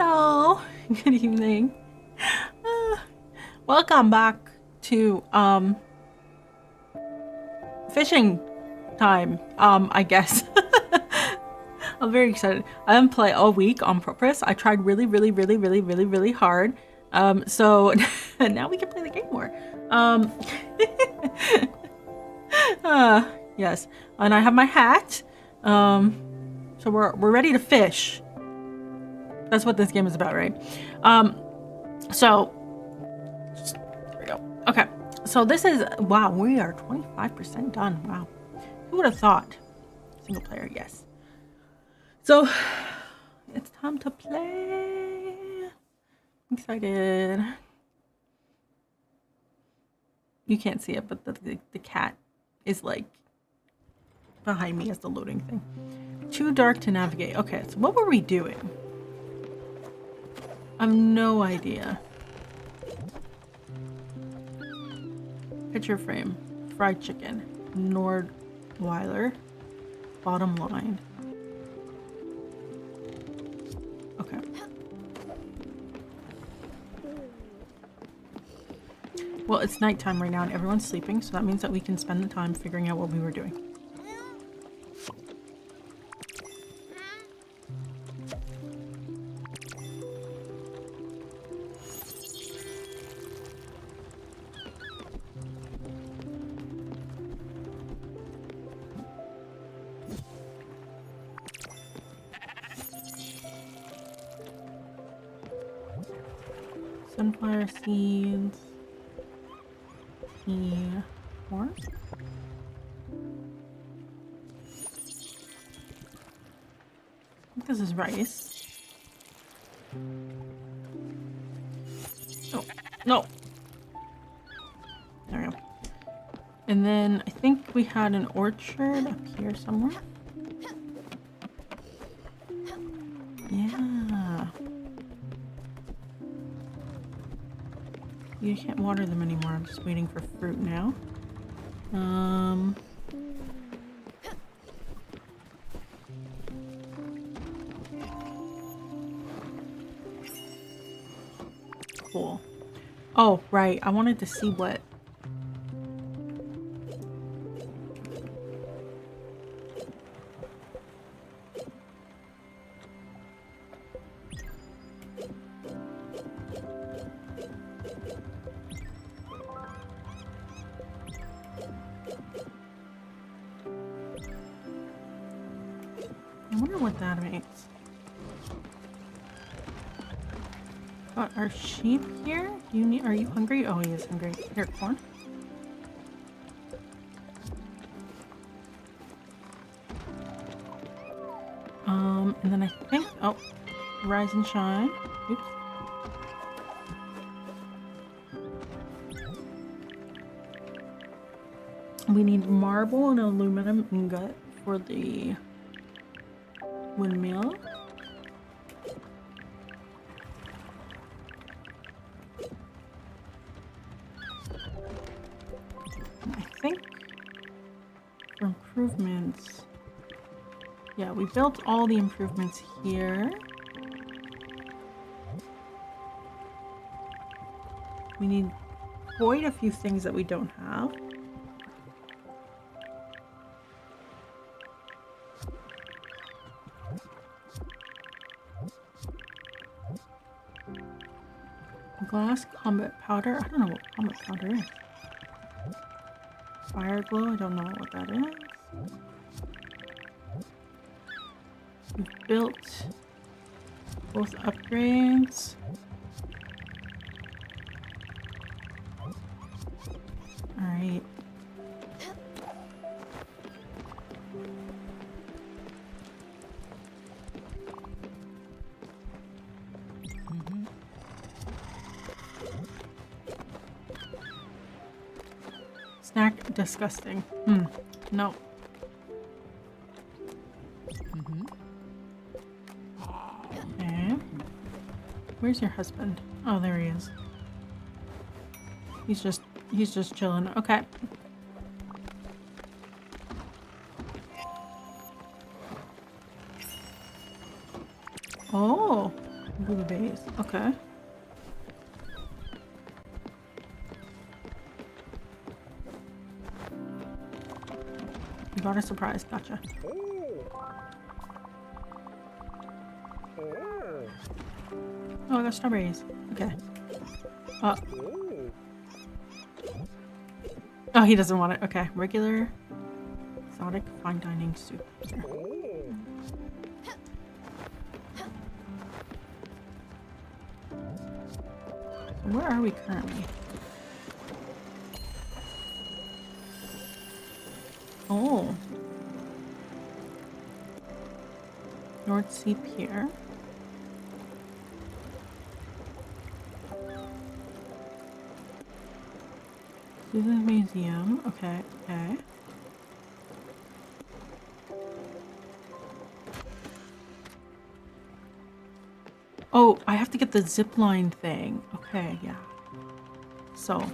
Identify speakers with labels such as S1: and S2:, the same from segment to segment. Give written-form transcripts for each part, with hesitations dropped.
S1: Hello. Good evening. Welcome back to fishing time. I guess. I'm very excited. I haven't played all week on purpose. I tried really hard. So now we can play the game more. Yes. And I have my hat. So we're ready to fish. That's what this game is about, right? So there we go. Okay. So this is, wow, we are 25% done. Wow. Who would have thought? Single player, yes. So it's time to play. I'm excited. You can't see it, but the cat is like behind me as the loading thing. Too dark to navigate. Okay, so what were we doing? I have no idea. Picture frame. Fried chicken. Nordweiler. Bottom line. Okay. Well, it's nighttime right now and everyone's sleeping, so that means that we can spend the time figuring out what we were doing. Sunflower seeds. More. I think this is rice. Oh, no. There we go. And then I think we had an orchard up here somewhere. Yeah. You can't water them anymore. I'm just waiting for fruit now. Cool. Oh, right. I wanted to see what... I wonder what that means. Got our sheep here. Are you hungry? Oh, he is hungry. Here, corn. And then I think, oh, rise and shine. Oops. We need marble and aluminum ingot for the windmill. I think for improvements, yeah, we built all the improvements here. We need quite a few things that we don't have. Glass combat powder. I don't know what combat powder is. Fire glow. I don't know what that is. We've built both upgrades. Alright. Snack disgusting. No. Okay. Where's your husband? Oh, there he is. He's just chilling. Okay. Oh. Blueberries. Okay. You got a surprise. Gotcha. Oh, I got strawberries. Okay. Oh, he doesn't want it. Okay. Regular, exotic, fine dining soup. There. So where are we currently? Oh. North Sea Pier. Susan's Museum. Okay, okay. Oh, I have to get the zipline thing. Okay, yeah. So.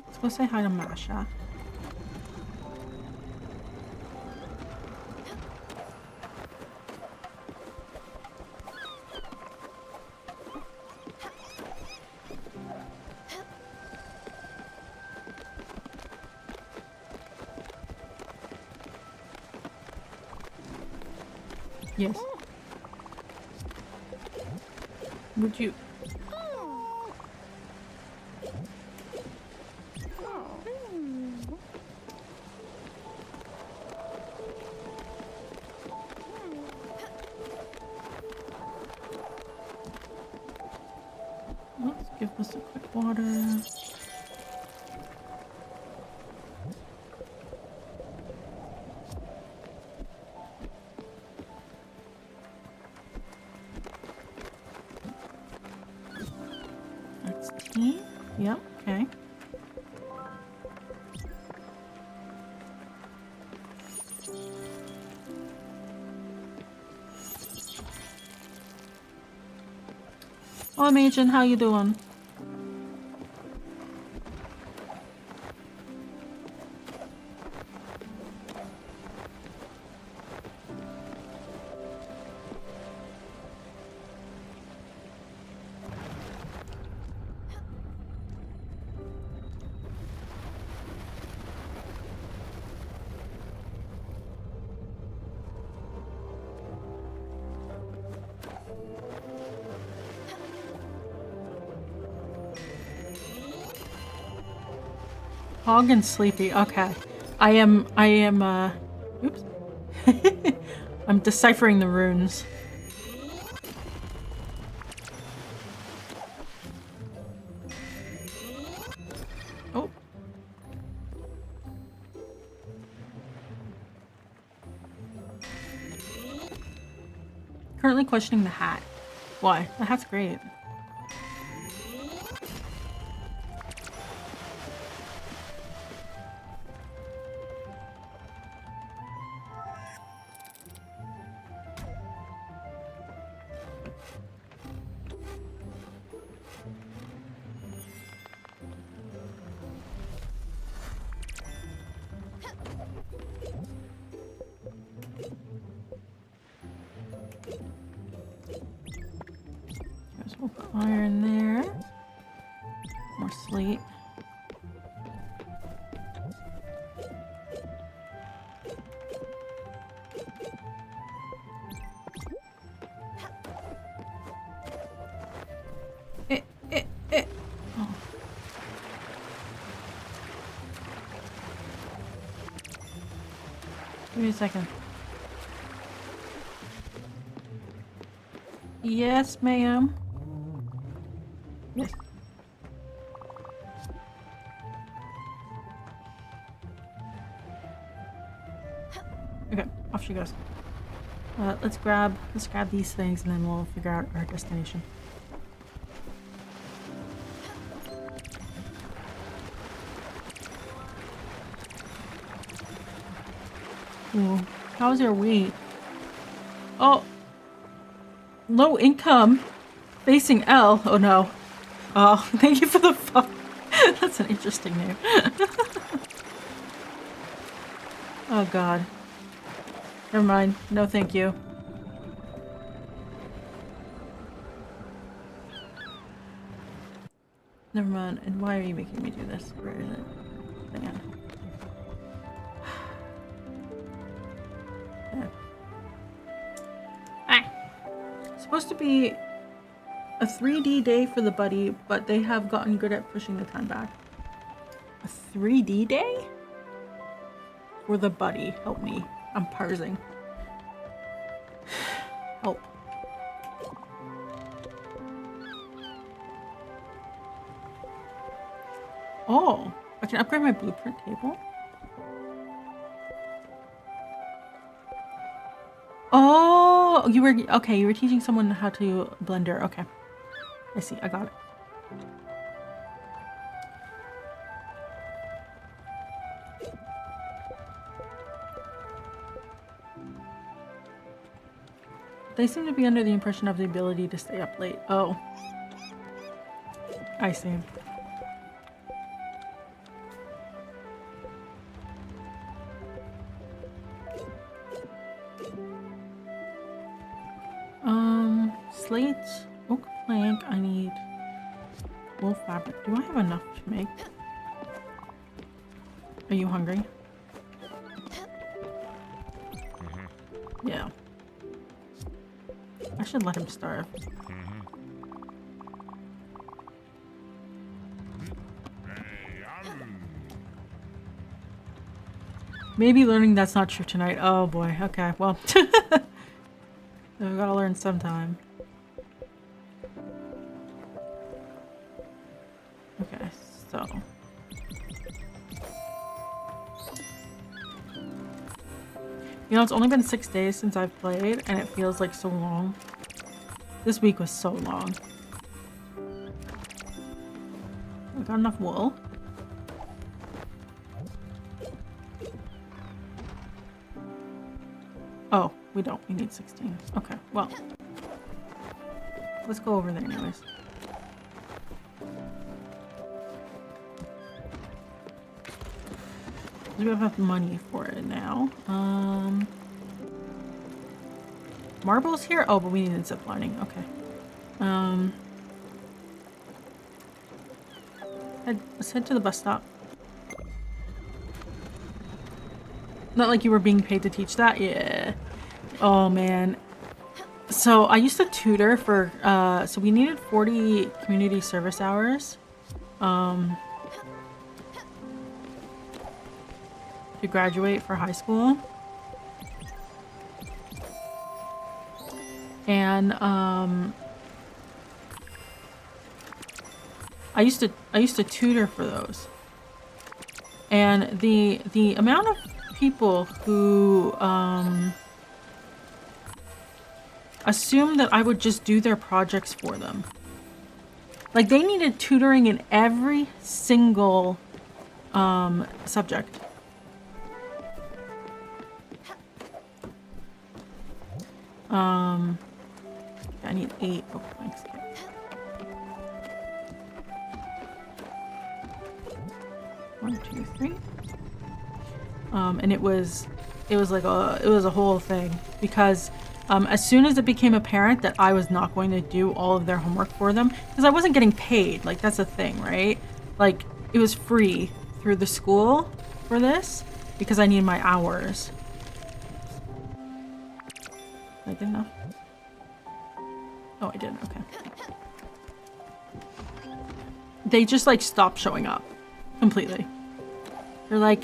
S1: Let's go say hi to Masha. Yes. Would you... Let's give this a quick water. Yep, okay. Oh, Machen, how you doing? Hog and sleepy. Okay. I am, oops. I'm deciphering the runes. Oh. Currently questioning the hat. Why? The hat's great. We'll put iron there. More slate. Oh. Give me a second. Yes, ma'am. Yes. Okay, off she goes. Let's grab these things and then we'll figure out our destination. Ooh, how's your week? Oh, low income, facing L. Oh no. Oh, thank you for the fun. That's an interesting name. Oh god. Never mind. No, thank you. Never mind. And why are you making me do this? Where is it? Hang on. Ah. Supposed to be a 3D day for the buddy, but they have gotten good at pushing the time back. A 3D day? For the buddy. Help me. I'm parsing. Help. Oh, I can upgrade my blueprint table? Oh, you were, okay, you were teaching someone how to blender. Okay. I see, I got it. They seem to be under the impression of the ability to stay up late. Oh. I see. Slate, oak plank, I need wool fabric. Do I have enough to make? Are you hungry? Yeah. I should let him starve. Maybe learning that's not true tonight. Oh boy, okay, well. We've gotta learn sometime. Okay, so. You know, it's only been 6 days since I've played, and it feels like so long. This week was so long. I got enough wool. Oh, we don't. We need 16. Okay, well. Let's go over there anyways. We have enough money for it now. Marbles here? Oh, but we needed zip lining. Okay. Let's head to the bus stop. Not like you were being paid to teach that? Yeah. Oh, man. So, I used to tutor for, so we needed 40 community service hours. To graduate for high school. And, I used to tutor for those. And the amount of people who assume that I would just do their projects for them. Like, they needed tutoring in every single subject. I need 8 oak planks. 1, 2, 3. And it was like a whole thing because as soon as it became apparent that I was not going to do all of their homework for them, because I wasn't getting paid, like that's the thing, right? Like it was free through the school for this because I need my hours. Did I get enough? Oh, I did. Okay. They just like stopped showing up completely. They're like,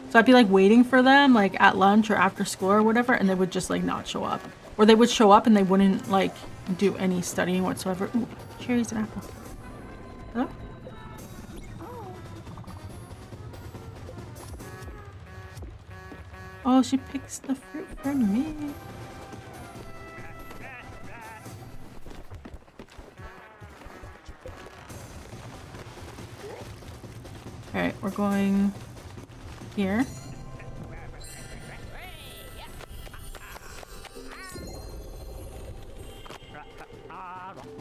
S1: so I'd be like waiting for them like at lunch or after school or whatever, and they would just like not show up, or they would show up and they wouldn't like do any studying whatsoever. Ooh, cherries and apples. Hello? Oh, she picks the fruit for me. Alright, we're going here.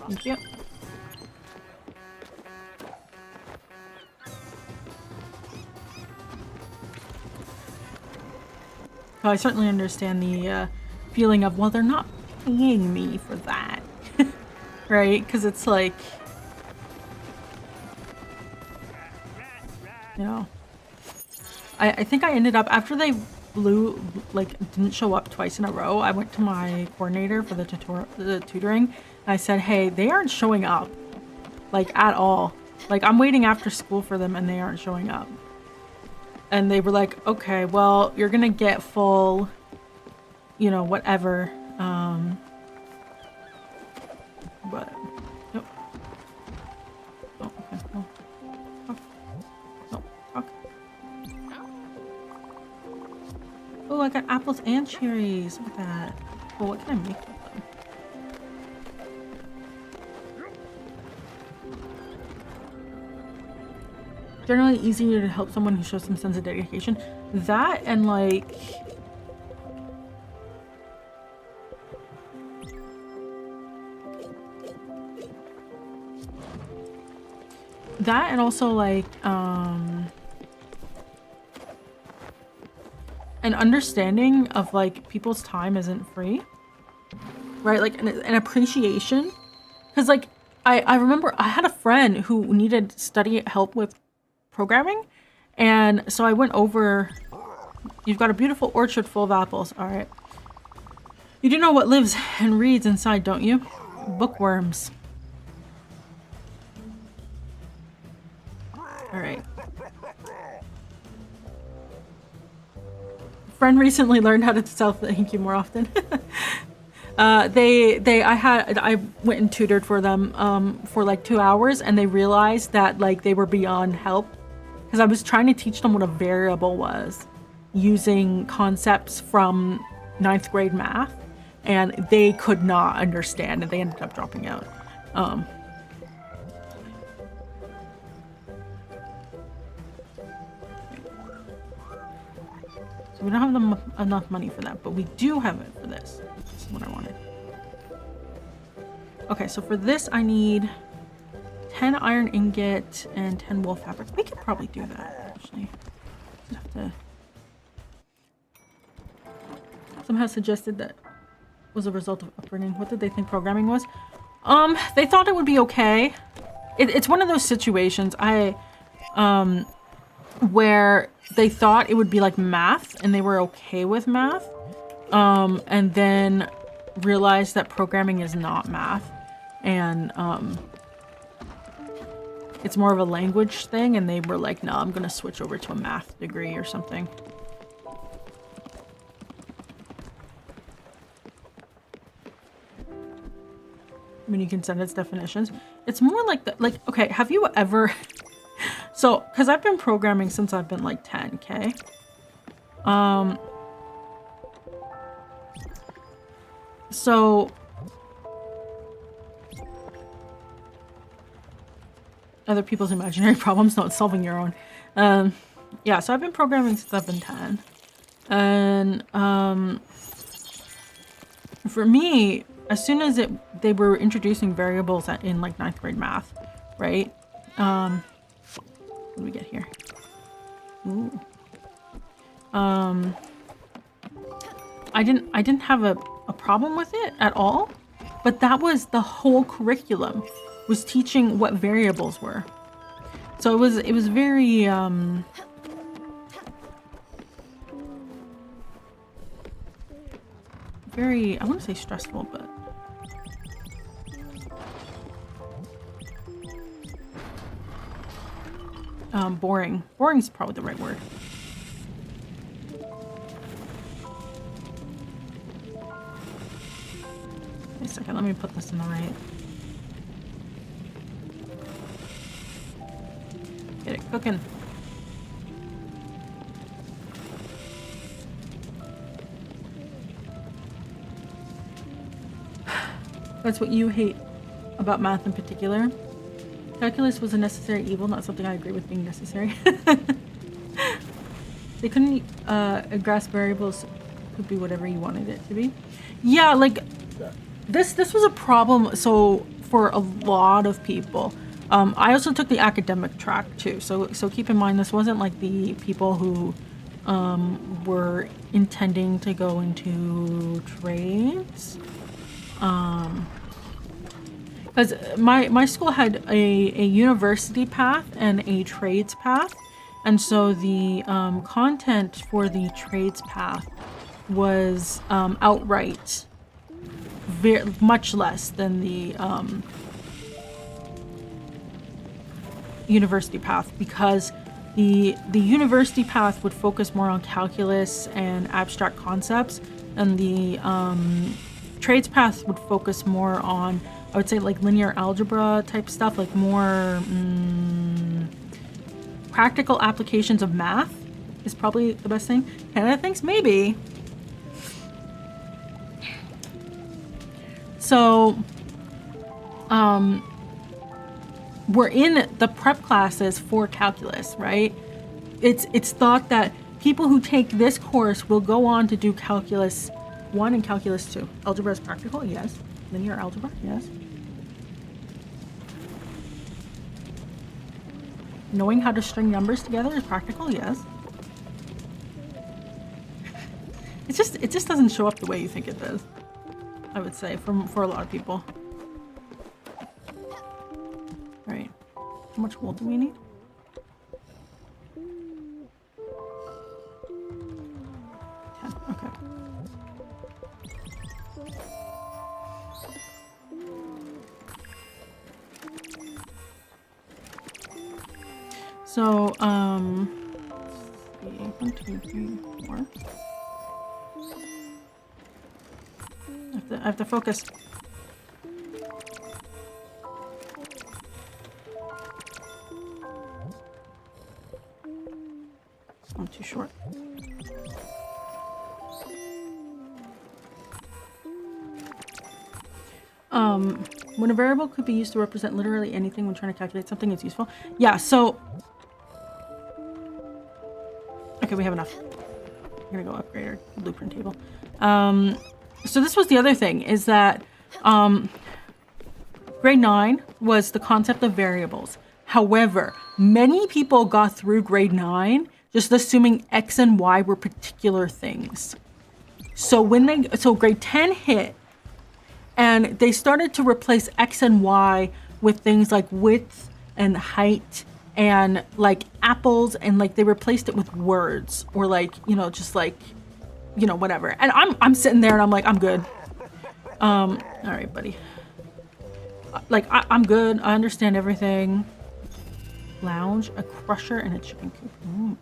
S1: Thank you. Oh, I certainly understand the feeling of, well, they're not paying me for that. Right? Because it's like, you know. I think I ended up, after they didn't show up twice in a row, I went to my coordinator for the tutoring, and I said, hey, they aren't showing up, like, at all. Like, I'm waiting after school for them and they aren't showing up. And they were like, okay, well, you're gonna get full, you know, whatever, but, nope. Oh, okay, no. Talk. No, talk. Oh, I got apples and cherries. Look at that. Well, what can I make with them? Generally easier to help someone who shows some sense of dedication. That and like... that and also like, an understanding of like people's time isn't free. Right? Like an appreciation. Because like, I remember I had a friend who needed study help with programming, and so I went over. You've got a beautiful orchard full of apples. All right. You do know what lives and reads inside, don't you? Bookworms. All right. Friend recently learned how to self-thank you more often. I went and tutored for them for like 2 hours, and they realized that like they were beyond help. Because I was trying to teach them what a variable was using concepts from 9th grade math, and they could not understand, and they ended up dropping out. So we don't have enough money for that, but we do have it for this. This is what I wanted. Okay, so for this I need 10 iron ingot and 10 wool fabric. We could probably do that, actually. Just have to... Somehow suggested that was a result of upbringing. What did they think programming was? They thought it would be okay. It's one of those situations where they thought it would be like math and they were okay with math. And then realized that programming is not math. And, it's more of a language thing, and they were like, no, I'm gonna switch over to a math degree or something. I mean, you can send its definitions. It's more like the, like, okay, have you ever, so, cause I've been programming since I've been like 10, okay? So, other people's imaginary problems, not solving your own. Yeah, so I've been programming since I've been 10. And for me, as soon as they were introducing variables in like 9th grade math, right? What do we get here? Ooh. I didn't have a problem with it at all, but that was the whole curriculum, was teaching what variables were. So it was very very, I want to say stressful, but boring. Boring is probably the right word. Wait a second, let me put this in the right. Get it cooking. That's what you hate about math in particular. Calculus was a necessary evil, not something I agree with being necessary. They couldn't grasp variables could be whatever you wanted it to be. Yeah, like this was a problem so for a lot of people. I also took the academic track too, so keep in mind this wasn't like the people who were intending to go into trades. Because my school had a university path and a trades path, And so the content for the trades path was outright much less than the university path, because the university path would focus more on calculus and abstract concepts, and the trades path would focus more on, I would say, like linear algebra type stuff, like more practical applications of math is probably the best thing. Canada thinks maybe. So we're in the prep classes for calculus, right? It's thought that people who take this course will go on to do calculus 1 and calculus 2. Algebra is practical, yes. Linear algebra, yes. Knowing how to string numbers together is practical, yes. It just doesn't show up the way you think it does, I would say, for a lot of people. Right. How much wool do we need? 10, okay. So, let's see. 1, 2, 3, 4. I have to focus. I'm too short. When a variable could be used to represent literally anything when trying to calculate something, it's useful. Yeah, so... Okay, we have enough. I'm gonna go upgrade our blueprint table. So this was the other thing, is that grade 9 was the concept of variables. However, many people got through grade 9 just assuming X and Y were particular things. So so grade 10 hit, and they started to replace X and Y with things like width and height and like apples, and like they replaced it with words, or like, you know, just like, you know, whatever. And I'm sitting there and I'm like, I'm good. All right, buddy. Like I'm good. I understand everything. Lounge, a crusher, and a chicken coop. Ooh.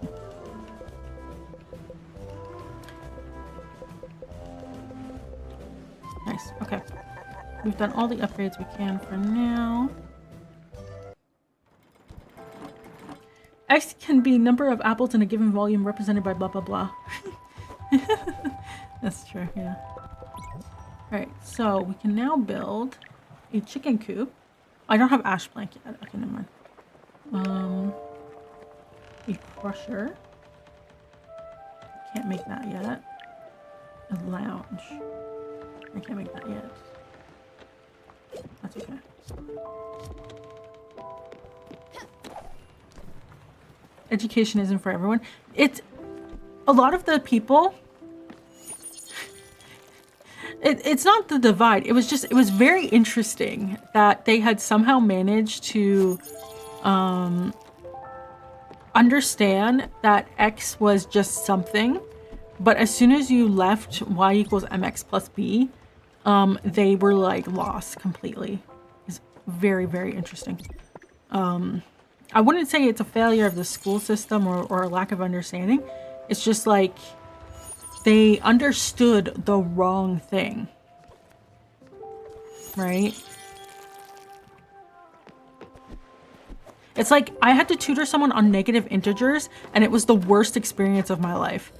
S1: Nice. Okay. We've done all the upgrades we can for now. X can be number of apples in a given volume represented by blah blah blah. That's true, yeah. Alright, so we can now build a chicken coop. I don't have ash plank yet. Okay, never mind. A crusher. Can't make that yet. A lounge. I can't make that yet. That's okay. Education isn't for everyone. It's a lot of the people. It's not the divide. It was very interesting that they had somehow managed to understand that X was just something, but as soon as you left Y equals MX plus B, they were like lost completely. It's very, very interesting. I wouldn't say it's a failure of the school system or a lack of understanding. It's just like they understood the wrong thing, right? It's like I had to tutor someone on negative integers, and it was the worst experience of my life.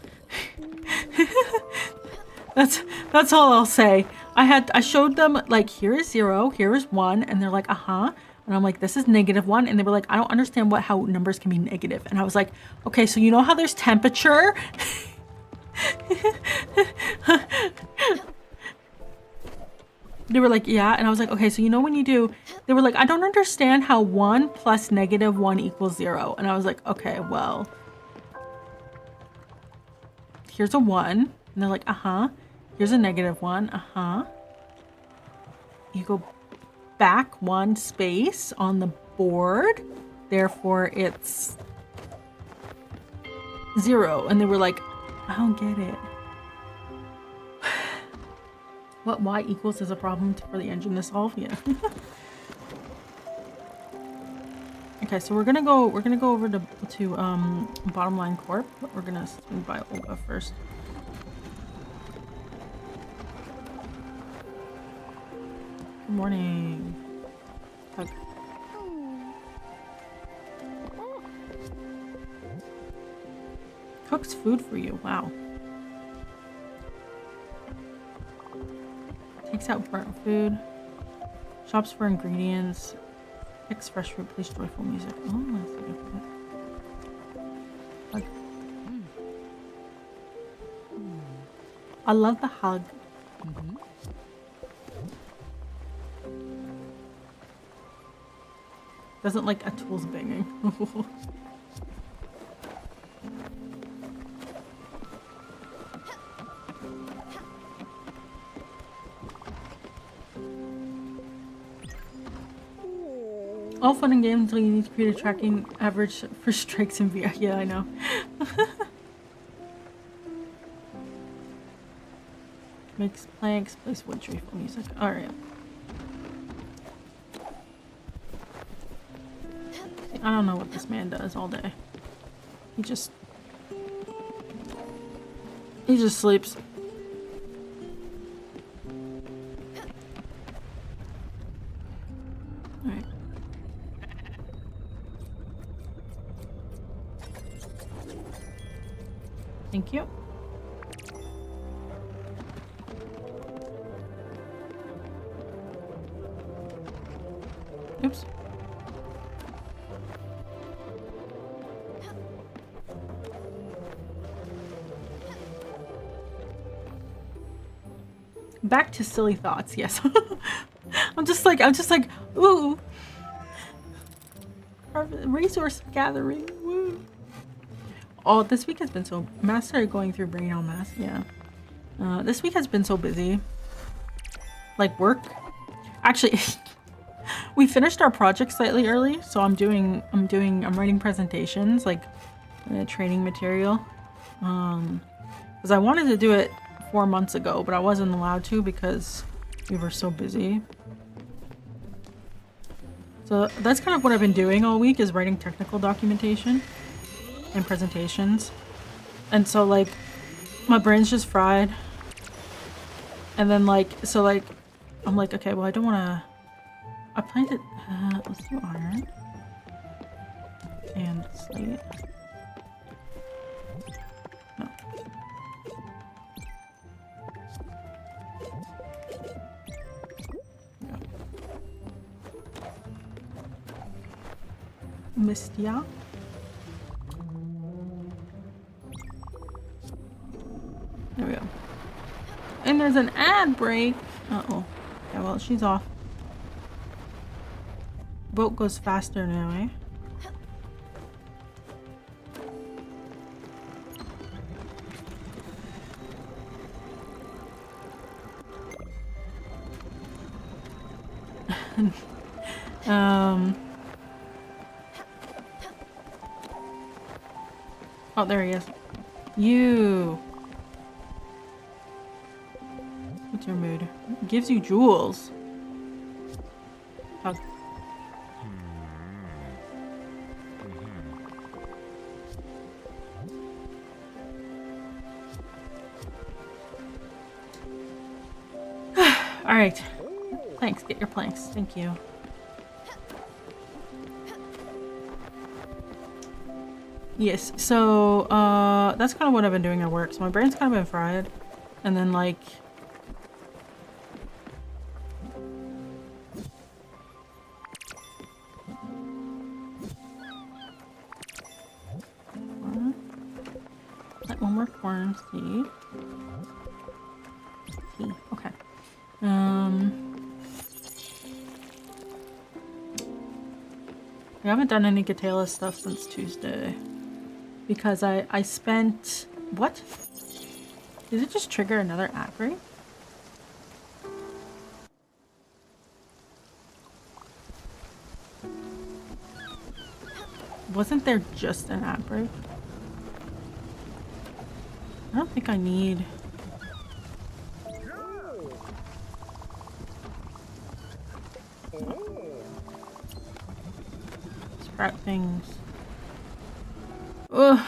S1: That's all I'll say. I showed them like, here is 0, here is 1, and they're like, uh-huh. And I'm like, this is -1. And they were like, I don't understand how numbers can be negative. And I was like, okay, so you know how there's temperature? They were like, yeah. And I was like, okay, so you know when you do, they were like, I don't understand how 1 plus -1 equals 0. And I was like, okay, well, here's a 1. And they're like, uh-huh. Here's a -1. Uh-huh. You go back 1 space on the board. Therefore, it's 0, and they were like, I don't get it. What y equals is a problem for the engine to solve? Yeah. Okay, so we're gonna go over to Bottom Line Corp, but we're gonna swing by Olga first. Good morning. Hug. Cooks food for you. Wow. Takes out burnt food. Shops for ingredients. Picks fresh fruit. Plays joyful music. Oh, that's significant. Hug. I love the hug. Doesn't like a tool's banging. All fun and games until you need to create a tracking average for strikes in VR. Yeah, I know. Makes planks, plays wood tree for music. Alright. I don't know what this man does all day. He just sleeps. Alright. Thank you. Oops. Back to silly thoughts, yes. I'm just like, ooh. Resource gathering, woo. Oh, this week has been so... Matt started going through Brain on Mass, yeah. This week has been so busy. Like work. Actually, we finished our project slightly early, so I'm writing presentations, like training material. Because I wanted to do it 4 months ago, but I wasn't allowed to because we were so busy. So that's kind of what I've been doing all week, is writing technical documentation and presentations. And so like my brain's just fried. And then like, so like, I'm like, okay, well I don't want to, I plan to, let's do iron. And slate. No. No. Mistia. There we go. And there's an ad break. Uh-oh. Yeah, well, she's off. Boat goes faster now, eh? Oh, there he is. You. What's your mood? It gives you jewels. Hug. All right. Planks. Get your planks. Thank you. Yes, so that's kind of what I've been doing at work. So my brain's kind of been fried, and then like one more corn seed. Tea. Okay. I haven't done any Gatela stuff since Tuesday. Because I spent... What? Did it just trigger another ad break? Wasn't there just an ad break? I don't think I need... Scrap things. Ugh.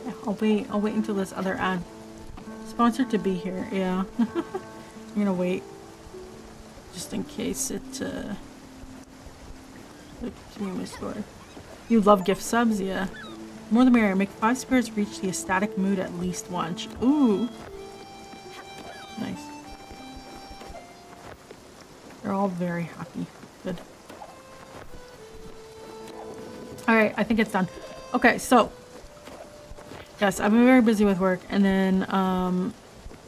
S1: Yeah, I'll wait until this other ad. Sponsored to be here, yeah. I'm gonna wait. Just in case it, continue my story. You love gift subs? Yeah. More the merrier. Make 5 spirits reach the ecstatic mood at least once. Ooh. Nice. They're all very happy. Good. Alright, I think it's done. Okay, so. Yes, I've been very busy with work. And then,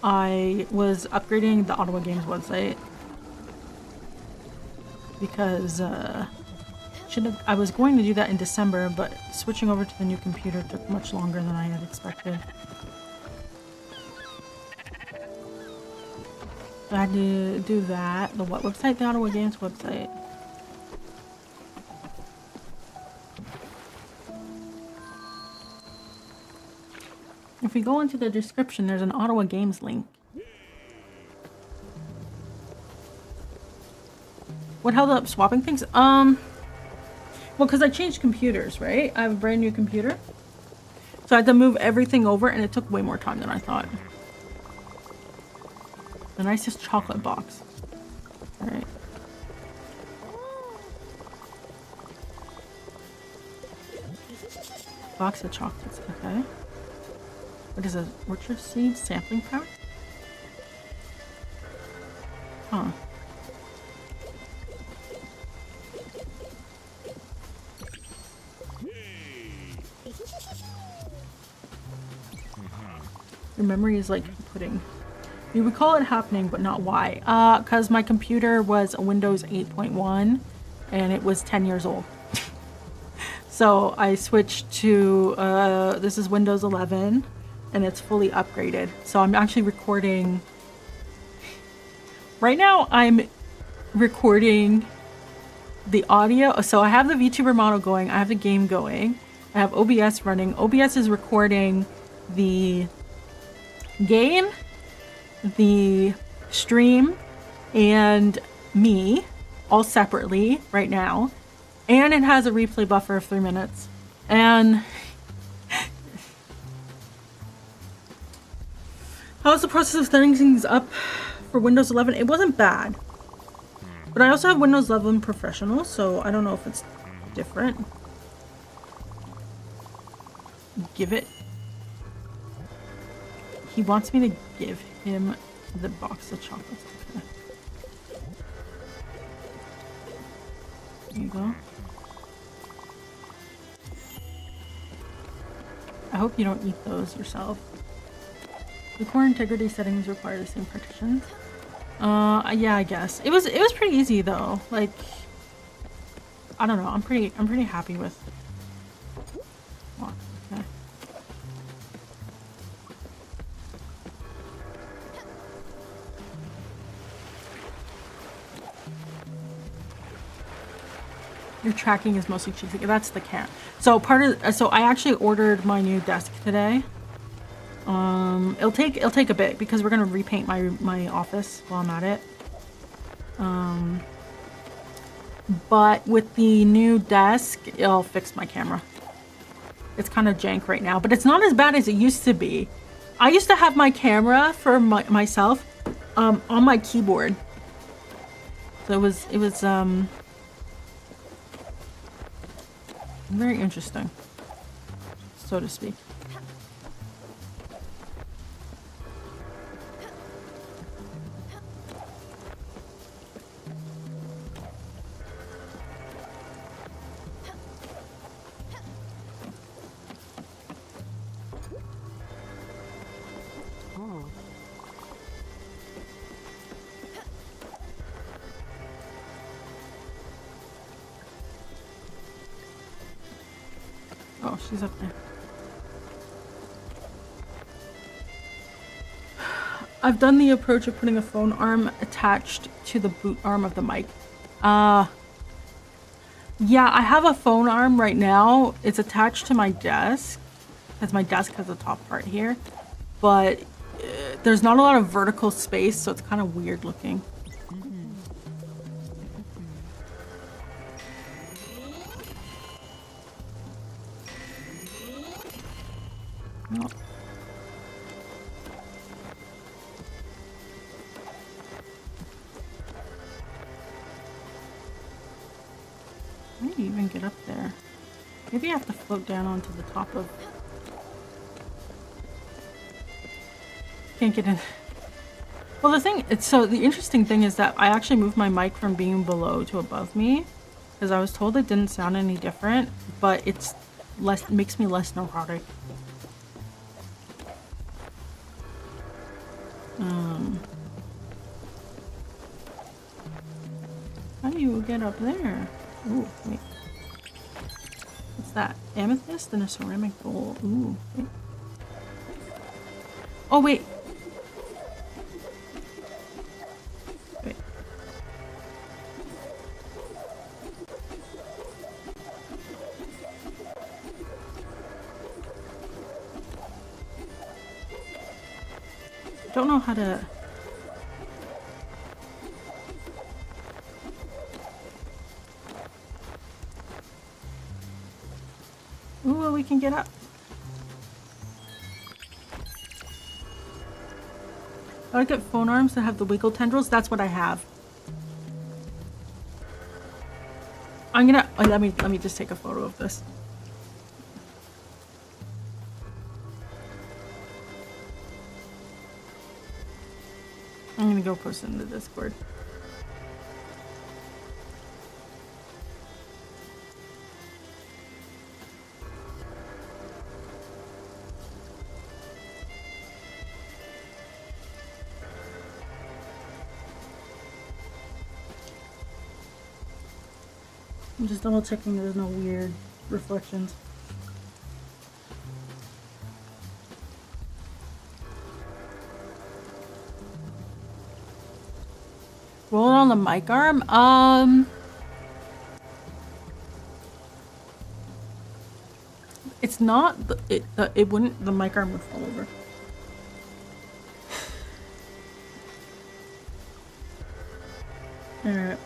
S1: I was upgrading the Ottawa Games website. Because, I was going to do that in December, but switching over to the new computer took much longer than I had expected. So I had to do that. The what website? The Ottawa Games website. If we go into the description, there's an Ottawa Games link. What held up swapping things? Well, because I changed computers, right? I have a brand new computer. So I had to move everything over, and it took way more time than I thought. The nicest chocolate box. Alright. Box of chocolates, okay. What is it? Orchard seed sampling pack? Huh. Your memory is like pudding. You recall it happening, but not why. Because my computer was a Windows 8.1 and it was 10 years old. So I switched to, this is Windows 11 and it's fully upgraded. So I'm actually recording, right now I'm recording the audio. So I have the VTuber model going, I have the game going, I have OBS running. OBS is recording the game, the stream, and me all separately right now, and it has a replay buffer of 3 minutes. And how's the process of setting things up for Windows 11? It wasn't bad, but I also have Windows 11 Professional, so I don't know if it's different. Give it. He wants me to give him the box of chocolates. Okay. There you go. I hope you don't eat those yourself. The core integrity settings require the same partitions. Yeah, I guess. It was pretty easy though. Like, I don't know. I'm pretty happy with. Okay. Your tracking is mostly cheesy. That's the cat. So so I actually ordered my new desk today. It'll take a bit because we're gonna repaint my office while I'm at it. But with the new desk, it'll fix my camera. It's kind of jank right now, but it's not as bad as it used to be. I used to have my camera for myself on my keyboard. So it was very interesting, so to speak. Oh, she's up there. I've done the approach of putting a phone arm attached to the boot arm of the mic. Yeah, I have a phone arm right now. It's attached to my desk, because my desk has a top part here. But there's not a lot of vertical space, so it's kind of weird looking. No. How do you even get up there? Maybe I have to float down onto the top of... Can't get in. Well, the interesting thing is that I actually moved my mic from being below to above me, because I was told it didn't sound any different, but it makes me less neurotic. How do you get up there? Ooh, wait. What's that? Amethyst and a ceramic bowl. Ooh, wait. Oh, wait. Wait. Don't know how to... Ooh, we can get up. I would get phone arms that have the wiggle tendrils. That's what I have. I'm gonna... Oh, let me just take a photo of this. I'm gonna go post it in the Discord. I'm just double checking there's no weird reflections. Roll it on the mic arm? It's not, it wouldn't, the mic arm would fall over. Alright.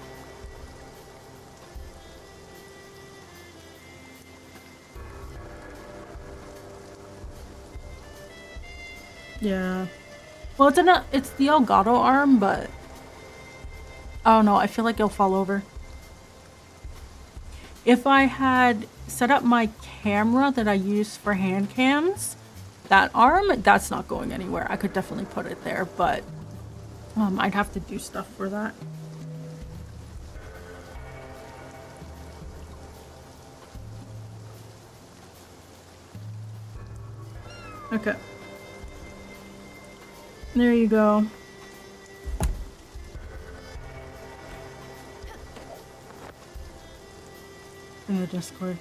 S1: Yeah. Well, it's the Elgato arm, but I don't know. I feel like it'll fall over. If I had set up my camera that I use for hand cams, that arm, that's not going anywhere. I could definitely put it there, but I'd have to do stuff for that. Okay. There you go. In the Discord.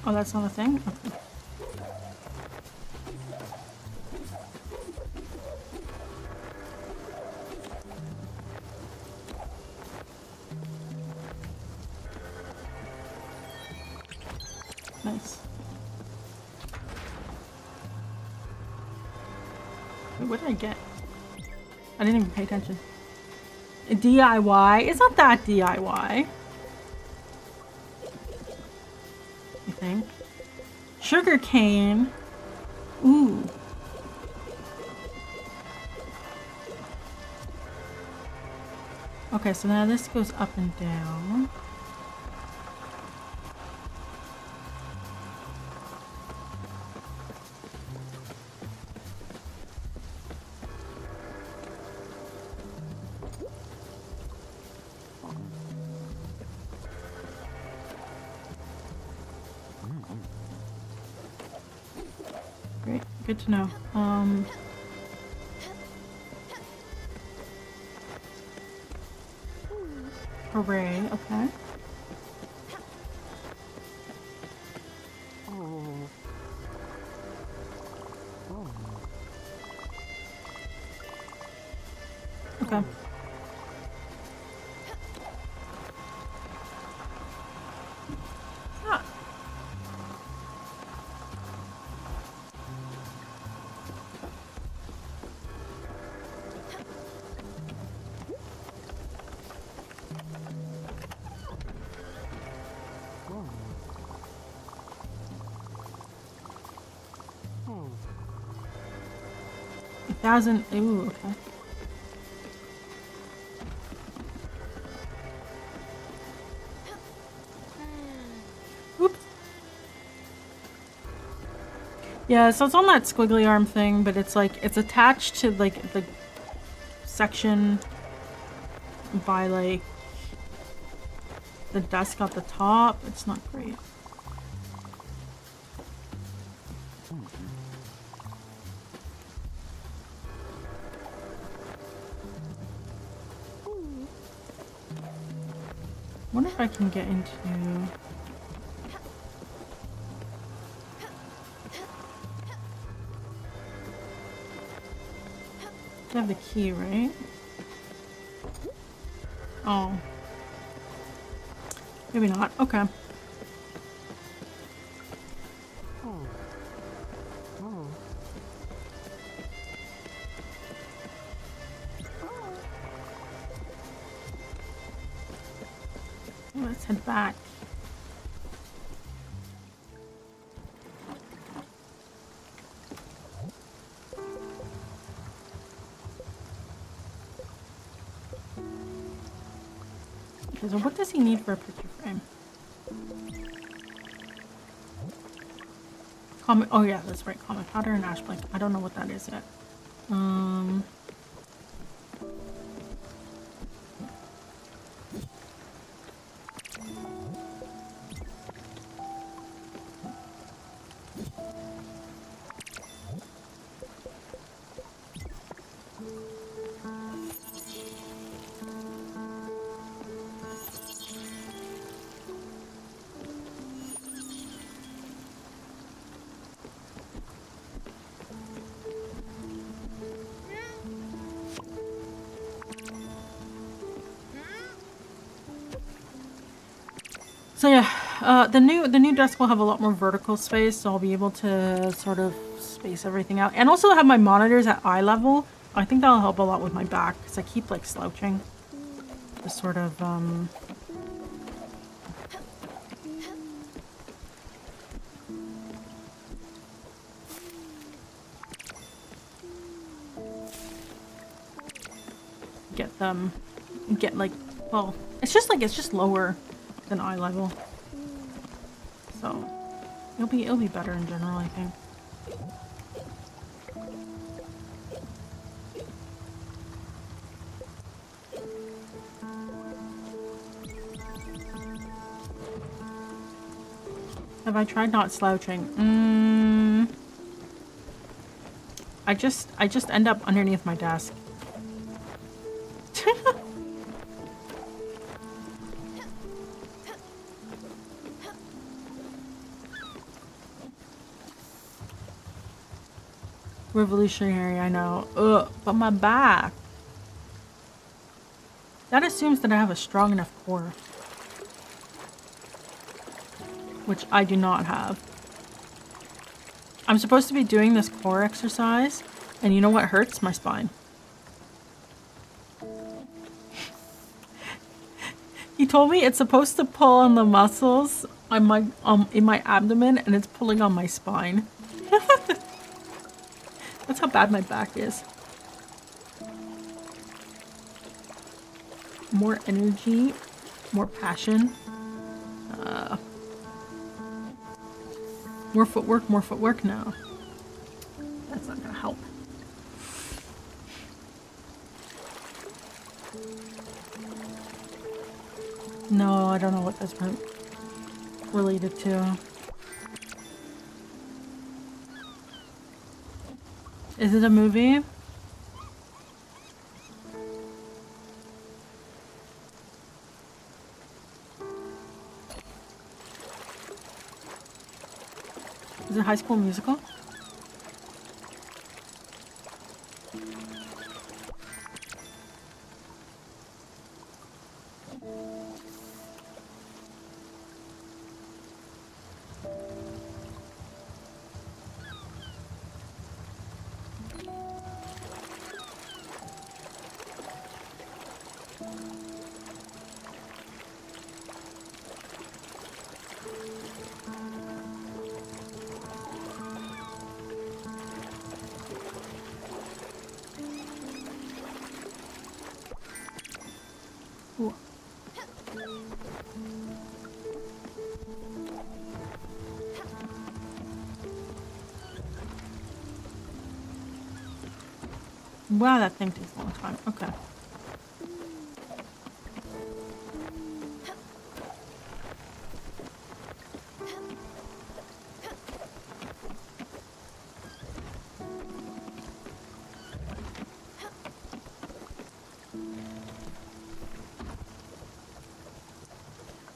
S1: Oh, that's not a thing? Okay. Nice. Wait, what did I get? I didn't even pay attention. A DIY? It's not that DIY. You think? Sugar cane. Ooh. Okay, so now this goes up and down. Great, good to know. Hooray, okay. Okay. Ah. $1,000. Ooh, okay. Oops. Yeah, so it's on that squiggly arm thing, but it's like, it's attached to like the section by like the desk at the top. It's not great. Wonder if I can get into... I have the key, right? Oh. Maybe not. Okay. Let's head back. Okay, so what does he need for a picture frame? Comet, oh yeah, that's right. Comet powder and ash blank. I don't know what that is yet. So yeah, the new desk will have a lot more vertical space, so I'll be able to sort of space everything out, and also have my monitors at eye level. I think that'll help a lot with my back because I keep like slouching. Just sort of get like, well, it's just lower than eye level, so it'll be better in general, I think. Have I tried not slouching? I just end up underneath my desk. Revolutionary, I know. Ugh, but my back. That assumes that I have a strong enough core. Which I do not have. I'm supposed to be doing this core exercise, and you know what hurts? My spine. He told me it's supposed to pull on the muscles on my in my abdomen, and it's pulling on my spine. That's how bad my back is. More energy, more passion. More footwork now. That's not gonna help. No, I don't know what that's related to. Is it a movie? Is it High School Musical? Ooh. Wow, that thing takes a long time. Okay.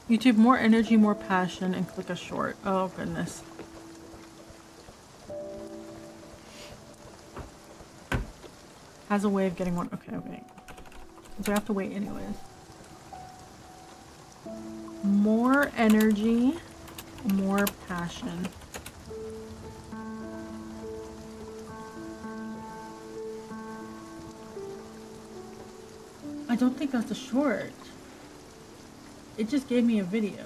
S1: YouTube, more energy, more passion, and click a short. Oh, goodness. Has a way of getting one. Okay, okay. So I have to wait anyways. More energy, more passion. I don't think that's a short. It just gave me a video.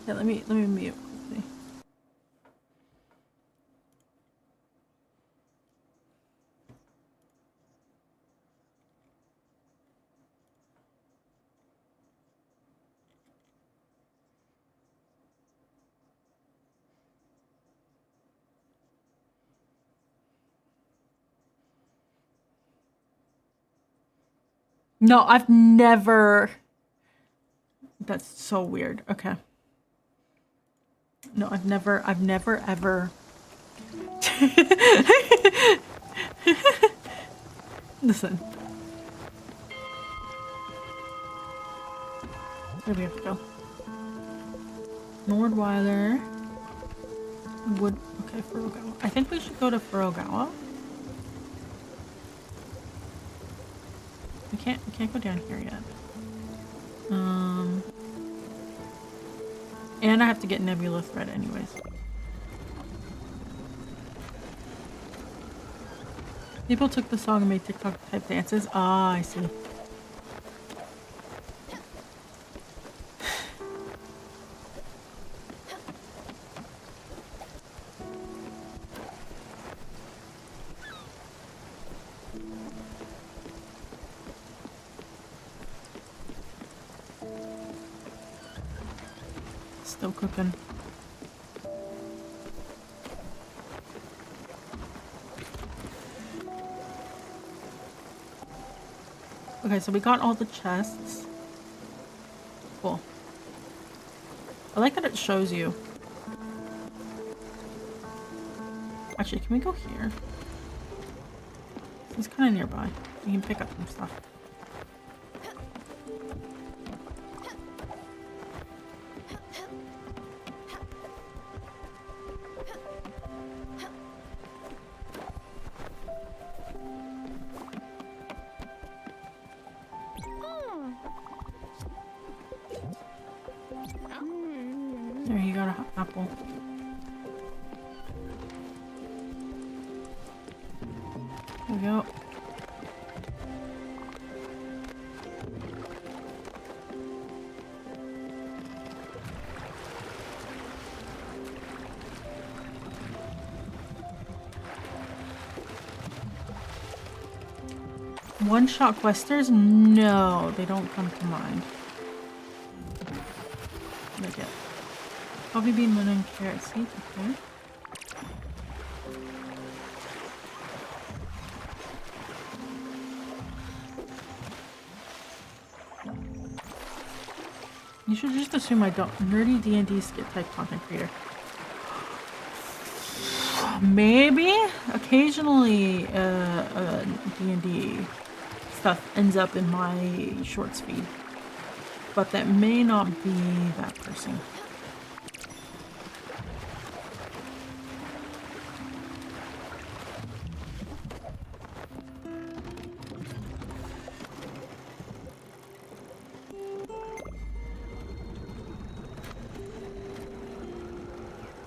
S1: Yeah, let me mute quickly. No, I've never. That's so weird. Okay. No, I've never ever. Listen. Where do we have to go? Nordweiler. Wood. Okay, Furugawa. I think we should go to Furugawa. We can't go down here yet. And I have to get Nebula Thread anyways. People took the song and made TikTok type dances. Ah, I see. Still cooking. Okay, so we got all the chests. Cool. I like that it shows you. Actually, can we go here? It's kind of nearby. You can pick up some stuff. There, you got an apple. There we go. One-shot questers? No, they don't come to mind. What did I get? Coffee bean, lemon, carrot seeds, okay. You should just assume I don't. Nerdy D&D skit type content creator. Maybe? Occasionally, D&D stuff ends up in my shorts feed. But that may not be that person.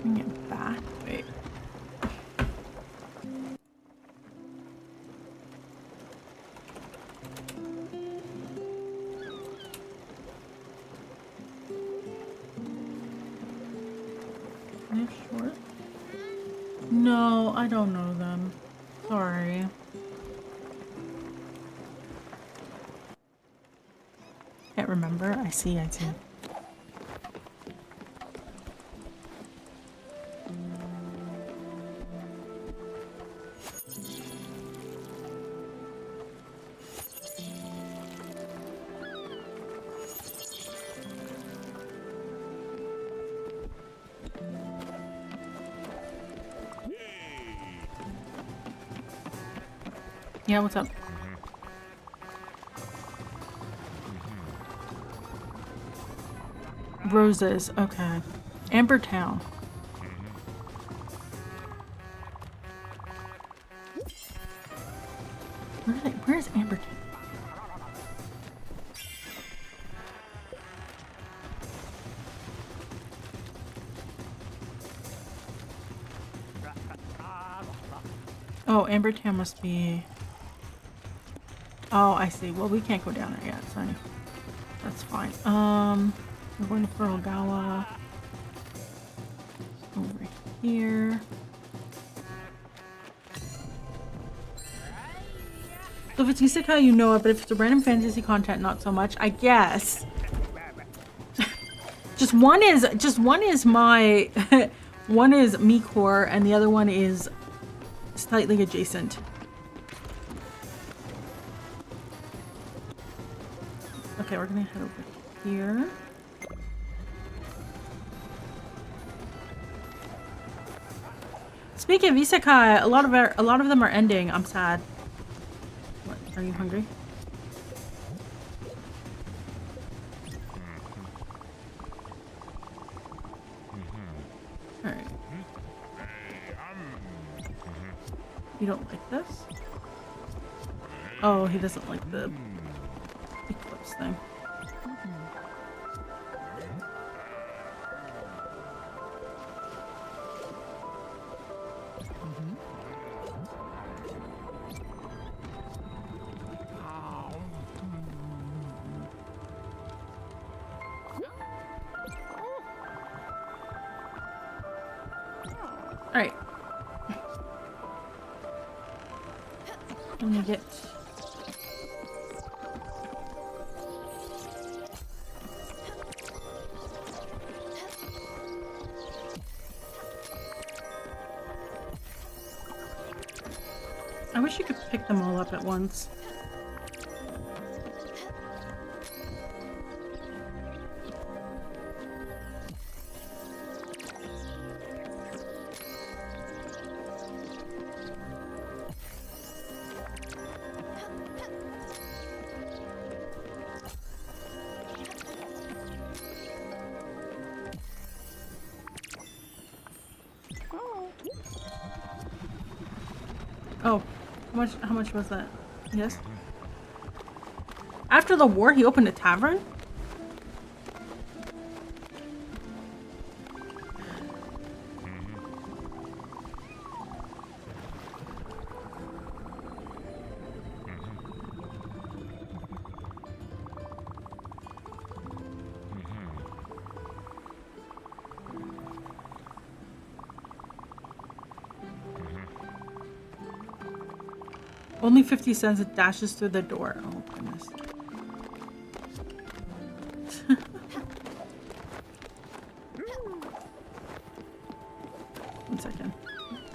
S1: Bring it back. Wait. No, I don't know them. Sorry. Can't remember. I see. Yeah, what's up? Roses, okay. Amber Town. Where's Amber Town? Oh, Amber Town must be... Oh, I see. Well, we can't go down there yet, so that's fine. We're going to Furugawa. Over here. So if it's isekai, you know it, but if it's a random fantasy content, not so much, I guess. just one is my one is Mikor and the other one is slightly adjacent. Okay, we're gonna head over here. Speaking of isekai, a lot of them are ending. I'm sad. What? Are you hungry? All right. You don't like this? Oh, he doesn't like the eclipse thing. Alright. Let me get... I wish you could pick them all up at once. Oh, how much was that? Yes. After the war, he opened a tavern? Only 50 cents, it dashes through the door. Oh, goodness. One second.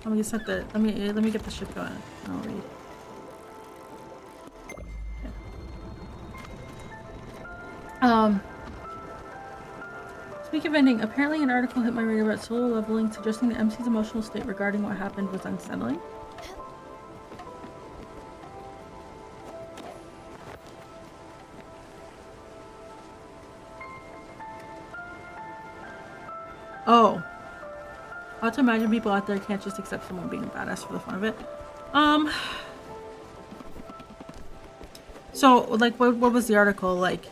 S1: Let me set the... Let me get the ship going. I'll read. Okay. Speaking of ending, apparently an article hit my radar about solo leveling, suggesting the MC's emotional state regarding what happened was unsettling. Oh. I have to imagine people out there can't just accept someone being a badass for the fun of it. So, like, what was the article? Like,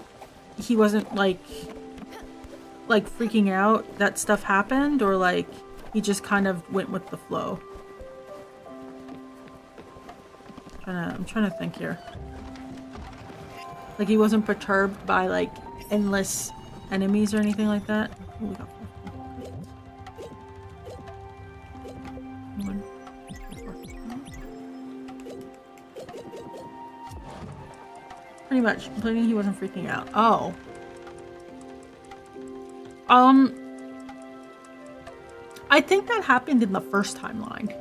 S1: he wasn't, like freaking out that stuff happened? Or, like, he just kind of went with the flow? I'm trying to think here. Like, he wasn't perturbed by, like, endless enemies or anything like that? Ooh, we got one. pretty much. Complaining he wasn't freaking out. Oh. I think that happened in the first timeline.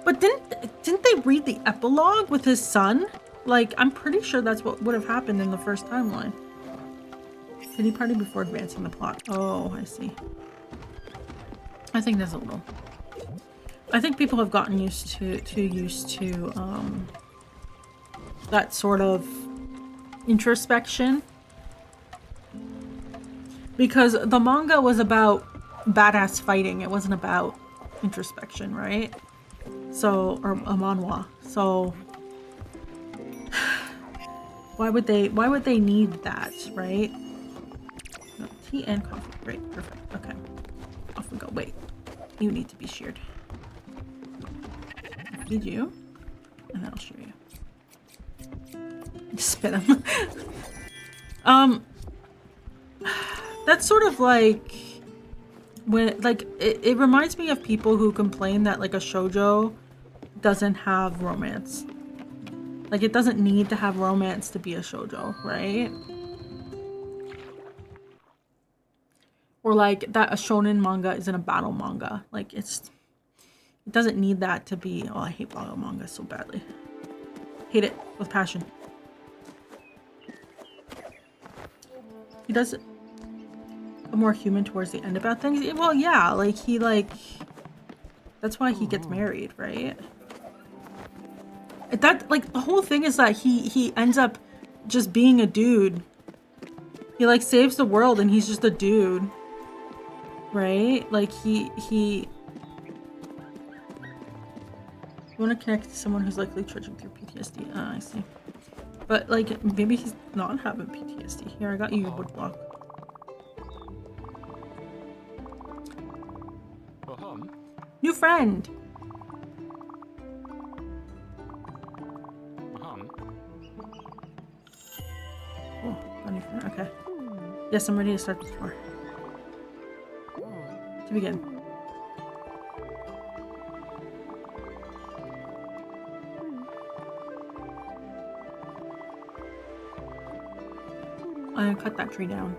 S1: But didn't they read the epilogue with his son? Like, I'm pretty sure that's what would have happened in the first timeline. Pity party before advancing the plot. Oh, I see. I think there's a little. I think people have gotten used to that sort of introspection. Because the manga was about badass fighting. It wasn't about introspection, right? So, or a manhwa. So why would they need that, right? No, tea and coffee. Great, perfect. Okay. Off we go. Wait. You need to be sheared. I'll feed you. And then I'll shear you. Spit him. That's sort of like when, like, it reminds me of people who complain that, like, a shoujo doesn't have romance. Like, it doesn't need to have romance to be a shoujo, right? Or, like, that a shonen manga isn't a battle manga. Like, it doesn't need that to be. Oh, I hate battle manga so badly. Hate it with passion. He does it more human towards the end about things. Well, yeah, like, that's why he gets married, right? That, like, the whole thing is that he ends up just being a dude. He, like, saves the world and he's just a dude, right? Like, you want to connect to someone who's likely trudging through PTSD. Ah, I see. But, like, maybe he's not having PTSD. Here, I got you a wood block. New friend! Oh, got a new friend. Okay. Yes, I'm ready to start the tour. To begin. I cut that tree down.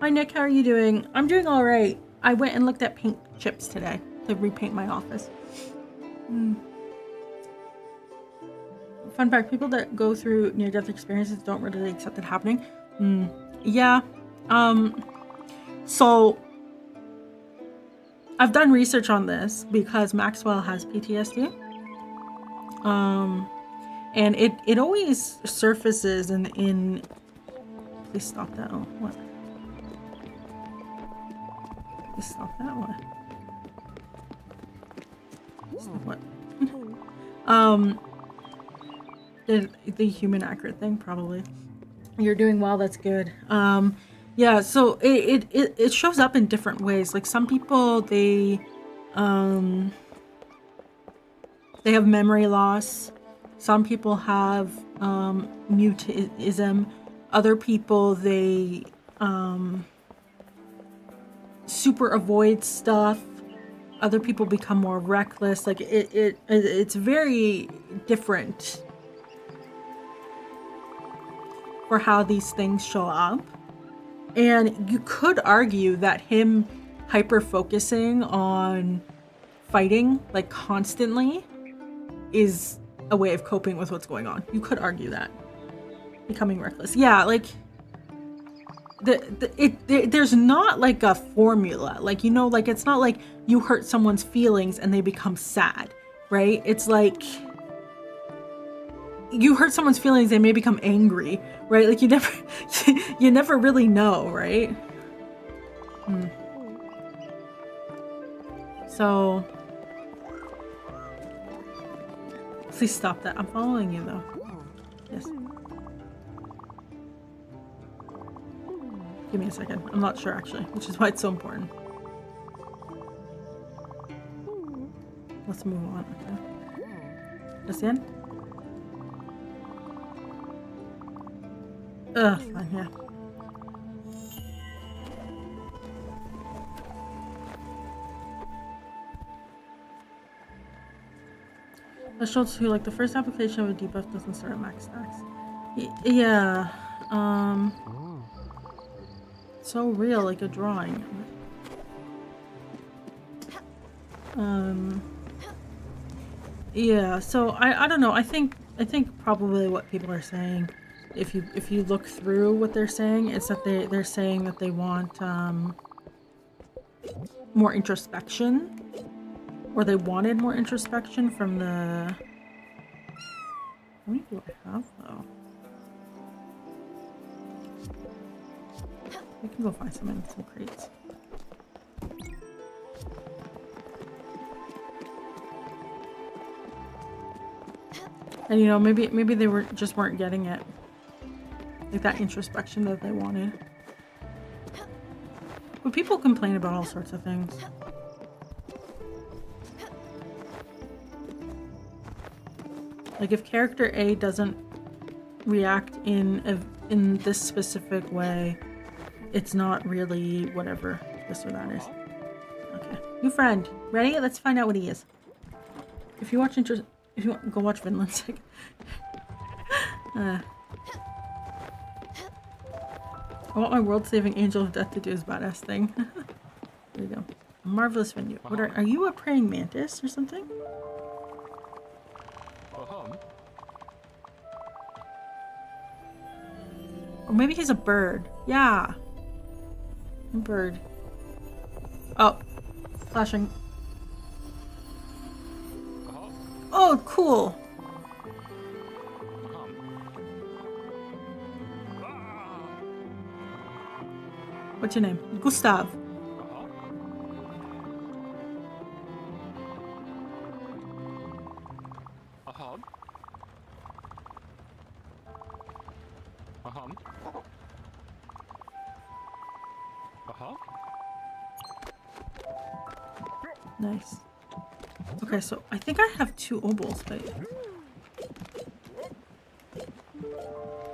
S1: Hi Nick, how are you doing? I'm doing alright. I went and looked at paint chips today to repaint my office. Fun fact, people that go through near-death experiences don't really accept it happening. Yeah. So I've done research on this because Maxwell has PTSD. And it always surfaces in please stop that. Oh, what? Please stop that. What? Stop what? The human accurate thing, probably. You're doing well, that's good. Yeah, so it shows up in different ways. Like, some people, they have memory loss. Some people have mutism. Other people, they super avoid stuff. Other people become more reckless. Like, it's very different for how these things show up. And you could argue that him hyper focusing on fighting, like, constantly is a way of coping with what's going on. You could argue that. Becoming reckless. Yeah, like, there's not like a formula. Like, you know, like, it's not like you hurt someone's feelings and they become sad, right? It's like you hurt someone's feelings, they may become angry, right? Like, you never really know, right? So please stop that. I'm following you though. Yes. Give me a second. I'm not sure actually, which is why it's so important. Let's move on. Okay. This in? Fine, yeah. That shows you, like, the first application of a debuff doesn't start at max stacks. Yeah. So real, like a drawing. Yeah, so I don't know. I think probably what people are saying, if you look through what they're saying, it's that they're saying that they want more introspection, or they wanted more introspection from the. How many do I have though? We can go find some in some crates. And you know, maybe they weren't getting it. Like that introspection that they wanted. But people complain about all sorts of things. Like if character A doesn't react in this specific way, it's not really whatever this or that is. Okay, new friend, ready? Let's find out what he is. If you watch if you go watch Vinland's like, I want my world-saving angel of death to do his badass thing. There you go. A marvelous venue. What are you a praying mantis or something? Or maybe he's a bird. Yeah. A bird. Oh. Flashing. Oh, cool. What's your name? Gustav. Nice. Okay, so I think I have 2 obols, but...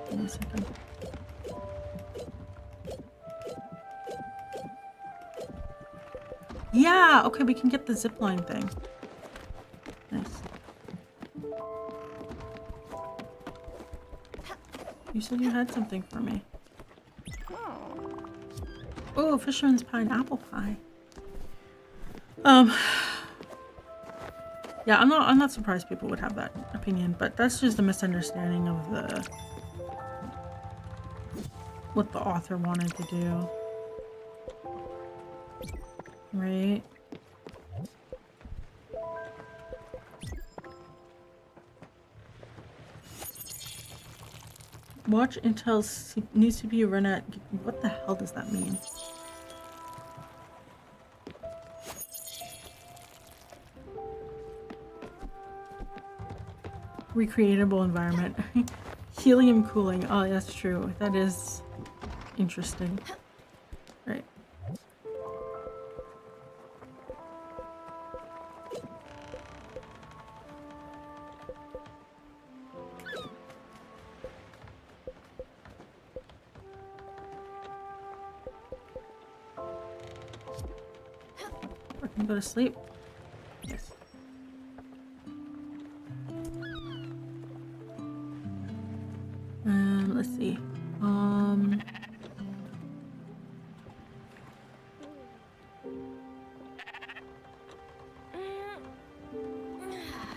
S1: Give me a second. Yeah! Okay, we can get the zipline thing. Nice. You said you had something for me. Oh, fisherman's pie and apple pie. Yeah, I'm not surprised people would have that opinion, but that's just a misunderstanding of what the author wanted to do. Right? Watch Intel's new CPU run at... What the hell does that mean? Recreatable environment. Helium cooling. Oh, that's true. That is interesting. Right. I can go to sleep. Yes. Let's see.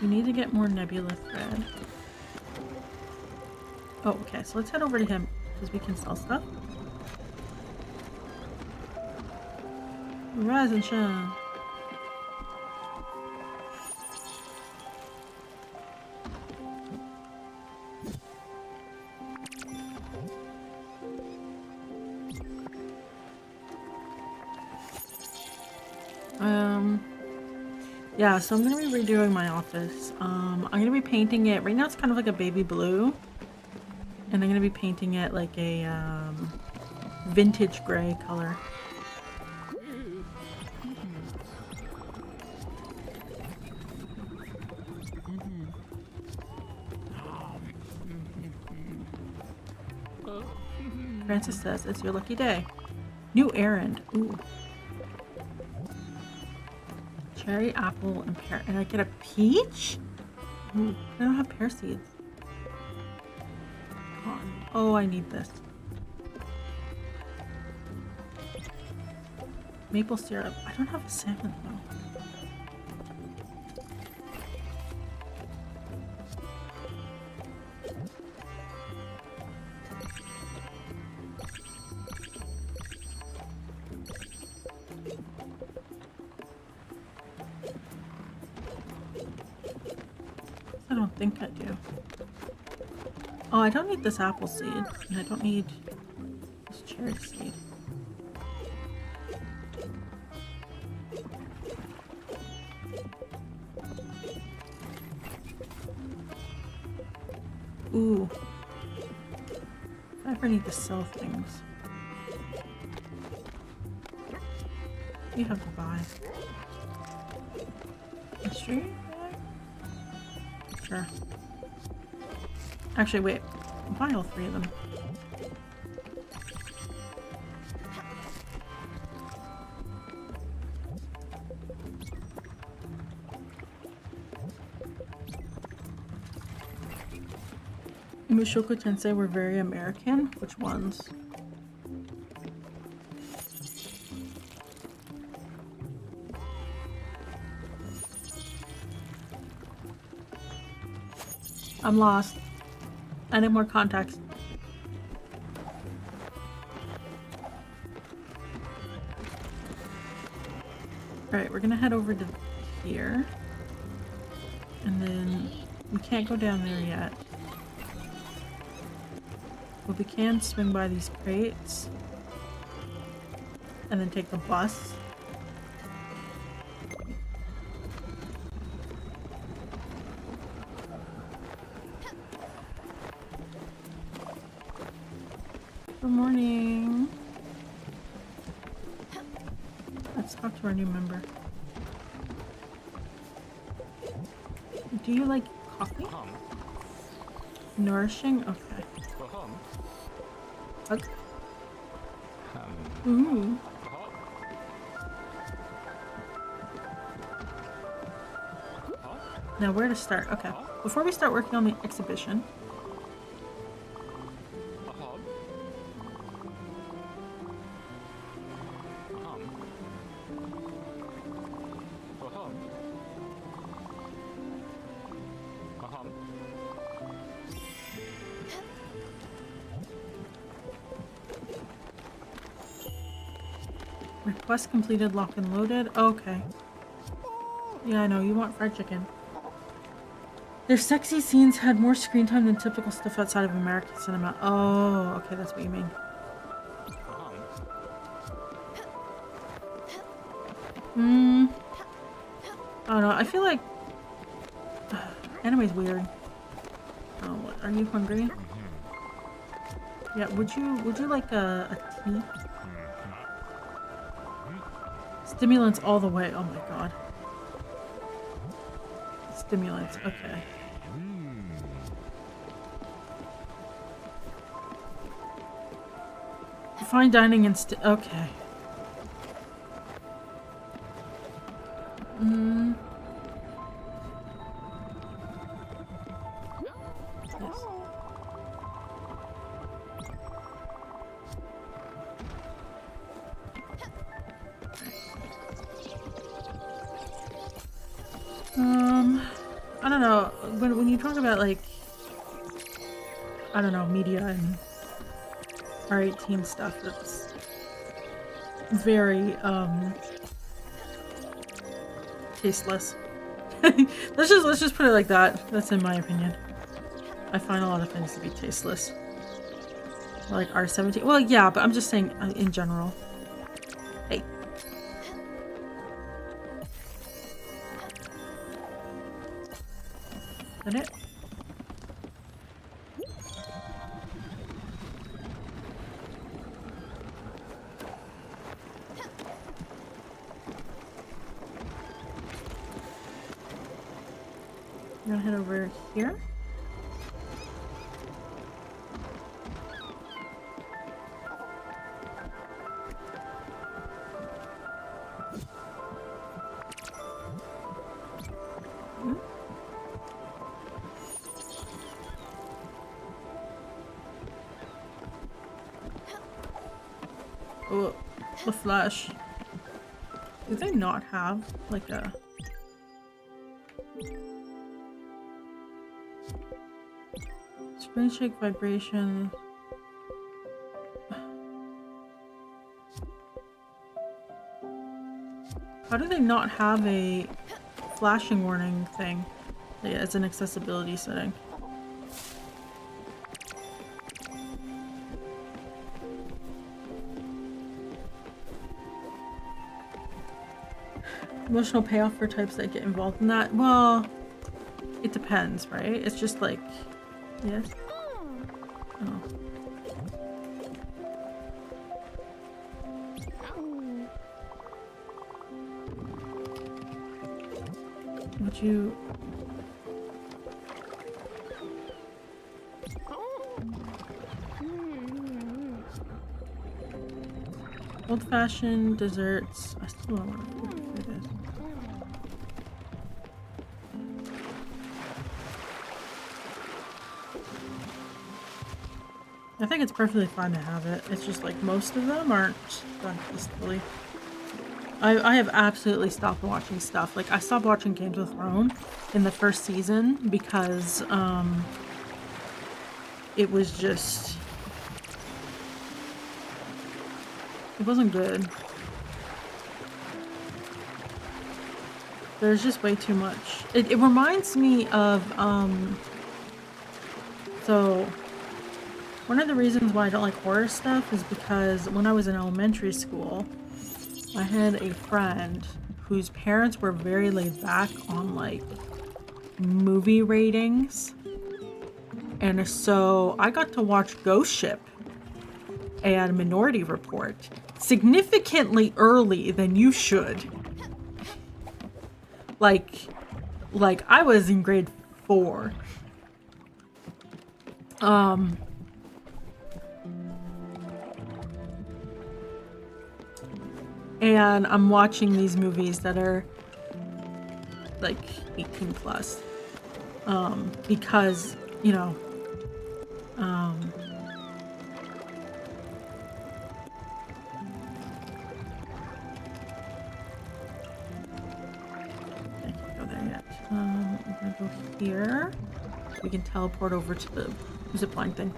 S1: We need to get more nebula thread. Oh, okay. So let's head over to him because we can sell stuff. Rise and shine. Yeah, so I'm gonna be redoing my office. I'm gonna be painting it. Right now it's kind of like a baby blue. And I'm gonna be painting it like a vintage gray color. Francis says it's your lucky day. New errand. Ooh. Cherry, apple, and pear. And I get a peach? Ooh, I don't have pear seeds. God. Oh, I need this. Maple syrup. I don't have a salmon though. I don't think I do. Oh, I don't need this apple seed, and I don't need this cherry seed. Ooh. I ever need to sell things. You have to buy. History? Sure. Actually, wait. I'll buy all 3 of them. Mushoku Tensei were very American? Which ones? I'm lost. I need more context. Alright, we're gonna head over to here. And then we can't go down there yet. But we can swing by these crates. And then take the bus. Good morning. Let's talk to our new member. Do you like coffee? Nourishing? Okay. Okay. Ooh. Now where to start? Okay. Before we start working on the exhibition. Request completed, locked and loaded. Okay. Yeah, I know. You want fried chicken. Their sexy scenes had more screen time than typical stuff outside of American cinema. Oh, okay. That's what you mean. I don't know. I feel like anime's weird. Oh, what? Are you hungry? Yeah. Would you like a tea? Stimulants all the way. Oh my god. Stimulants. Okay. Fine dining and okay. Yes. I don't know. When you talk about like, I don't know, media and R18 stuff, that's very tasteless. let's just put it like that. That's in my opinion. I find a lot of things to be tasteless. Like R17. Well, yeah, but I'm just saying in general. Hey. Is that it? I'm gonna head over here. Oh, the Flash. Do they not have like a... Screen shake vibration. How do they not have a flashing warning thing as an accessibility setting? Emotional payoff for types that get involved in that? Well, it depends, right? It's just like, yes. Oh. Would you... Old-fashioned desserts. I still don't want to know what it is. I think it's perfectly fine to have it. It's just like most of them aren't done peacefully. I have absolutely stopped watching stuff. Like I stopped watching Games of Thrones in the first season because it was just... It wasn't good. There's just way too much. It reminds me of, so one of the reasons why I don't like horror stuff is because when I was in elementary school, I had a friend whose parents were very laid back on like movie ratings. And so I got to watch Ghost Ship and Minority Report significantly early than you should. Like I was in grade 4. And I'm watching these movies that are like 18 plus. Because, you know, we're gonna go here. We can teleport over to the zipline thing.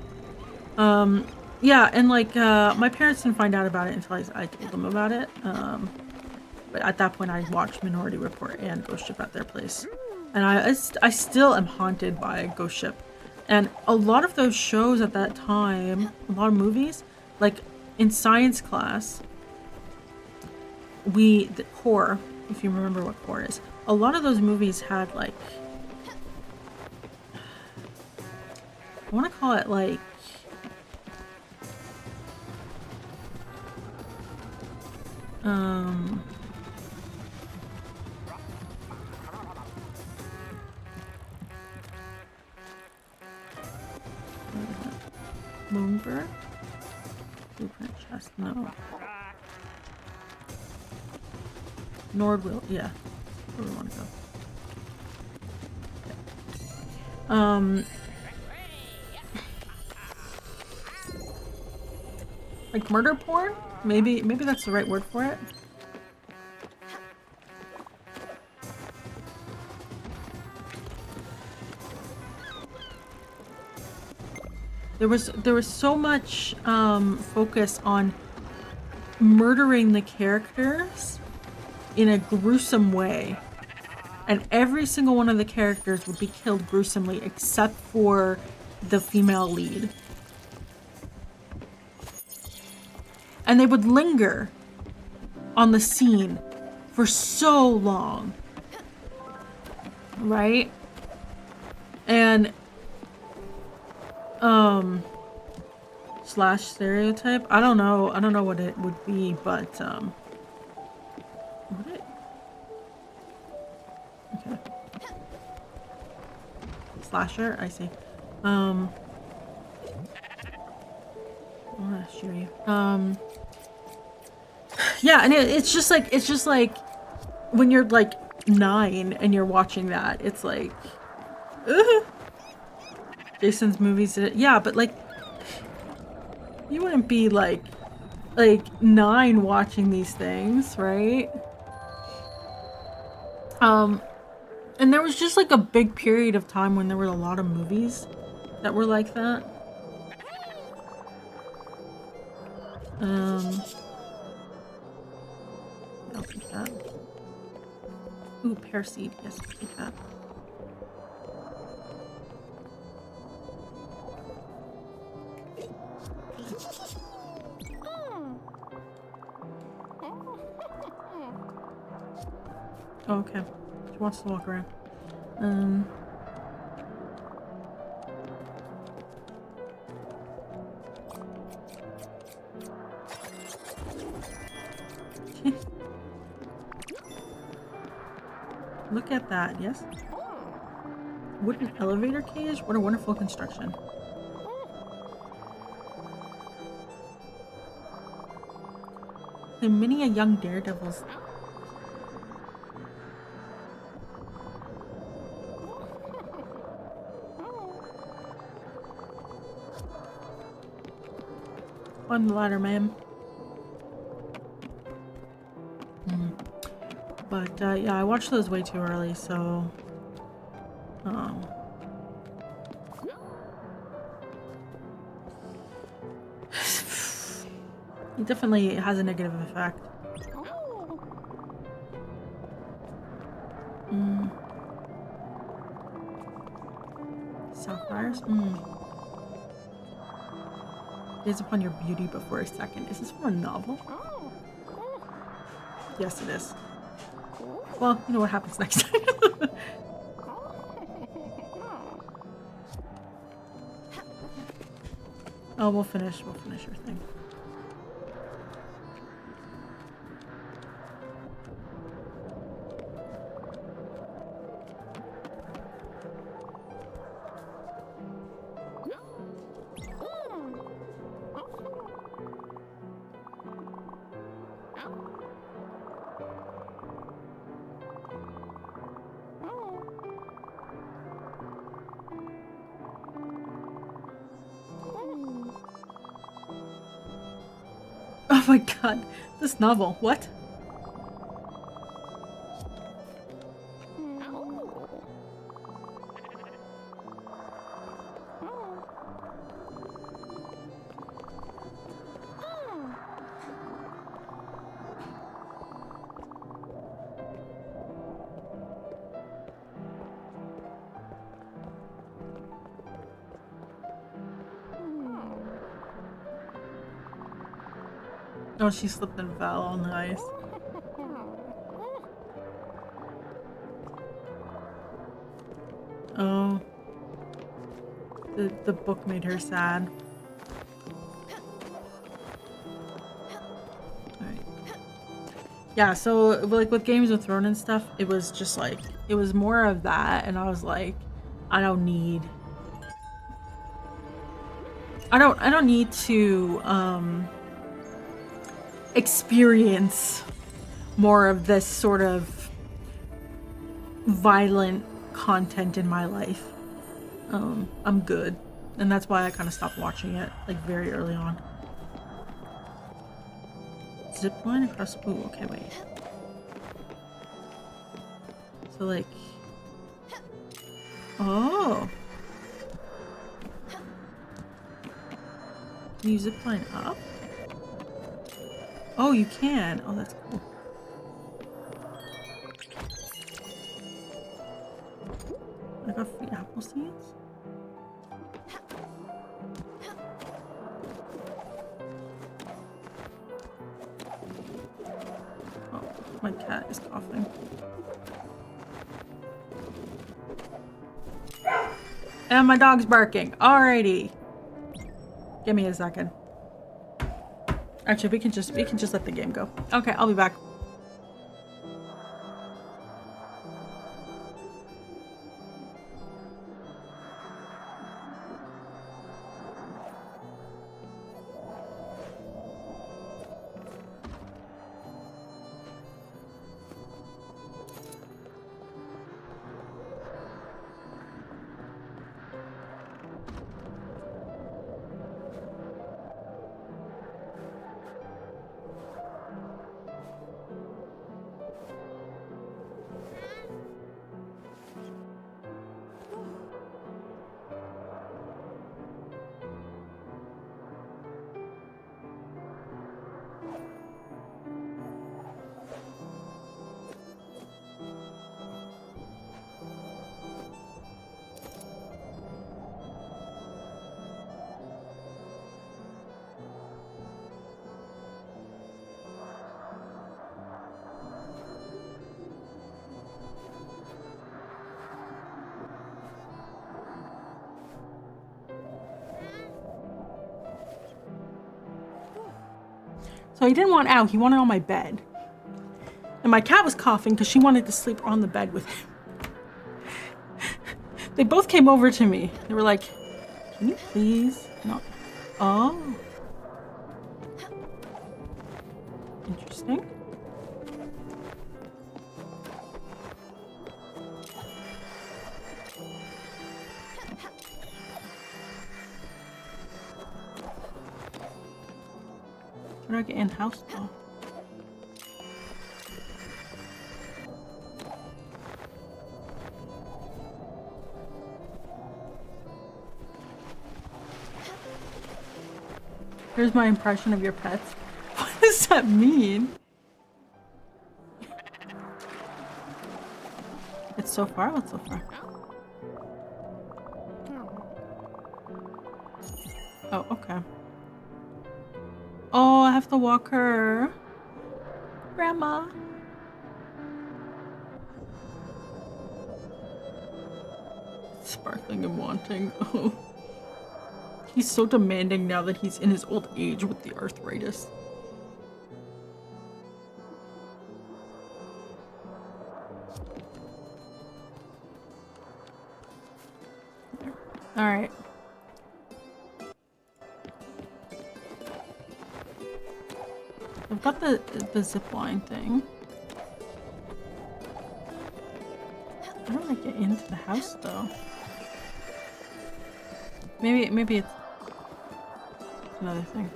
S1: Yeah, and like, my parents didn't find out about it until I told them about it. But at that point I watched Minority Report and Ghost Ship at their place. And I still am haunted by Ghost Ship. And a lot of those shows at that time, a lot of movies, like in science class, the core, if you remember what core is, a lot of those movies had like, I want to call it like, Moonbird? Blueprint chest, no. Nordwill, yeah. Where we want to go. Okay. Like murder porn? Maybe that's the right word for it. There was so much focus on murdering the characters in a gruesome way, and every single one of the characters would be killed gruesomely except for the female lead. And they would linger on the scene for so long, right? And slash stereotype. I don't know what it would be, but would it? Okay. Slasher, I see. I wanna show you. Yeah, and it's just like when you're like 9 and you're watching that, it's like, ugh. Jason's movies, yeah, but like, you wouldn't be like like 9 watching these things, right? And there was just like a big period of time when there were a lot of movies that were like that. I'll take that. Ooh, pear seed. Yes, I'll take that. Oh, okay. She wants to walk around. Look at that, yes? Wooden elevator cage? What a wonderful construction. And many a young daredevil's. On the ladder, ma'am. But yeah, I watched those way too early, so it definitely has a negative effect. Sapphires? Gaze upon your beauty before a second. Is this from a novel? Yes, it is. Well, you know what happens next time. Oh, we'll finish your thing. Oh my god, this novel, what? Oh, she slipped and fell on the ice. Oh. The book made her sad. Alright. Yeah, so like with Games of Thrones and stuff, it was just like, it was more of that, and I was like, I don't need to experience more of this sort of violent content in my life. I'm good, and that's why I kind of stopped watching it like very early on. Zip line across. Ooh, okay, wait. So like, oh, can you zip line up? Oh, you can. Oh, that's cool. I got free apple seeds. Oh, my cat is coughing. And my dog's barking. Alrighty. Give me a second. Actually, we can just let the game go. Okay, I'll be back. So he didn't want out, he wanted on my bed. And my cat was coughing because she wanted to sleep on the bed with him. They both came over to me. They were like, can you please not? Oh. Interesting. How do I get in-house though? Here's my impression of your pets. What does that mean? It's so far? What's so far? Oh, okay. Oh, I have to walk her. Grandma. Sparkling and wanting. Oh. He's so demanding now that he's in his old age with the arthritis. All right. I've got the zip line thing. How do I get into the house though? Maybe it's another thing.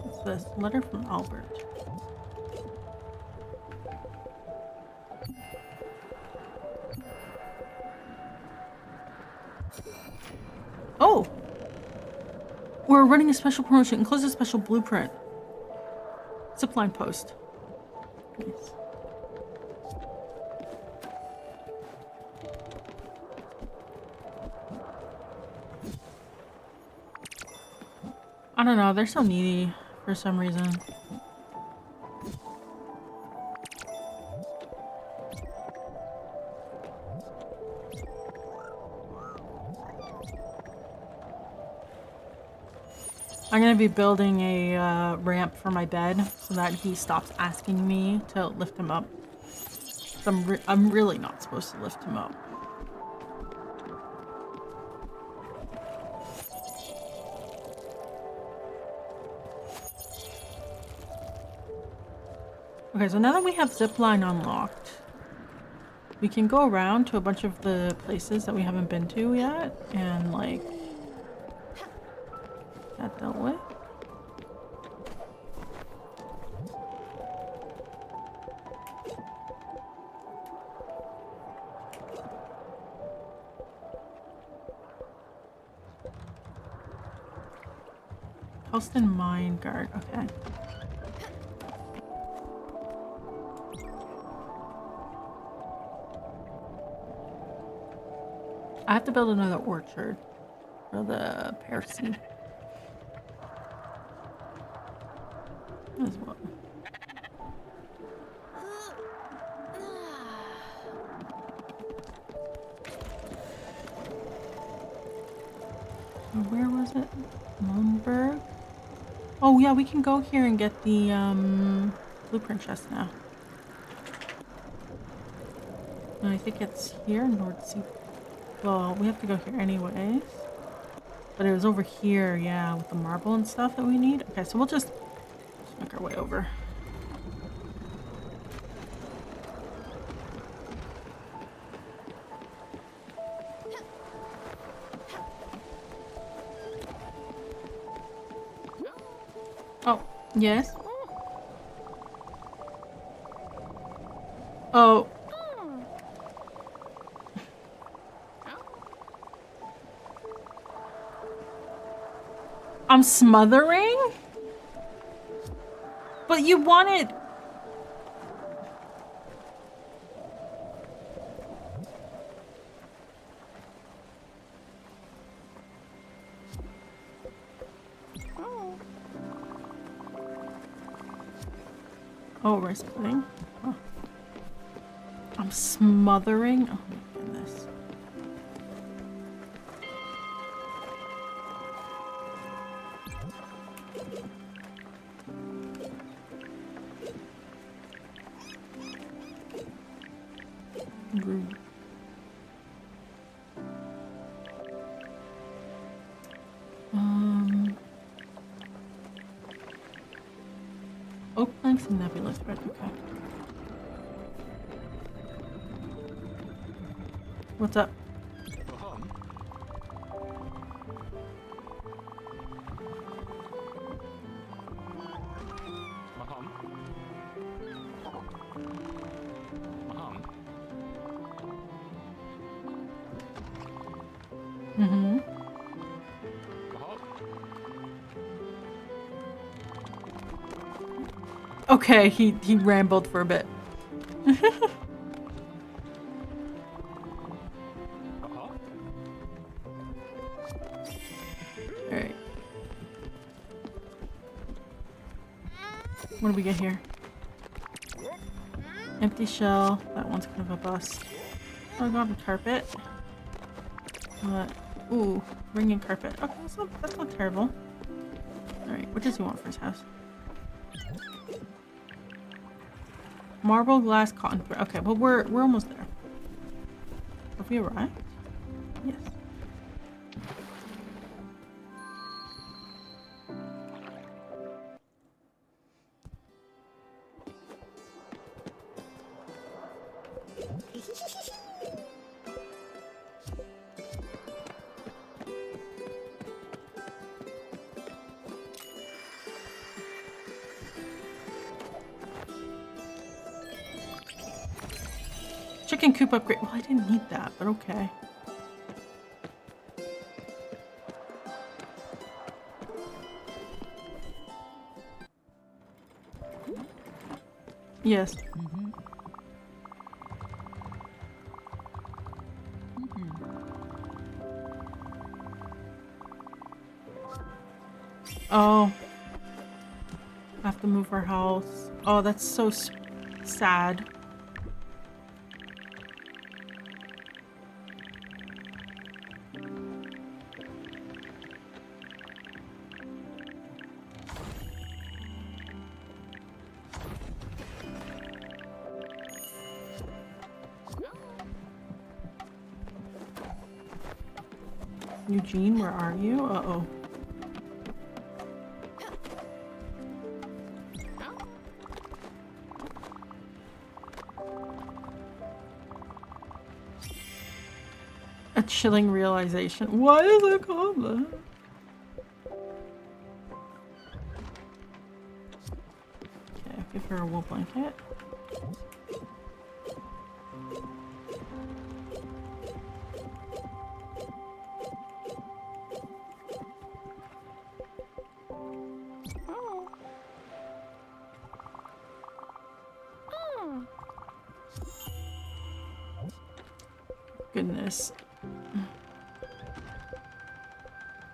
S1: What's this? Letter from Albert. Oh! We're running a special promotion. Enclose a special blueprint. Zipline post. Nice. I don't know, they're so needy for some reason. I'm gonna be building a ramp for my bed so that he stops asking me to lift him up. I'm really not supposed to lift him up. Okay, so now that we have zipline unlocked, we can go around to a bunch of the places that we haven't been to yet and like that dealt with. Helston Mine Guard, okay. I have to build another orchard for the pear seed as well. So where was it? Mohnberg? Oh yeah, we can go here and get the blueprint chest now. And I think it's here, North Sea. Well, we have to go here anyways. But it was over here, yeah, with the marble and stuff that we need. Okay, so we'll just make our way over. Oh, yes? Oh. I'm smothering? But you wanted... Oh, rice pudding. Oh. I'm smothering? Oh my goodness. rude. Oak planks and nebula thread. Okay. What's up? Mm-hmm. Okay, he rambled for a bit. Alright. What do we get here? Empty shell. That one's kind of a bust. Oh, I got a carpet. Ooh, ringing carpet. Okay, that's not terrible. Alright, what does he want for his house? Marble, glass, cotton thread. Okay, well we're almost there. Have we arrived? Yes. Chicken coop upgrade. Well, I didn't need that, but okay. Yes. Oh. I have to move our house. Oh, that's so sad. Eugene, where are you? Uh-oh. A chilling realization. Why is it called that? Okay, I'll give her a wool blanket. Goodness.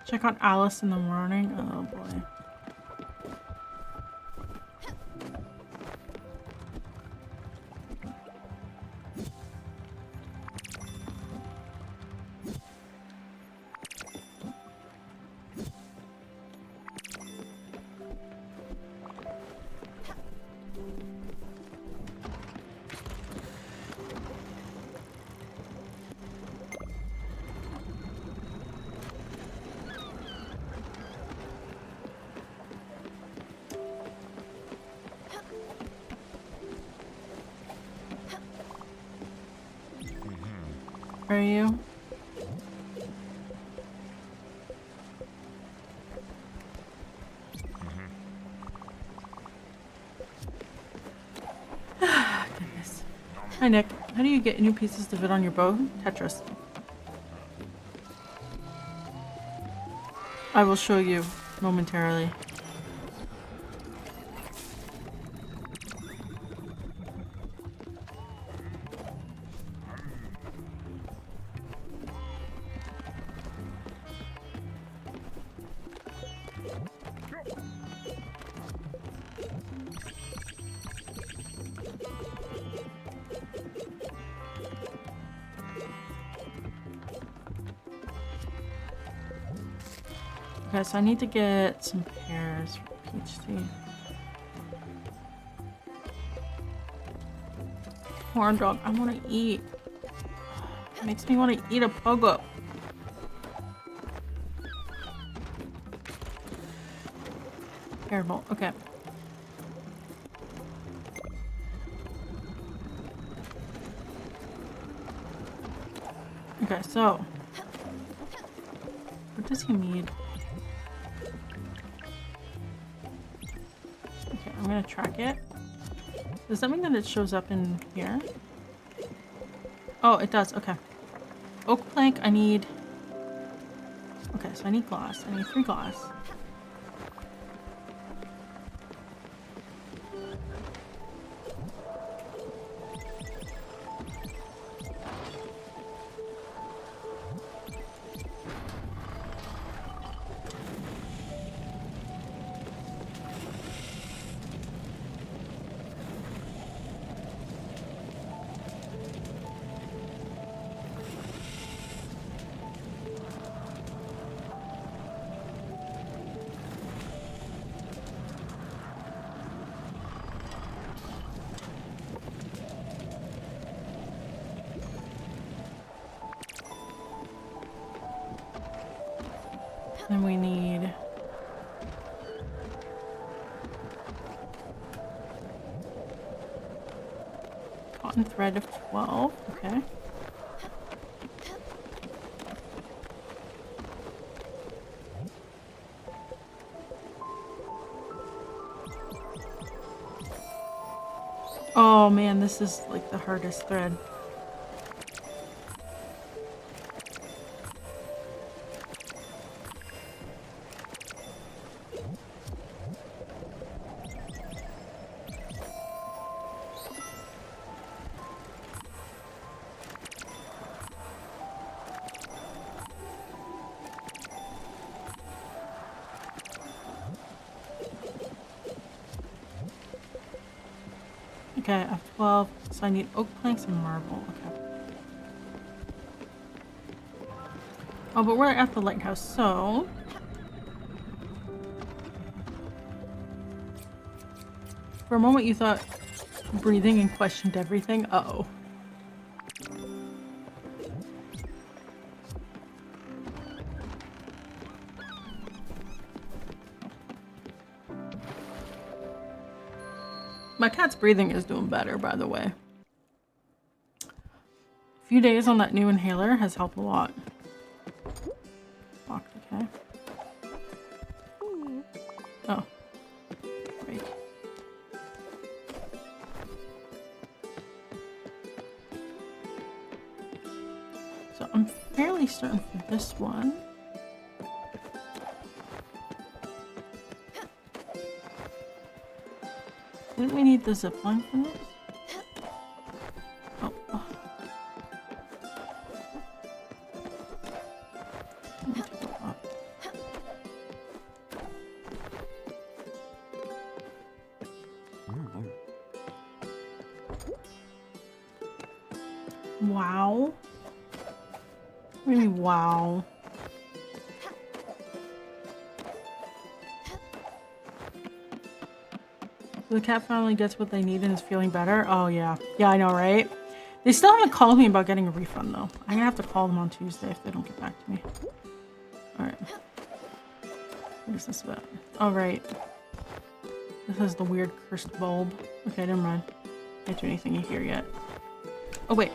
S1: Check on Alice in the morning. Oh boy. Are you? Goodness. Hi Nick. How do you get new pieces to fit on your bow? Tetris. I will show you momentarily. Okay, so I need to get some pears for peach seed. Corn dog, I want to eat. Makes me want to eat a pogo. Terrible. Okay. Okay, so what does he need? Okay, I'm gonna track it. Does that mean that it shows up in here? Oh, it does. Okay. Oak plank, I need... Okay, so I need glass. I need 3 glass. Then we need... cotton thread of 12. Okay. Oh man, this is like the hardest thread. Okay, I have 12, so I need oak planks and marble. Okay. Oh, but we're at the lighthouse, so... For a moment you thought breathing and questioned everything. Uh-oh. My cat's breathing is doing better, by the way. A few days on that new inhaler has helped a lot. Locked, okay. Oh. Great. So I'm fairly certain for this one. Didn't we need the zip line for this? Oh. Oh. Wow. Really, wow. The cat finally gets what they need and is feeling better. Oh yeah. Yeah, I know, right? They still haven't called me about getting a refund though. I'm gonna have to call them on Tuesday if they don't get back to me. Alright. What is this about? Oh right. This is the weird cursed bulb. Okay, never mind. Can't do anything here yet. Oh wait.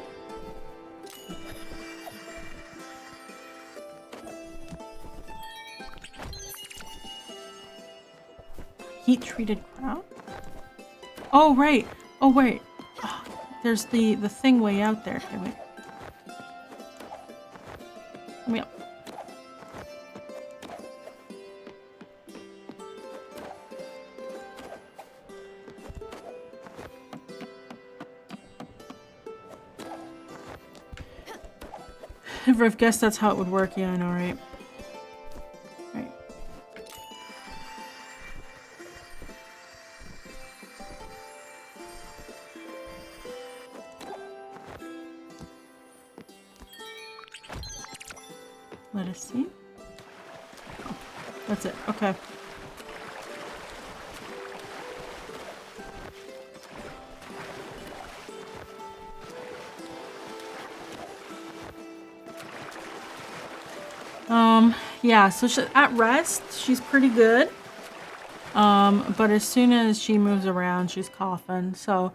S1: Heat treated crown? Oh right. Oh wait. Oh, there's the thing way out there. Okay, wait. Let me up. If I've guessed that's how it would work, yeah, I know, right? Right. Let us see. Oh, that's it. Okay. Yeah, so at rest, she's pretty good. But as soon as she moves around, she's coughing. So,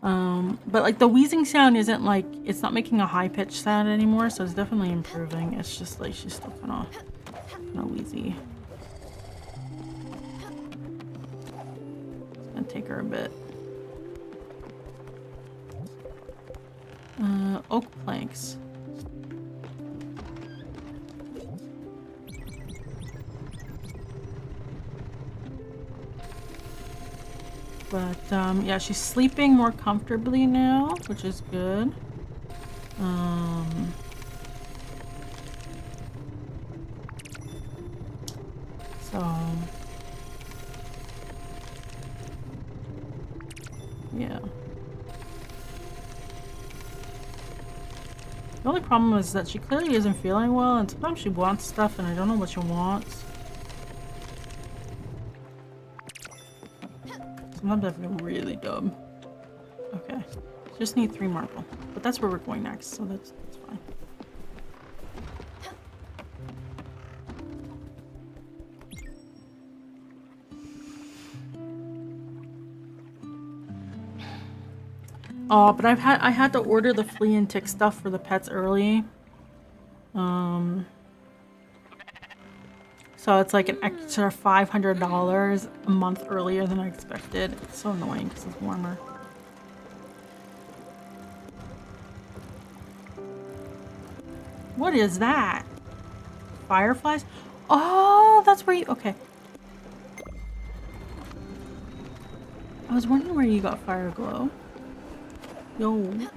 S1: but like the wheezing sound isn't like, it's not making a high pitched sound anymore. So it's definitely improving. It's just like, she's still kind of wheezy. It's gonna take her a bit. Oak planks. But, yeah, she's sleeping more comfortably now, which is good. So, yeah. The only problem is that she clearly isn't feeling well, and sometimes she wants stuff, and I don't know what she wants. Sometimes I feel really dumb. Okay. Just need 3 marble. But that's where we're going next, so that's fine. Oh, but I had to order the flea and tick stuff for the pets early. So it's like an extra $500 a month earlier than I expected. It's so annoying because it's warmer. What is that? Fireflies? Oh, that's where you... Okay. I was wondering where you got fire glow. Yo.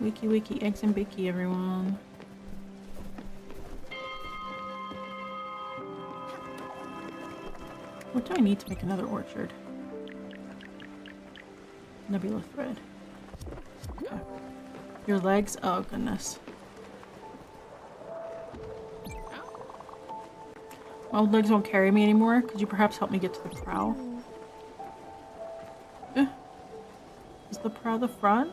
S1: Wiki wiki, eggs and bacon, everyone. What do I need to make another orchard? Nebula thread. Okay. Your legs? Oh, goodness. My old legs won't carry me anymore. Could you perhaps help me get to the prow? Is the prow the front?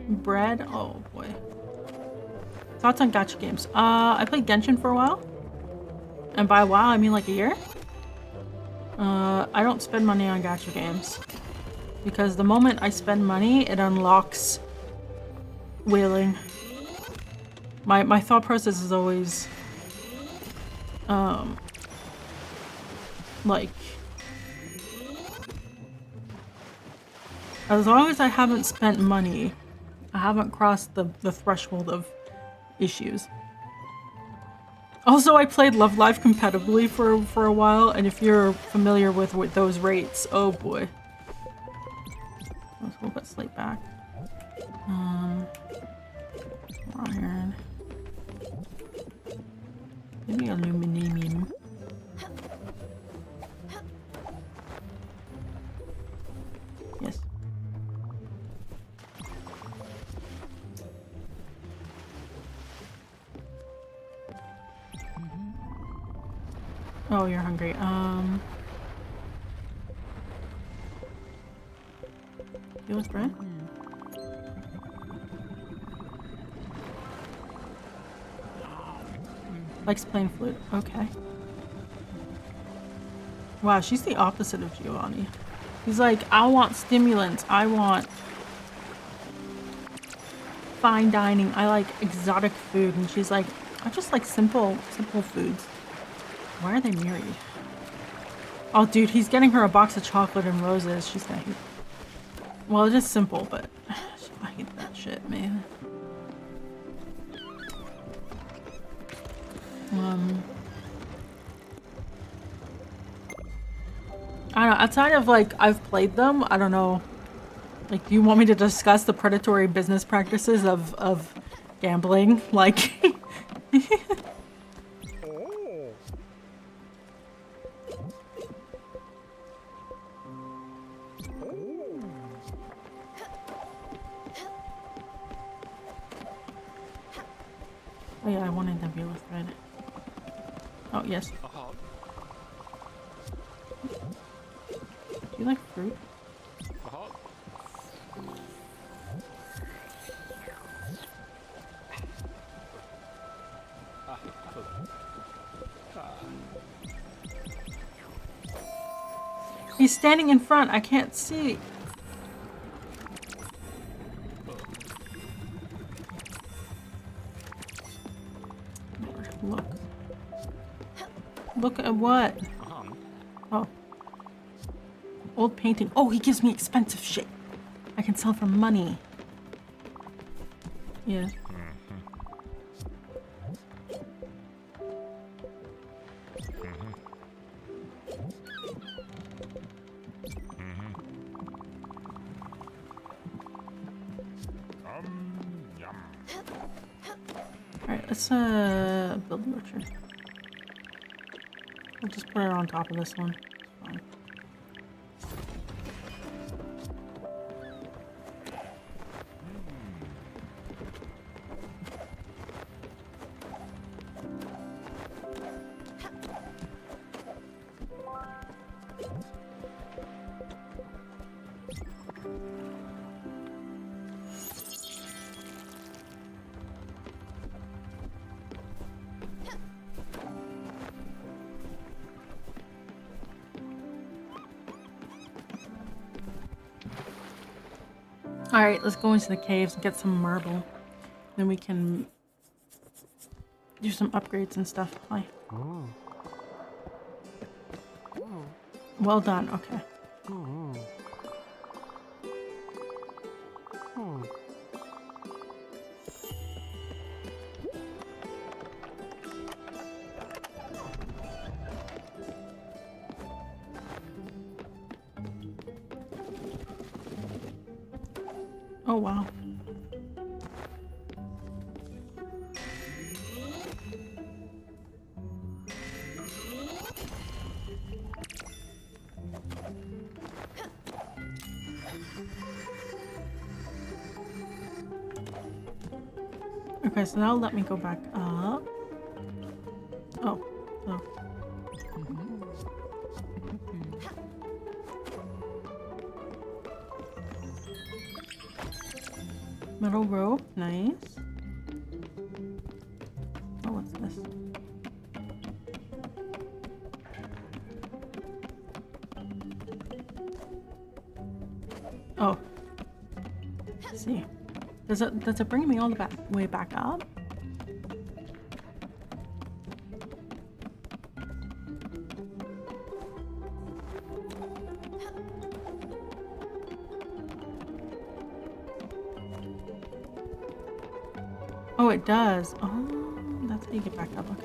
S1: Bread? Oh boy. Thoughts on gacha games? I played Genshin for a while. And by a while, I mean like a year. I don't spend money on gacha games. Because the moment I spend money, it unlocks whaling. My thought process is always... like... as long as I haven't spent money, I haven't crossed the threshold of issues. Also, I played Love Live competitively for a while, and if you're familiar with those rates, oh boy. Let's put slate back. Iron. Maybe aluminum. Yes. Oh, you're hungry. You want bread? Likes playing flute. Okay. Wow, she's the opposite of Giovanni. He's like, I want stimulants. I want fine dining. I like exotic food. And she's like, I just like simple foods. Why are they married? Oh, dude, he's getting her a box of chocolate and roses. She's gonna hate. Well, it's just simple, but I hate that shit, man. I don't know, outside of like I've played them, I don't know. Like, do you want me to discuss the predatory business practices of gambling? Like oh yeah, I wanted the viewer thread. Oh yes. Do you like fruit? He's standing in front. I can't see. Look. Look at what? Oh. Old painting. Oh, he gives me expensive shit. I can sell for money. Yeah. Alright, let's build the orchard. I'll just put it on top of this one. It's fine. Alright, let's go into the caves and get some marble. Then we can do some upgrades and stuff. Hi. Well done, okay. Oh wow. Okay, so now let me go back up. Oh, oh. Metal rope, nice. Oh, what's this? Oh. Let's see. Does it bring me all the way back up? Oh, it does. Oh, that's how you get back up. Okay.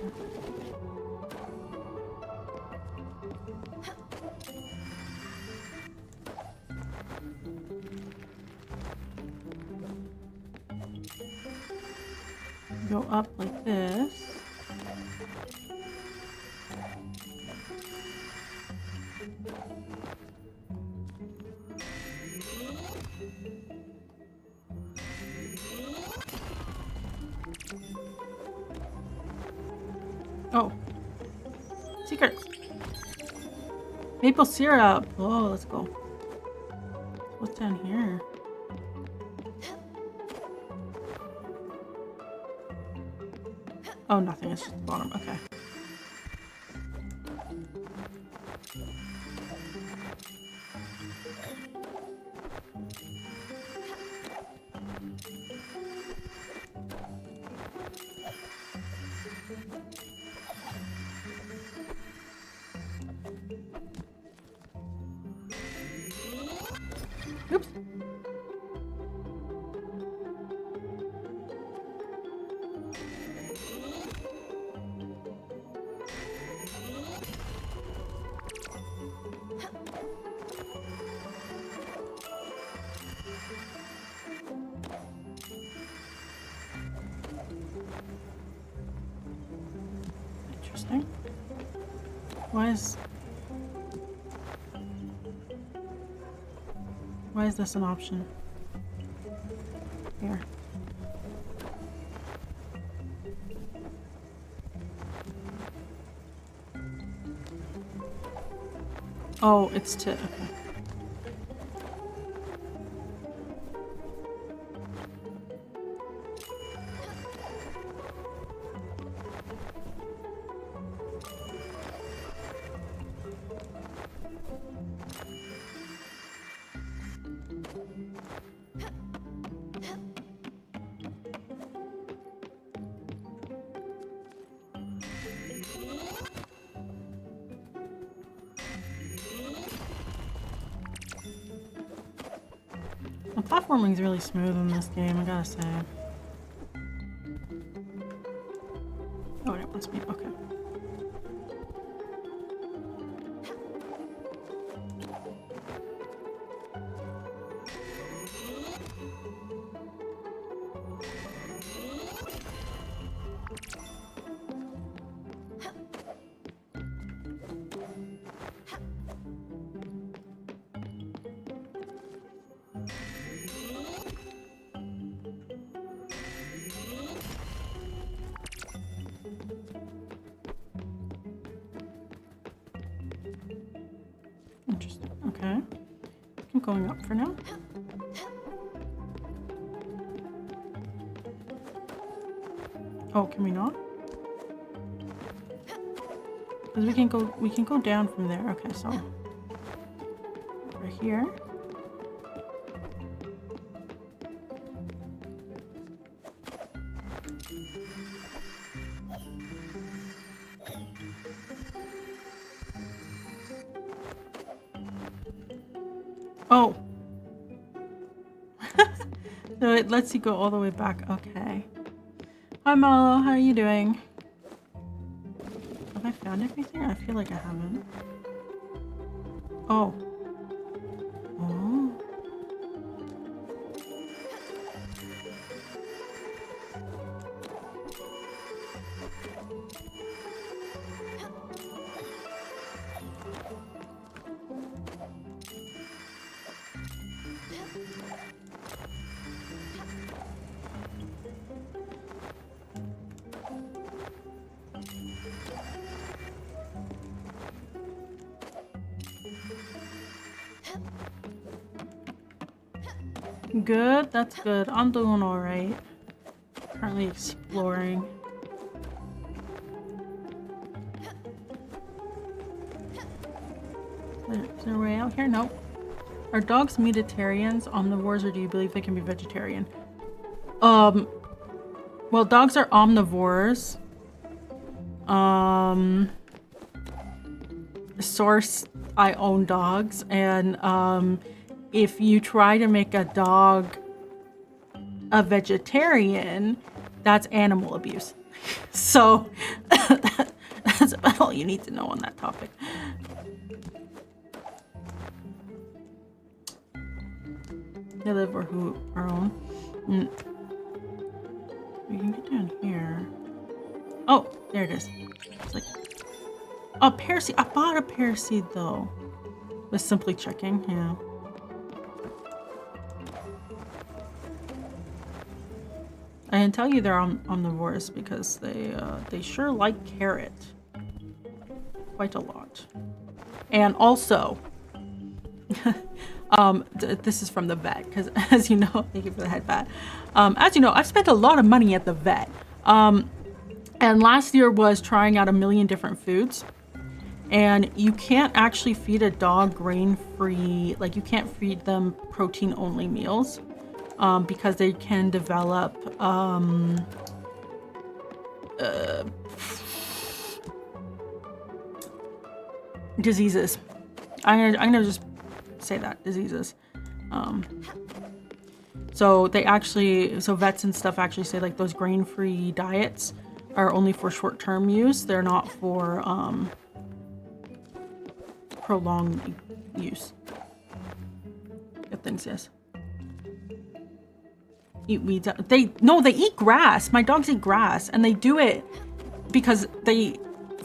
S1: Go up like this. Oh. Secrets. Maple syrup. Oh, let's go. What's down here? Oh, nothing. It's just the bottom. Okay. Oops. Interesting. Why is this an option? Here. Oh, it's to, okay. The platforming's really smooth in this game, I gotta say. Oh, it wants me. Okay. Interesting. Okay. I'm going up for now. Oh, can we not? Because we can go down from there. Okay, so over here. Oh. So it lets you go all the way back. Okay. Hi Marlo, how are you doing? Have I found everything? I feel like I haven't. Oh. Oh. Good, that's good. I'm doing alright. Currently exploring. Is there a way out here? Nope. Are dogs meatitarians, omnivores, or do you believe they can be vegetarian? Well, dogs are omnivores. Source, I own dogs, and if you try to make a dog a vegetarian, that's animal abuse. So that's about all you need to know on that topic. They live or who our own. We can get down here. Oh, there it is. It's like, oh, pear seed. I bought a pear seed though. Was simply checking. Yeah. I can tell you they're omnivores because they sure like carrot quite a lot. And also, this is from the vet because, as you know, thank you for the head pat. As you know, I've spent a lot of money at the vet. And last year was trying out 1 million different foods. And you can't actually feed a dog grain-free, like you can't feed them protein-only meals. Because they can develop diseases. I'm gonna just say that, diseases. So vets and stuff actually say like those grain-free diets are only for short-term use. They're not for prolonged use. Good things, yes. Eat weeds. They eat grass. My dogs eat grass, and they do it because they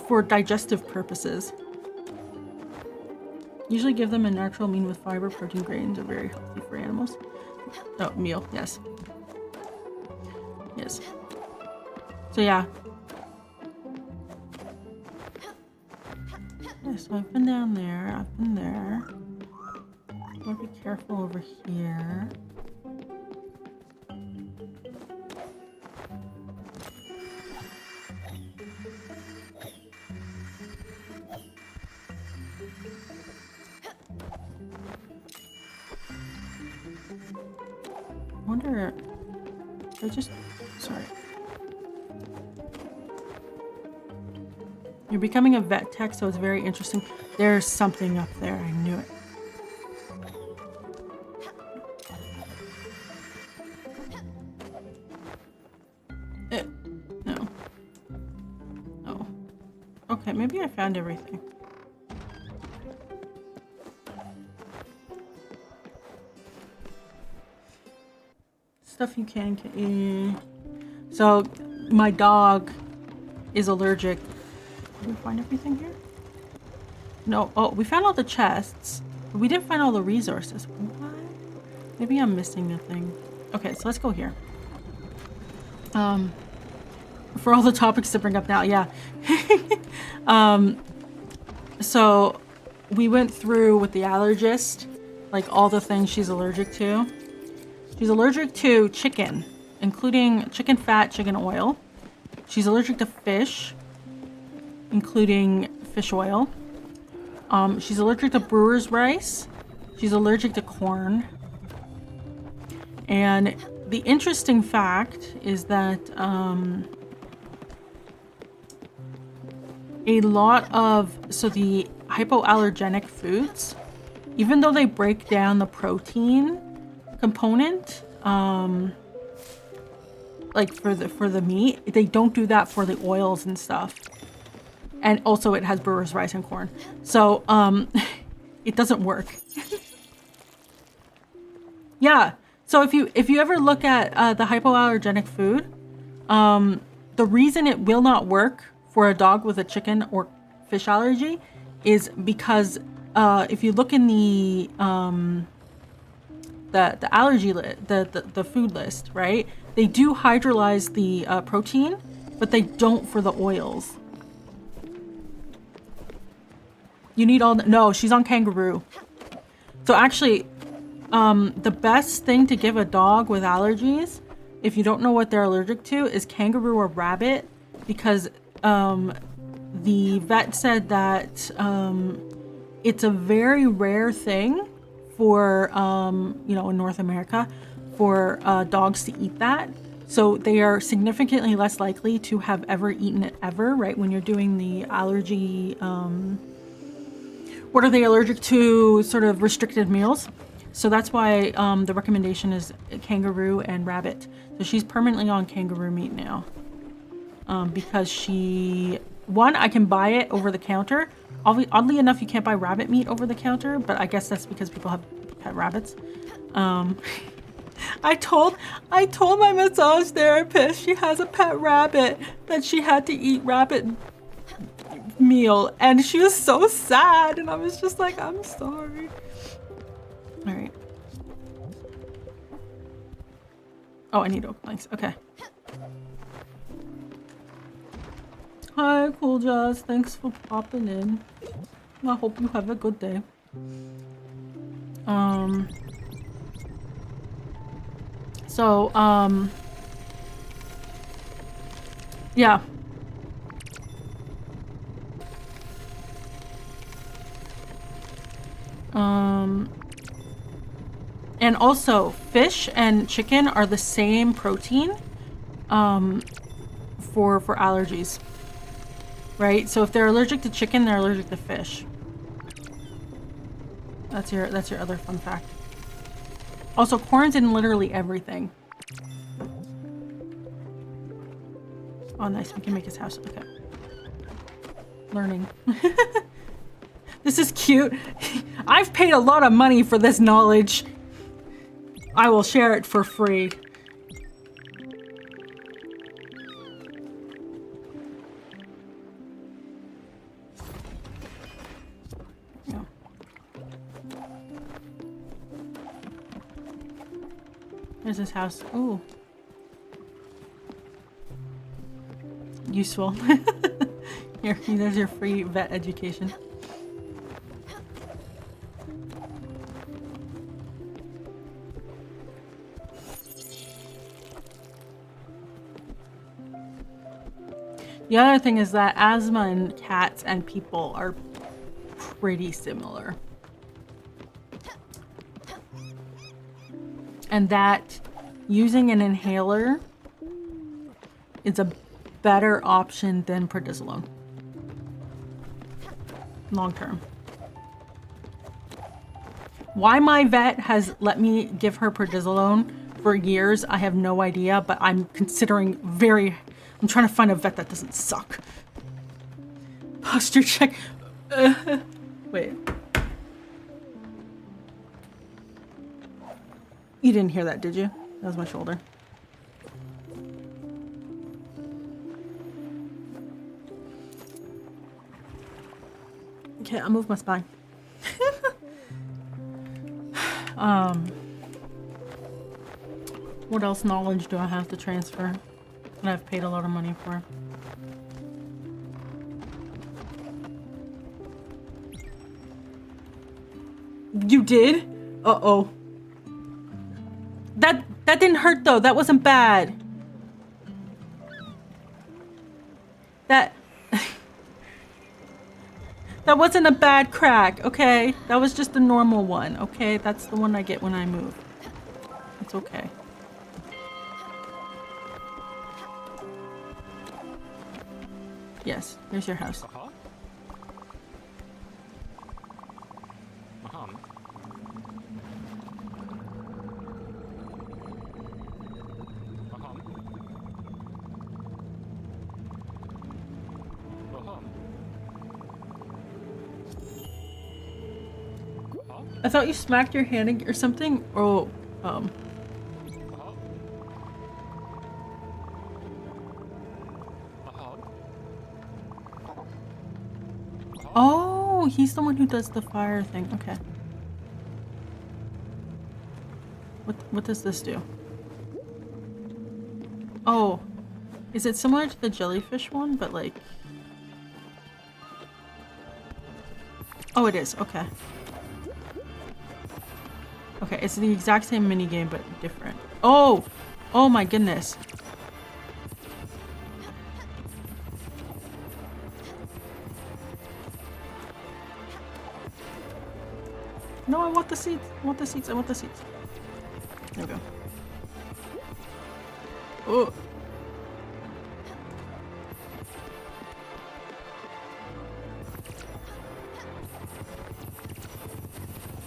S1: for digestive purposes. Usually give them a natural meal with fiber, protein, grains are very healthy for animals. Oh, meal, yes. Yes. So yeah. Yeah, so I've been down there, I've been there. Gotta be careful over here. I wonder, I just, sorry. You're becoming a vet tech, so it's very interesting. There's something up there, I knew it. No. Oh. Okay, maybe I found everything. Stuff you can eat. So, my dog is allergic. Did we find everything here? No. Oh, we found all the chests, but we didn't find all the resources. What? Maybe I'm missing a thing. Okay, so let's go here. For all the topics to bring up now, yeah. So we went through with the allergist, like all the things she's allergic to. She's allergic to chicken, including chicken fat, chicken oil. She's allergic to fish, including fish oil. She's allergic to brewer's rice. She's allergic to corn. And the interesting fact is that a lot of, so the hypoallergenic foods, even though they break down the protein component, like for the meat, they don't do that for the oils and stuff. And also it has brewer's rice and corn. So it doesn't work. Yeah. So if you ever look at the hypoallergenic food, the reason it will not work for a dog with a chicken or fish allergy is because if you look in the allergy list, the food list, right? They do hydrolyze the protein, but they don't for the oils. You need all no, she's on kangaroo. So actually, the best thing to give a dog with allergies, if you don't know what they're allergic to, is kangaroo or rabbit, because the vet said that it's a very rare thing for, you know, in North America, for dogs to eat that. So they are significantly less likely to have ever eaten it ever, right? When you're doing the allergy, what are they allergic to, sort of restricted meals. So that's why the recommendation is kangaroo and rabbit. So she's permanently on kangaroo meat now. Because I can buy it over the counter. Oddly enough, you can't buy rabbit meat over the counter, but I guess that's because people have pet rabbits. I told my massage therapist she has a pet rabbit that she had to eat rabbit meal, and she was so sad, and I was just like, I'm sorry. All right. Oh, I need oak planks. Okay. Hi, Cool Jazz. Thanks for popping in. I hope you have a good day. So, yeah. And also, fish and chicken are the same protein, for allergies. Right? So if they're allergic to chicken, they're allergic to fish. That's your other fun fact. Also, corn's in literally everything. Oh, nice. We can make his house. Okay. Learning. This is cute. I've paid a lot of money for this knowledge. I will share it for free. There's his house. Ooh. Useful. Here, there's your free vet education. The other thing is that asthma in cats and people are pretty similar. And that using an inhaler is a better option than prednisolone. Long term. Why my vet has let me give her prednisolone for years, I have no idea, but I'm considering I'm trying to find a vet that doesn't suck. Posture check. Wait. You didn't hear that, did you? That was my shoulder. Okay, I'll move my spine. What else knowledge do I have to transfer that I've paid a lot of money for? You did? Uh-oh. That didn't hurt though. That wasn't bad. That wasn't a bad crack, okay? That was just a normal one, okay? That's the one I get when I move. It's okay. Yes, here's your house. I thought you smacked your hand or something. Oh, Oh, he's the one who does the fire thing. Okay. What does this do? Oh, is it similar to the jellyfish one, but like... Oh, it is. Okay. Okay, it's the exact same minigame, but different. Oh! Oh my goodness. No, I want the seats. I want the seats. I want the seats. There we go. Oh.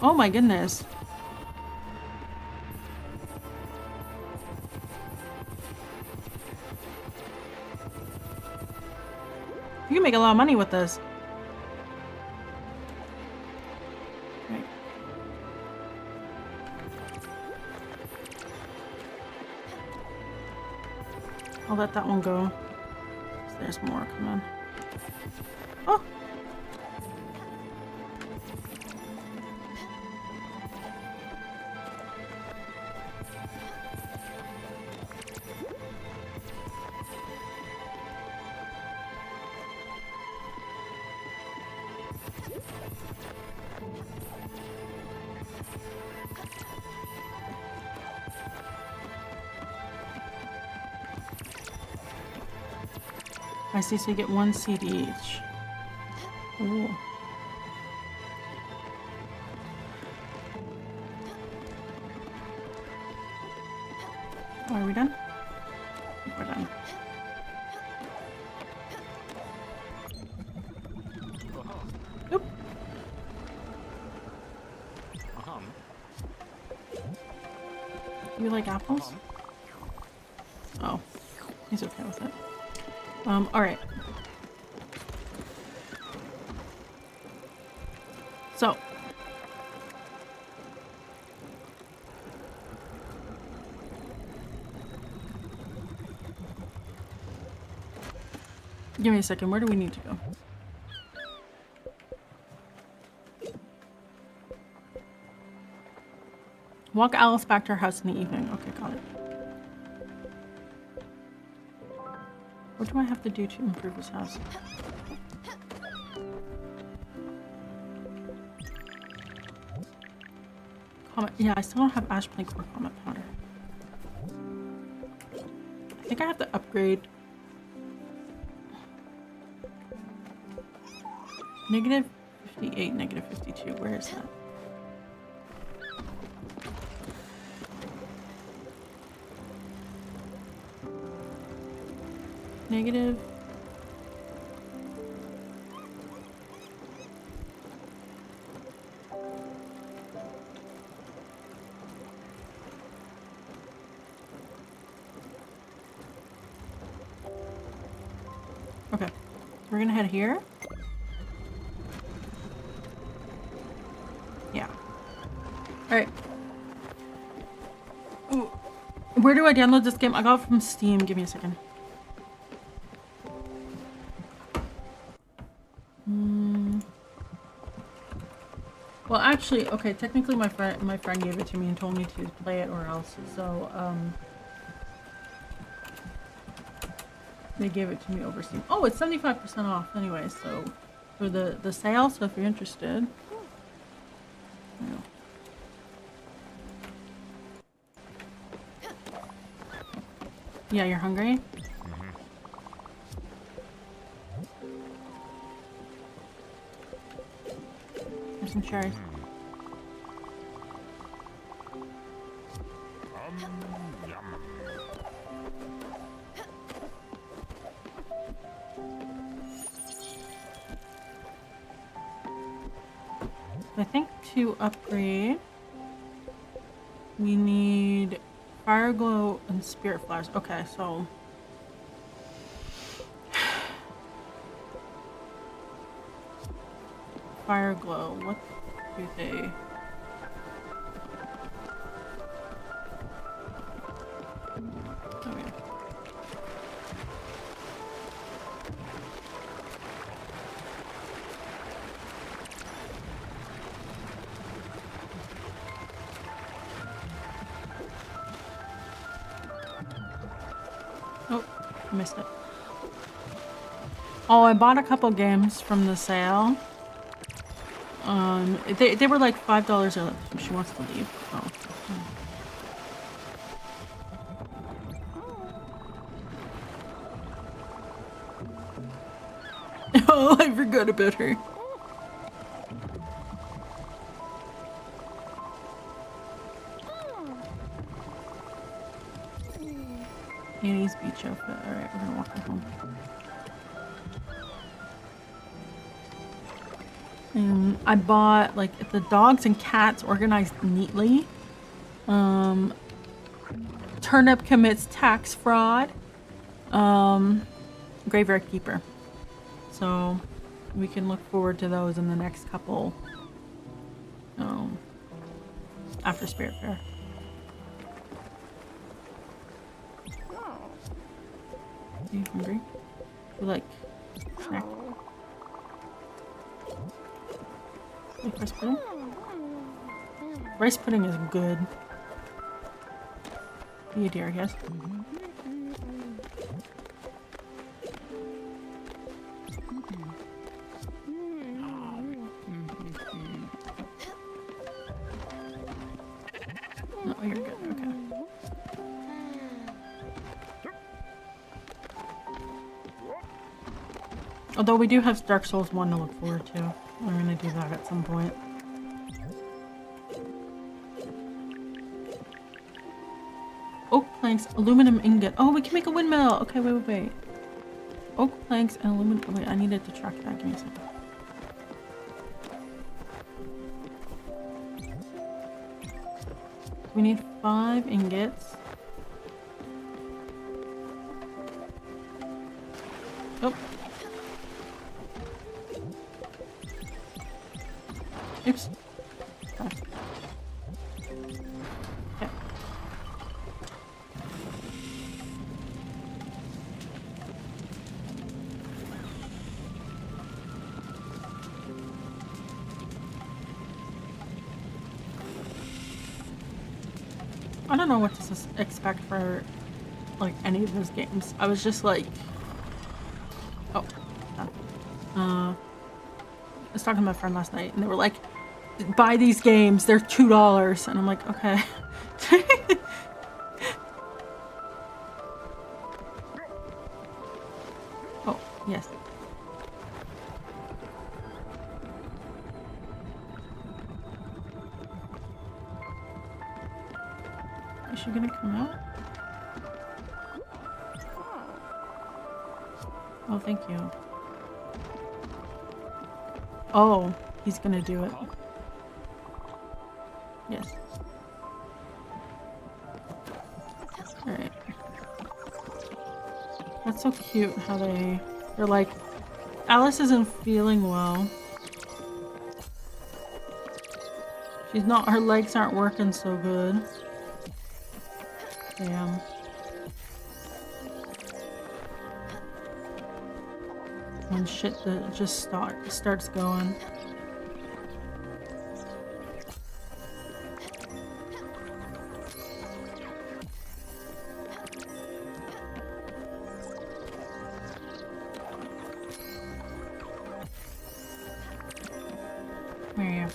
S1: Oh my goodness. You can make a lot of money with this. Right. I'll let that one go. There's more. Come on. Oh! I see, so you get one seed each. Ooh. Oh, are we done? We're done. Oop. You like apples? Oh, he's okay with it. Alright. So. Give me a second. Where do we need to go? Walk Alice back to her house in the evening. Okay, got it. What do I have to do to improve his house? Comet. Yeah, I still don't have ash plank or comet powder. I think I have to upgrade. Negative 58, negative 52. Where is that? Negative. Okay, we're gonna head here. Yeah. All right. Ooh. Where do I download this game? I got it from Steam. Give me a second. Well, actually, okay. Technically, my friend gave it to me and told me to play it or else. So, they gave it to me over Steam. Oh, it's 75% off anyway. So, for the sale. So if you're interested. Yeah, you're hungry? Here's some cherries. I think to upgrade, we need Fire Glow and Spirit Flowers. Okay, so Fire Glow, what do they? Okay. Oh, I missed it. Oh, I bought a couple games from the sale. They were like $5 or she wants to leave. Oh. Oh, I forgot about her. Annie's beach outfit. Alright, we're gonna walk her home. I bought like the dogs and cats organized neatly. Turnip commits tax fraud. Graveyard keeper. So we can look forward to those in the next couple. After Spiritfarer. Are you hungry? You like snack? Like rice pudding? Rice pudding is good. Be a dear, yes. No, you're good. Okay. Although we do have Dark Souls 1 to look forward to. We're gonna do that at some point. Oak planks, aluminum ingot. Oh, we can make a windmill! Okay, wait. Oak planks and aluminum. Wait, I needed to track that. Give me a second. We need 5 ingots. Oh. Oops. Okay. I don't know what to expect for like any of those games. I was just like, oh, I was talking to my friend last night, and they were like, "Buy these games. They're $2," and I'm like, okay. Oh yes. Is she gonna come out? Oh, thank you. Oh, he's gonna do it. Yes. Alright. That's so cute how they're like, Alice isn't feeling well. She's not, her legs aren't working so good. Damn. When shit that just starts going. Where are you?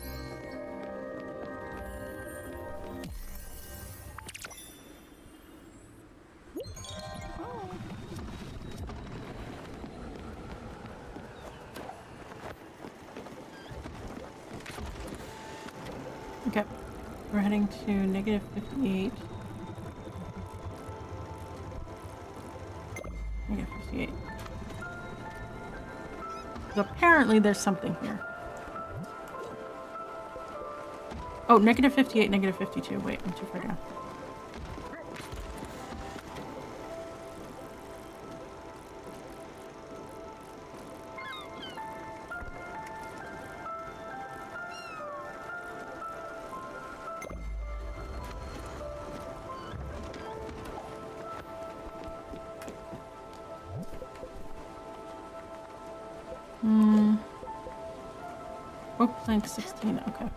S1: Okay, we're heading to -58. -58. So apparently there's something here. Oh, -58, -52. Wait, I'm too far down. Oh, plank 16, okay.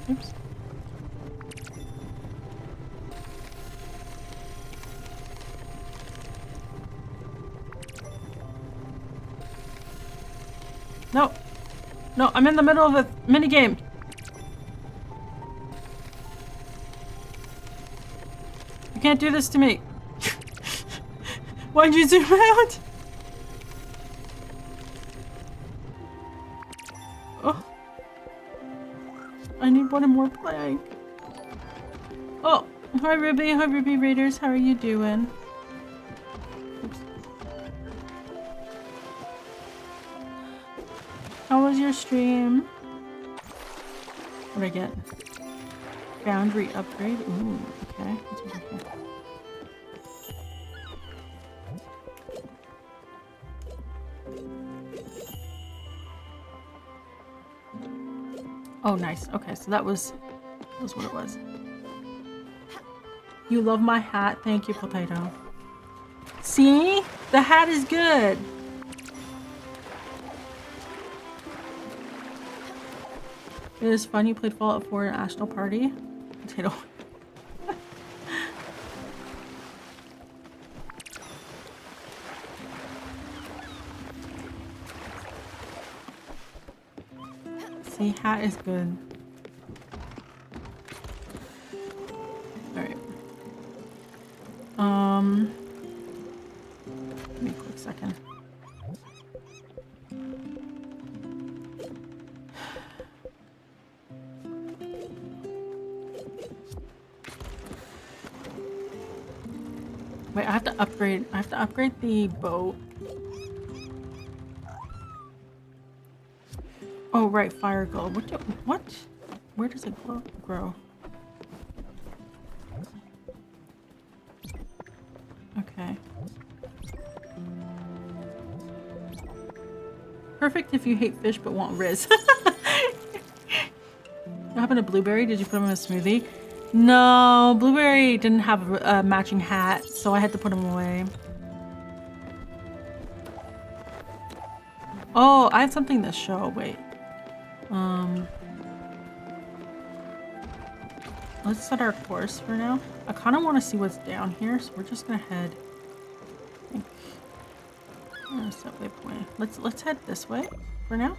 S1: Oops. No. No, I'm in the middle of a mini game. You can't do this to me. Why'd you zoom out? Oh. I need one more plank. Oh, hi Ruby. Hi Ruby Raiders. How are you doing? Oops. How was your stream? What did I get? Boundary upgrade. Ooh, okay. What's over here? Oh, nice. Okay, so that was what it was. You love my hat. Thank you, Potato. See? The hat is good. It is fun you played Fallout 4 at National Party. Potato. See, hat is good. Alright. Give me a quick second. Wait, I have to upgrade the boat. Oh, right, fire glow. What? Where does it grow? Okay. Perfect if you hate fish but want Riz. What happened to Blueberry? Did you put him in a smoothie? No, Blueberry didn't have a matching hat, so I had to put him away. Oh, I have something to show. Wait. Let's set our course for now. I kind of want to see what's down here, so we're just gonna head. Set waypoint. Let's head this way for now.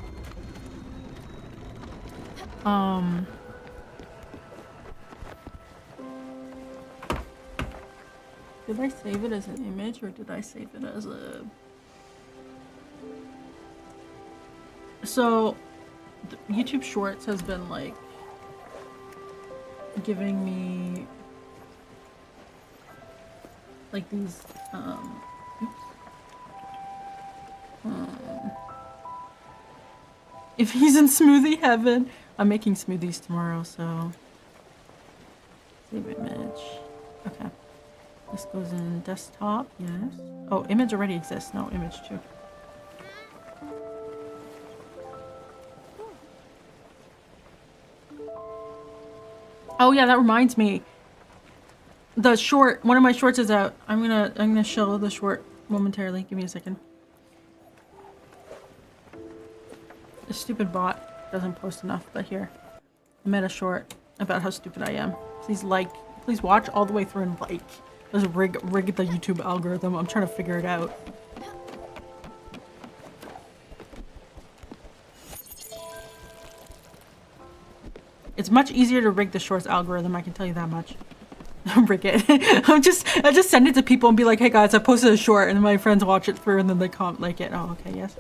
S1: Did I save it as an image or did I save it as a... So, YouTube Shorts has been like giving me like these if he's in smoothie heaven. I'm making smoothies tomorrow, so save image. Okay. This goes in desktop, yes. Oh, image already exists. No, image too. Oh yeah, that reminds me. The short, one of my shorts is out. I'm gonna show the short momentarily. Give me a second. The stupid bot doesn't post enough, but here. I made a short about how stupid I am. Please please watch all the way through and like. Let's rig the YouTube algorithm. I'm trying to figure it out. It's much easier to rig the shorts algorithm, I can tell you that much. Rig it. I just send it to people and be like, hey guys, I posted a short, and then my friends watch it through and then they can't like it. Oh, okay, yes.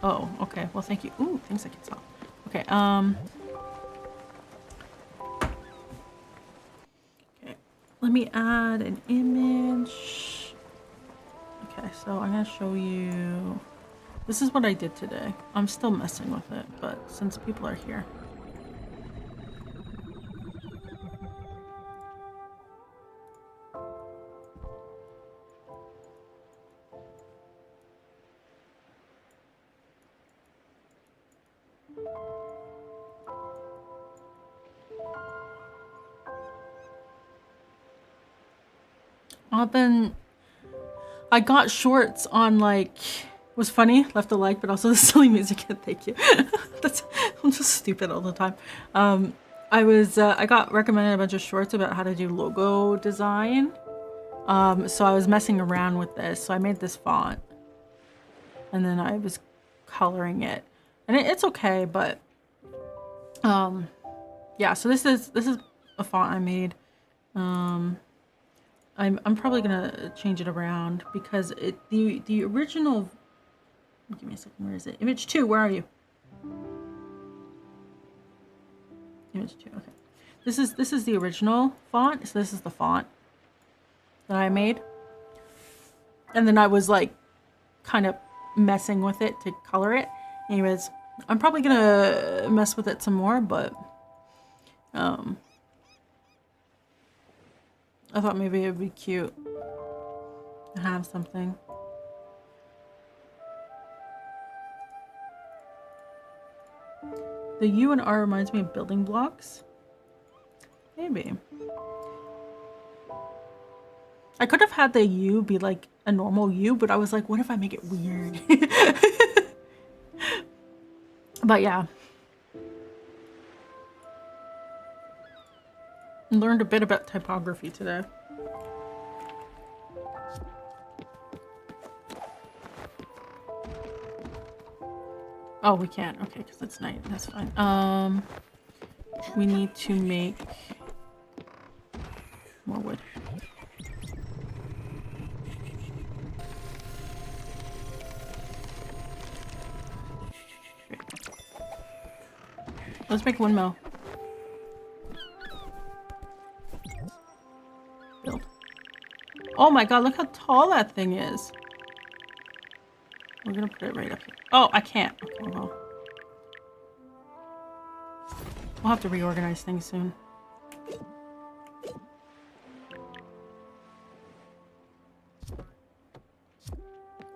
S1: Oh, okay. Well, thank you. Ooh, things I can sell. Okay, okay. Let me add an image. Okay, so I'm gonna show you. This is what I did today. I'm still messing with it, but since people are here. I got shorts on like, was funny, left a like, but also the silly music. Thank you. I'm just stupid all the time. I got recommended a bunch of shorts about how to do logo design. So I was messing around with this. So I made this font, and then I was coloring it, and it's okay, but yeah. So this is a font I made. I'm probably gonna change it around because the original. Give me a second. Where is it? Image 2. Where are you? Image 2. Okay. This is the original font. So this is the font that I made, and then I was like, kind of messing with it to color it. Anyways, I'm probably gonna mess with it some more, but I thought maybe it would be cute to have something. The U and R reminds me of building blocks. Maybe. I could have had the U be like a normal U, but I was like, what if I make it weird? But yeah. Learned a bit about typography today. Oh, we can't. Okay, because it's night. That's fine. We need to make more wood. Let's make windmill. Build. Oh my god, look how tall that thing is. We're gonna put it right up here. Oh, I can't. Okay, well. We'll have to reorganize things soon.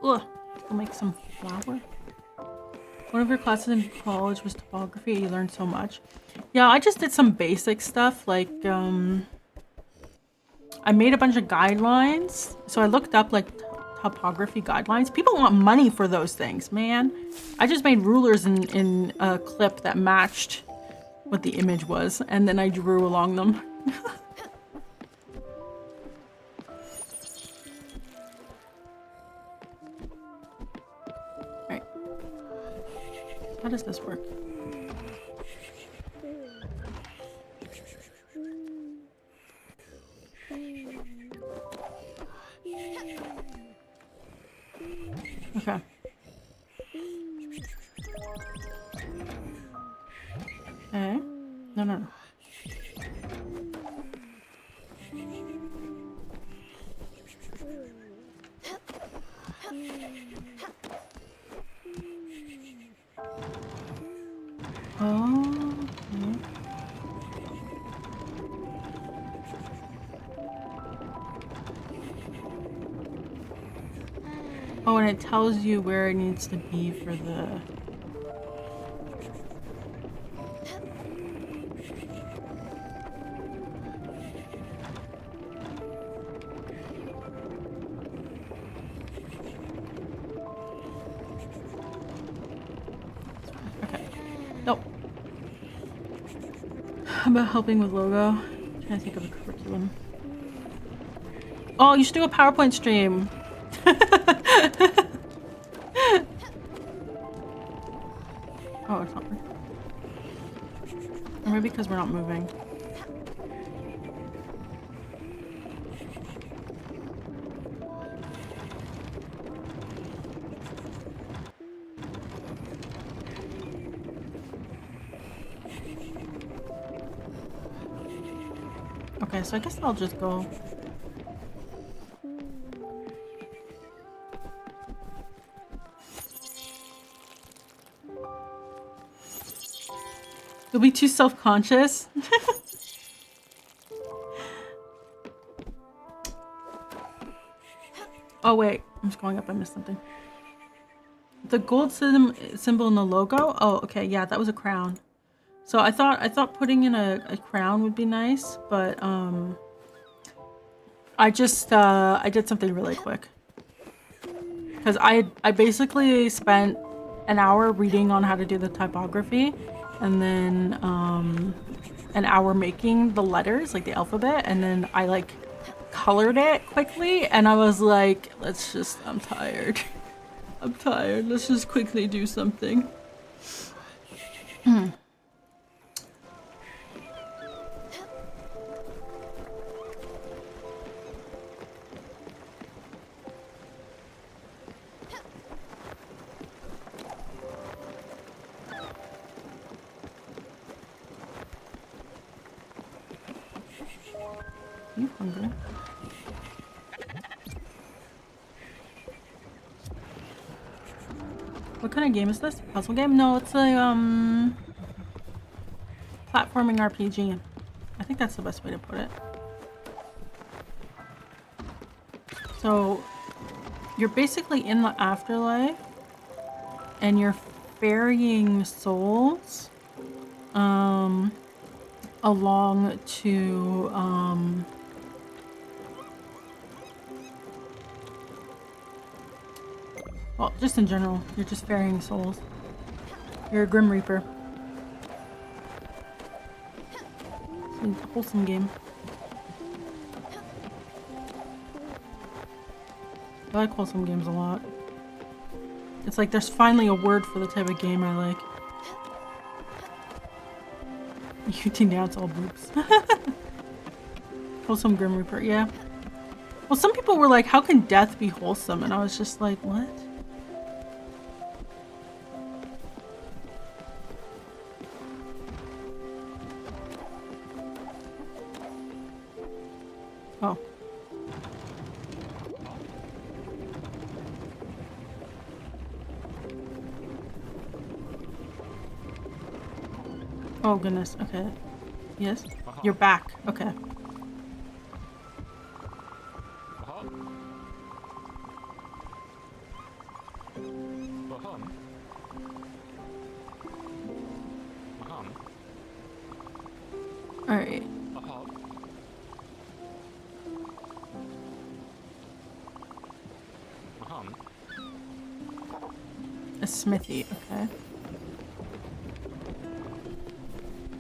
S1: Ugh. We'll make some flour. One of your classes in college was topography. You learned so much. Yeah, I just did some basic stuff like I made a bunch of guidelines. So I looked up like topography guidelines. People want money for those things, man. I just made rulers in a clip that matched what the image was, and then I drew along them. Right. How does this work? Okay. Okay. No, no, no. Oh, okay. Oh, and it tells you where it needs to be for the... Okay. Nope. How about helping with logo? I'm trying to think of a curriculum. Oh, you should do a PowerPoint stream. Oh, it's not working. Or maybe because we're not moving. Okay, so I guess I'll just go. You'll be too self-conscious. Oh wait, I'm just going up. I missed something. The gold symbol in the logo. Oh, okay, yeah, that was a crown. So I thought putting in a crown would be nice, but I just I did something really quick because I basically spent an hour reading on how to do the typography, and then an hour making the letters, like the alphabet, and then I like colored it quickly, and I was like, I'm tired. I'm tired. Let's just quickly do something. You hungry? What kind of game is this? Puzzle game? No, it's a platforming RPG. I think that's the best way to put it. So you're basically in the afterlife and you're ferrying souls along to well, just in general, you're just ferrying souls. You're a Grim Reaper. It's a wholesome game. I like wholesome games a lot. It's like there's finally a word for the type of game I like. You denounce all boobs. Wholesome Grim Reaper, yeah. Well, some people were like, how can death be wholesome? And I was just like, what? Oh. Oh goodness, okay. Yes? You're back, okay. A smithy, okay.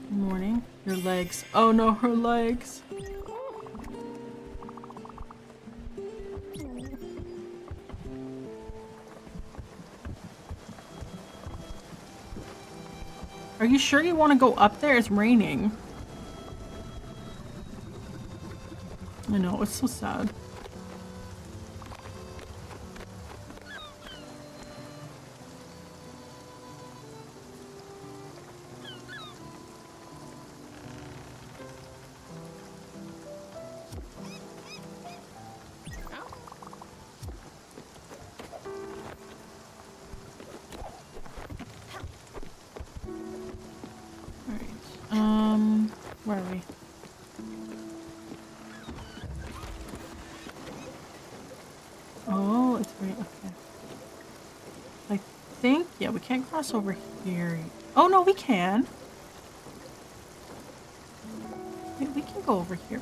S1: Good morning. Your legs. Oh no, her legs. Are you sure you want to go up there? It's raining. I know, it's so sad. Where are we? Oh, it's right, okay. I think, yeah, we can't cross over here. Oh no, we can. Wait, we can go over here.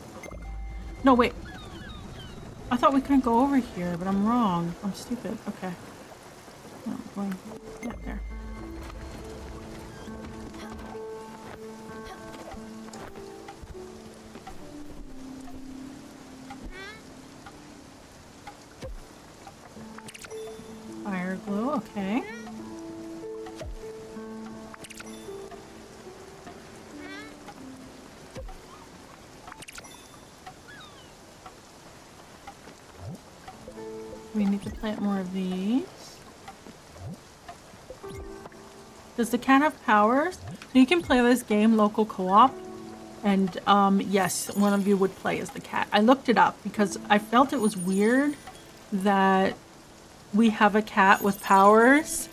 S1: No, wait. I thought we couldn't go over here, but I'm wrong. I'm stupid. Okay. No, I'm going, yeah, there. Fire glow, okay. We need to plant more of these. Does the cat have powers? So you can play this game local co-op. And yes, one of you would play as the cat. I looked it up because I felt it was weird that we have a cat with powers,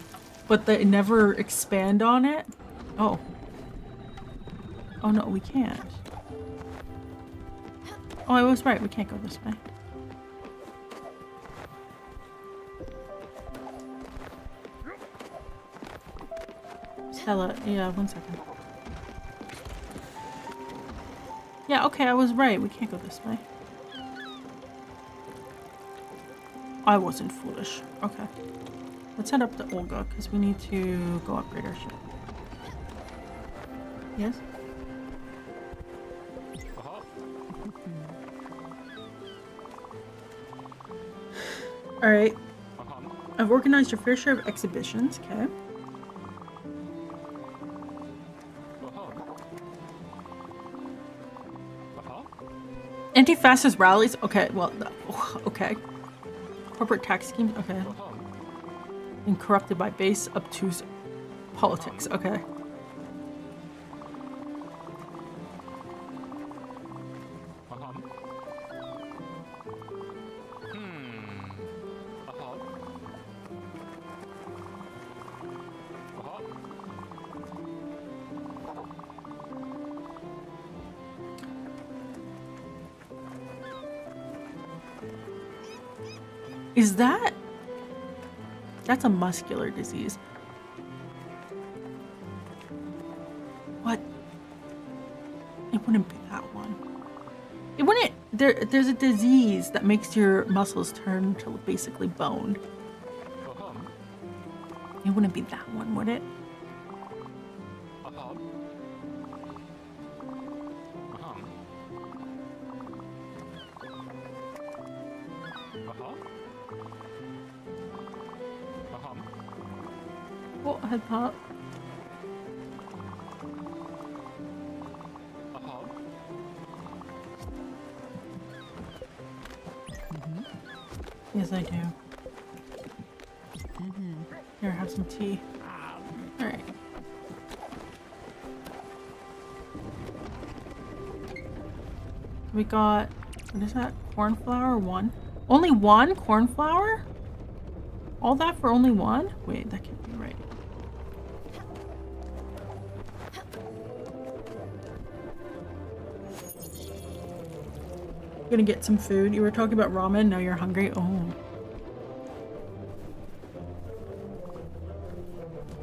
S1: but they never expand on it. Oh. Oh no, we can't. Oh, I was right. We can't go this way. Stella, yeah, 1 second. Yeah, okay, I was right. We can't go this way. I wasn't foolish. Okay. Let's head up to Olga, because we need to go upgrade our ship. Yes? Alright. I've organized your fair share of exhibitions, okay. Anti-fascist rallies? Okay, well, okay. Corporate tax schemes? Okay. And corrupted by base, obtuse politics. Okay. Is that? That's a muscular disease. What? It wouldn't be that one. It wouldn't. There's a disease that makes your muscles turn to basically bone. It wouldn't be that one, would it? What had that? Yes, I do. Here, have some tea. Alright. We got, what is that? Cornflower? One? Only one cornflower? All that for only one? Wait, that can't be right. Gonna get some food. You were talking about ramen, now you're hungry. Oh.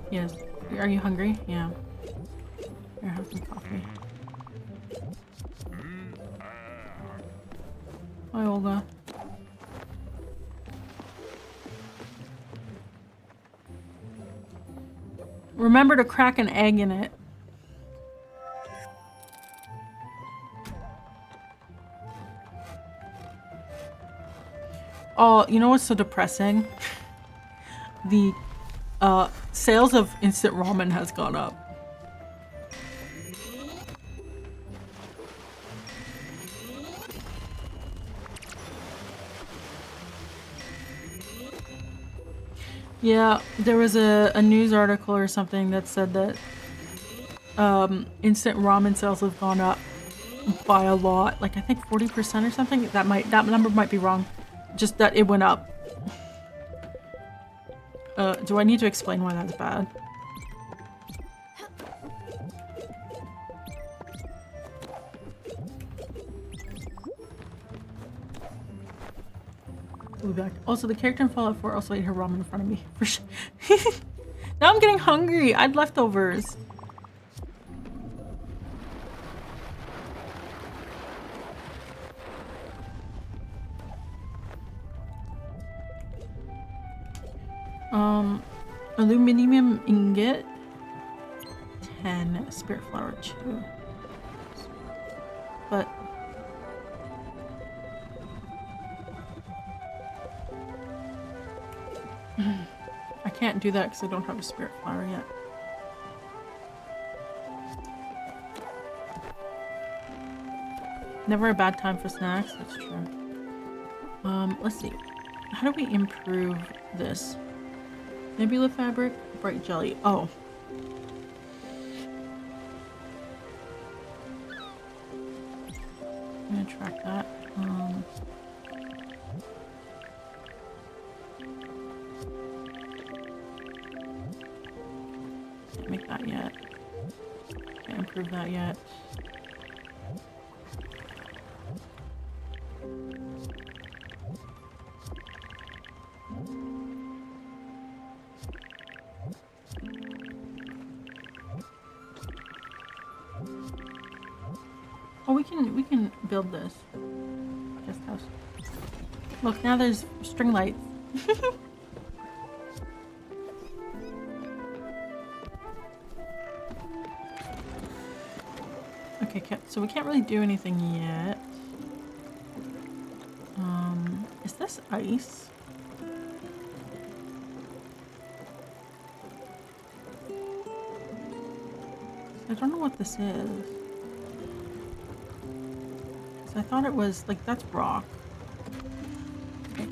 S1: Yes. Are you hungry? Yeah. Here, have some coffee. Hi, Olga. Remember to crack an egg in it. Oh, you know what's so depressing? The sales of instant ramen has gone up. Yeah, there was a news article or something that said that instant ramen sales have gone up by a lot. Like I think 40% or something. That number might be wrong. Just that it went up. Do I need to explain why that's bad? We'll be back. Also, the character in Fallout 4 also ate her ramen in front of me. For sure. Now I'm getting hungry. I had leftovers. Aluminum ingot. 10. Spiritfarer 2. But I can't do that because I don't have a Spiritfarer yet. Never a bad time for snacks, that's true. Let's see. How do we improve this? Nebula fabric, bright jelly. Oh. I'm gonna track that. Can't make that yet. Can't improve that yet. Oh, we can build this guest house. Look, now there's string lights. Okay, so we can't really do anything yet. Is this ice? I don't know what this is. I thought it was like that's rock. Okay.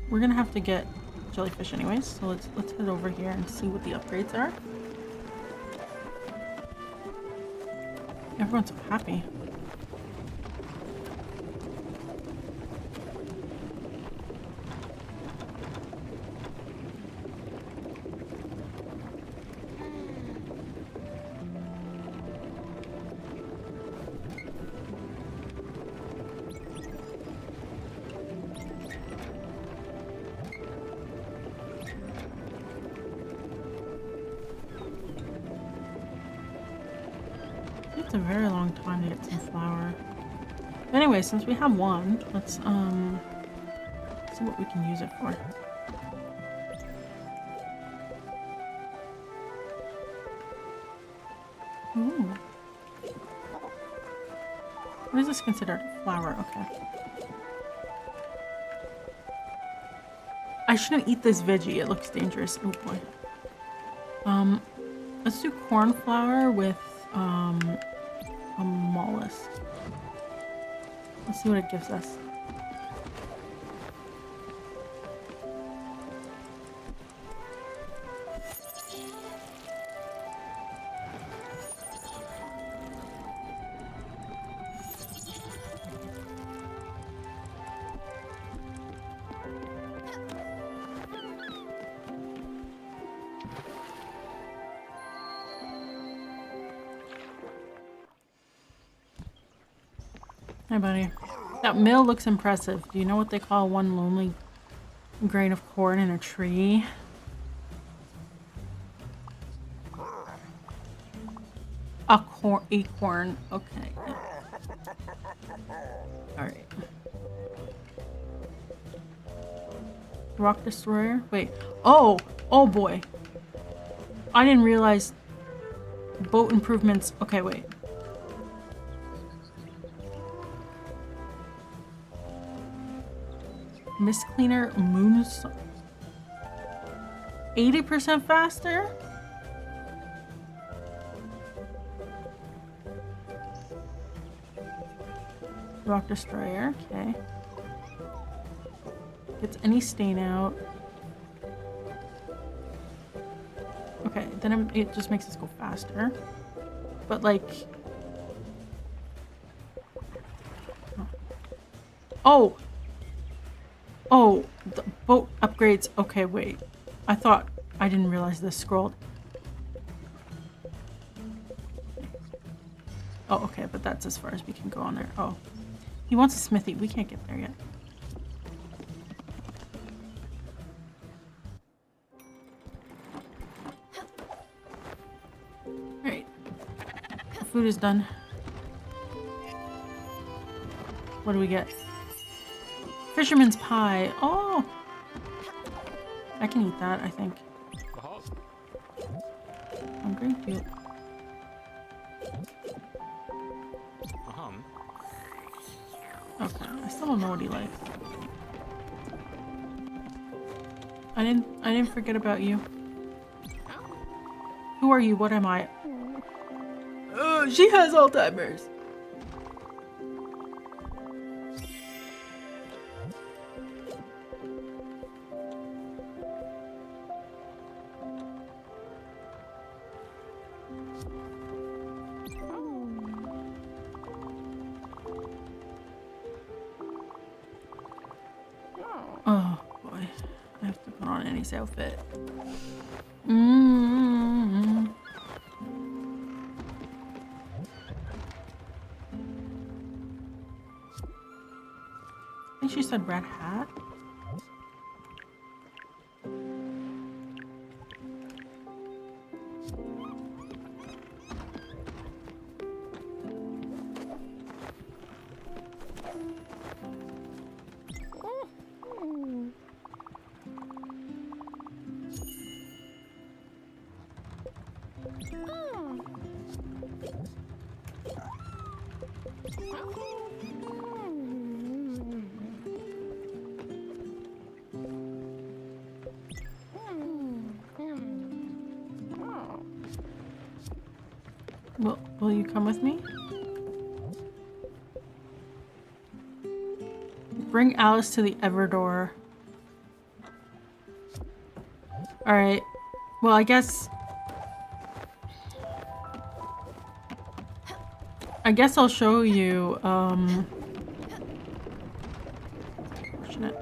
S1: We're gonna have to get jellyfish anyways, so let's head over here and see what the upgrades are. Everyone's so happy. It's a very long time to get some flour. But anyway, since we have one, let's see what we can use it for. Ooh. What is this considered? Flour, okay. I shouldn't eat this veggie, it looks dangerous. Oh boy. Let's do corn flour with a mollusk. Let's see what it gives us. Hi, buddy. That mill looks impressive. Do you know what they call one lonely grain of corn in a tree? Acorn. Okay. Alright. Rock destroyer? Wait. Oh! Oh boy. I didn't realize boat improvements. Okay, wait. Mist cleaner moons 80% faster? Rock destroyer, okay. Gets any stain out. Okay, then it just makes us go faster. But like... Oh! Oh, the boat upgrades. Okay, wait. I thought I didn't realize this scrolled. Oh, okay, but that's as far as we can go on there. Oh. He wants a smithy. We can't get there yet. Alright. Food is done. What do we get? Fisherman's pie. Oh! I can eat that, I think. Hungry? Do it. Okay, I still don't know what he likes. I didn't forget about you. Who are you? What am I? Oh, she has Alzheimer's. Oh boy, I have to put on Annie's outfit. I think she said red hat. Will you come with me? Bring Alice to the Everdor. Alright. Well, I guess I'll show you, Fortunate.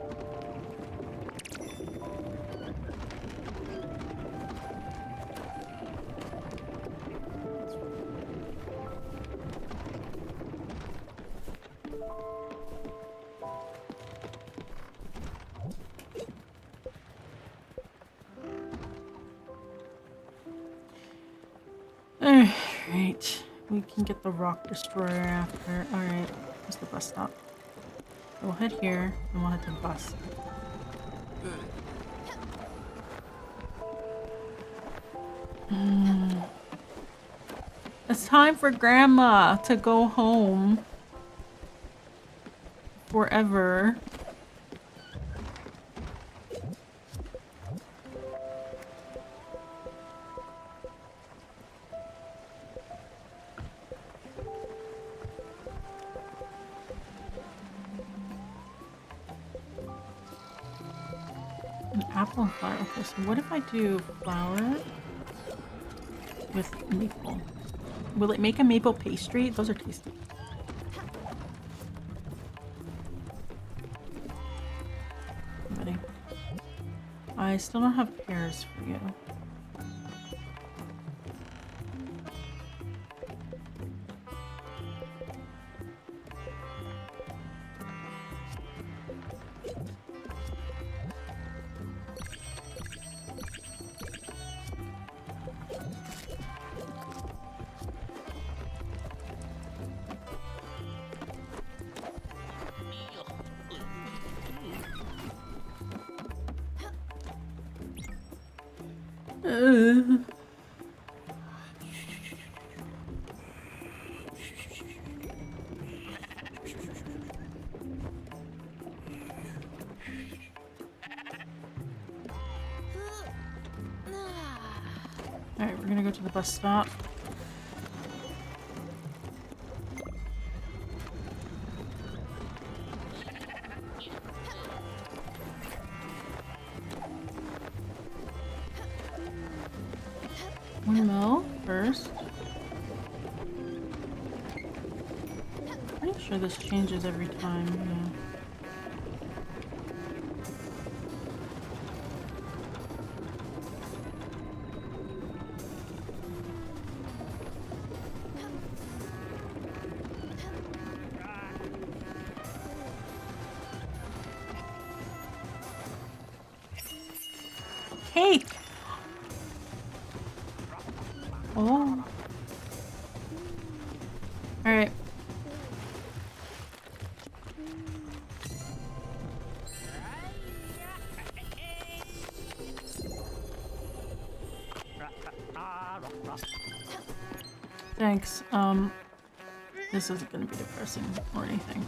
S1: Alright, we can get the rock destroyer after. Alright, where's the bus stop? We'll head here, and we'll head to the bus. It's time for Grandma to go home. Forever. An apple and flour. Okay, so what if I do flour with maple? Will it make a maple pastry? Those are tasty. Ready? I still don't have pears for you. Alright, we're gonna go to the bus stop. Mil first. Pretty sure this changes every time. Yeah. Cake. Oh. All right. Thanks. This isn't gonna be depressing or anything.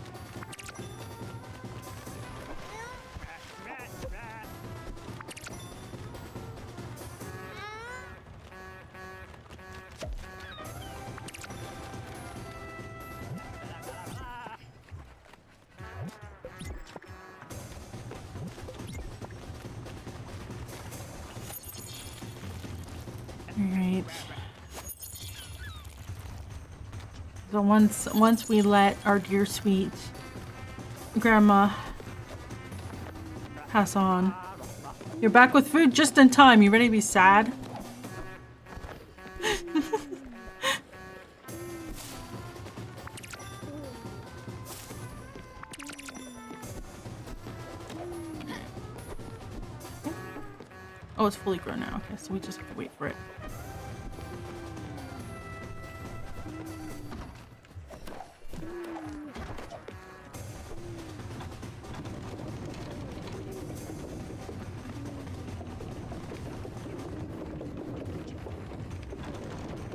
S1: Alright. So once we let our dear sweet grandma pass on. You're back with food just in time. You ready to be sad? Oh, it's fully grown now. Okay, so we just have to wait for it.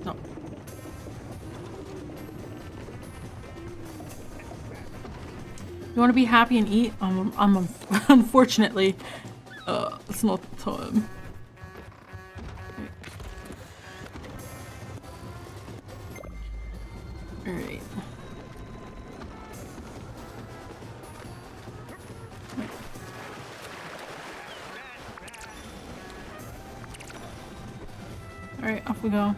S1: No. You want to be happy and eat? Unfortunately, it's not the time. Alright. Alright, off we go.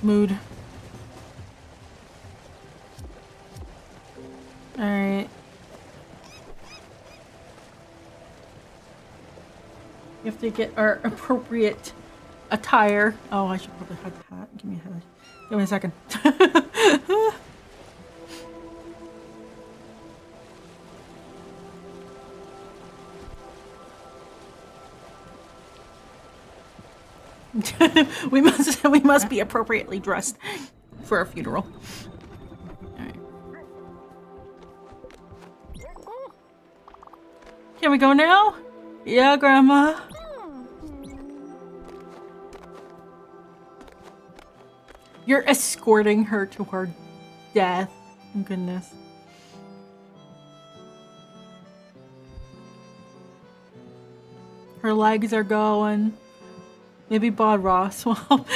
S1: Mood. Alright. We have to get our appropriate attire. Oh, I should probably hide the hat. Give me a hat. Give me a second. we must be appropriately dressed for a funeral. Alright. Can we go now? Yeah, Grandma. You're escorting her to her death. Oh, goodness. Her legs are going. Maybe Bod Ross. Well,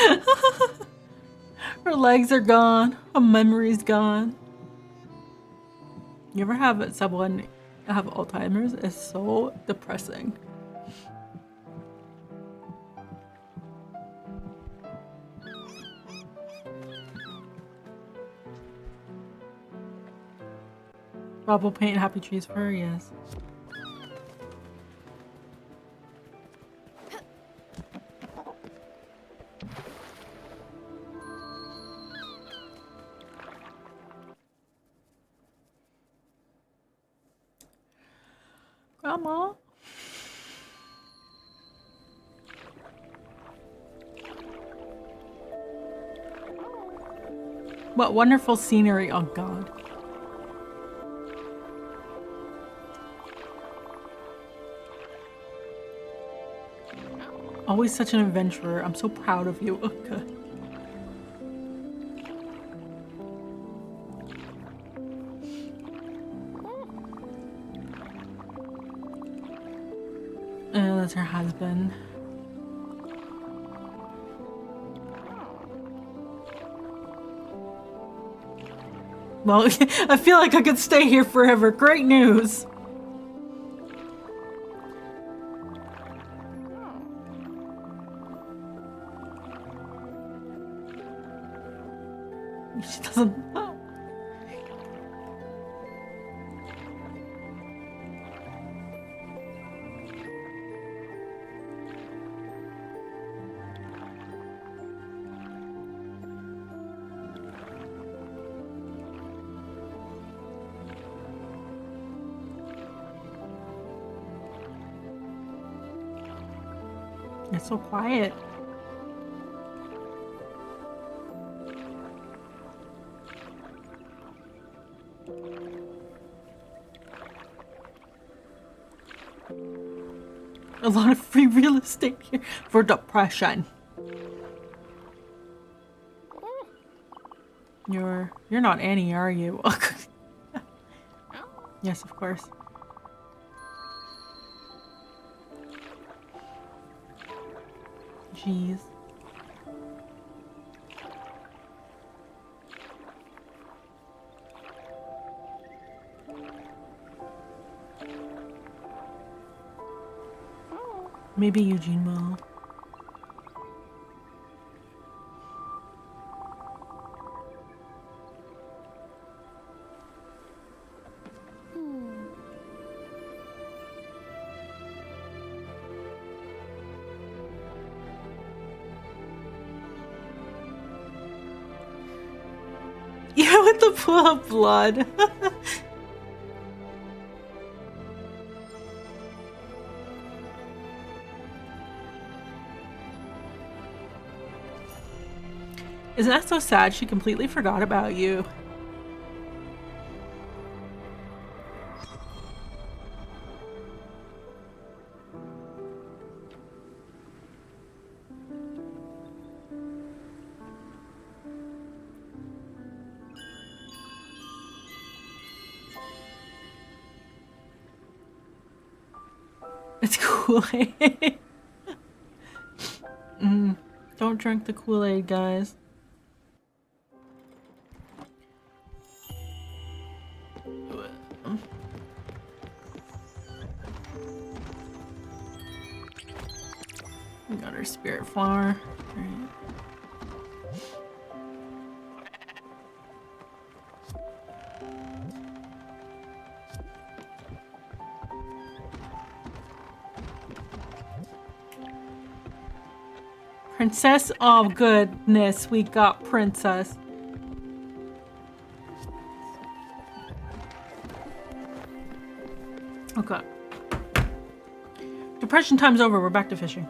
S1: her legs are gone. Her memory's gone. You ever have someone have Alzheimer's? It's so depressing. Bob will paint happy trees for her, yes. Grandma? What wonderful scenery, oh god. Always such an adventurer. I'm so proud of you. Okay. That's her husband. Well, I feel like I could stay here forever. Great news. She doesn't know. It's so quiet. A lot of free real estate here for depression. You're not Annie, are you? Yes, of course. Jeez. Maybe Eugene will. Yeah, with the pool of blood. Isn't that so sad? She completely forgot about you. It's Kool-Aid. Don't drink the Kool-Aid, guys. We got our Spiritfarer. Right. Princess? Oh goodness, we got Princess. Okay. Depression time's over, we're back to fishing.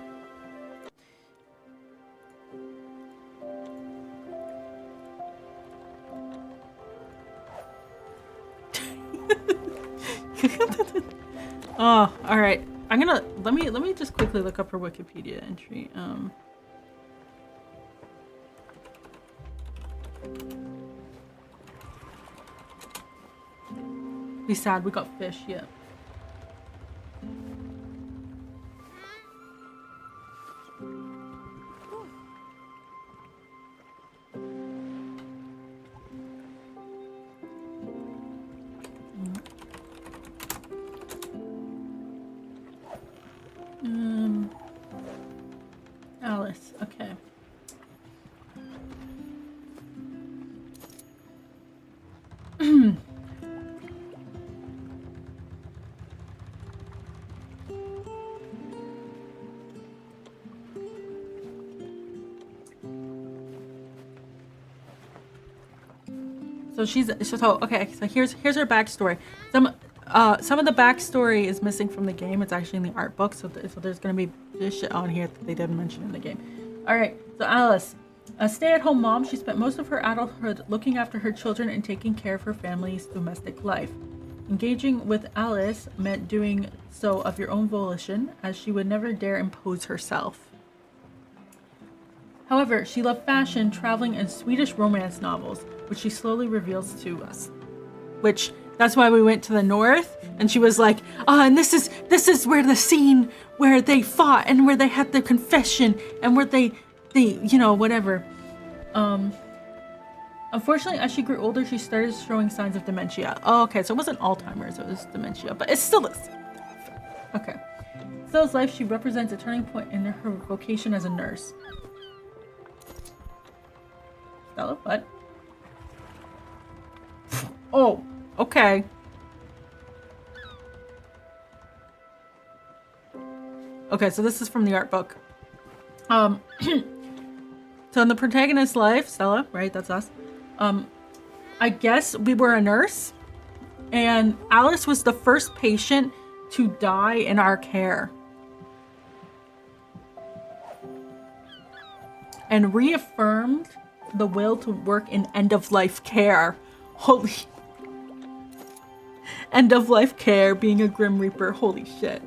S1: Oh, alright. I'm gonna let me just quickly look up her Wikipedia entry. Be sad we got fish yet. Alice, okay. Okay, so here's her backstory. Some of the backstory is missing from the game. It's actually in the art book, so there's gonna be this shit on here that they didn't mention in the game. All right, so Alice, a stay-at-home mom, she spent most of her adulthood looking after her children and taking care of her family's domestic life. Engaging with Alice meant doing so of your own volition, as she would never dare impose herself. However, she loved fashion, traveling, and Swedish romance novels, which she slowly reveals to us. Which, that's why we went to the north, and she was like, and this is where the scene where they fought, and where they had the confession, and where they you know, whatever. Unfortunately, as she grew older, she started showing signs of dementia. Oh, okay, so it wasn't Alzheimer's, it was dementia, but it's still this. Okay. Stella's life, she represents a turning point in her vocation as a nurse. Stella, what? Oh, okay. Okay, so this is from the art book. So in the protagonist's life, Stella, right, that's us. I guess we were a nurse, and Alice was the first patient to die in our care. And reaffirmed the will to work in end-of-life care. Holy... End-of-life care, being a Grim Reaper, holy shit.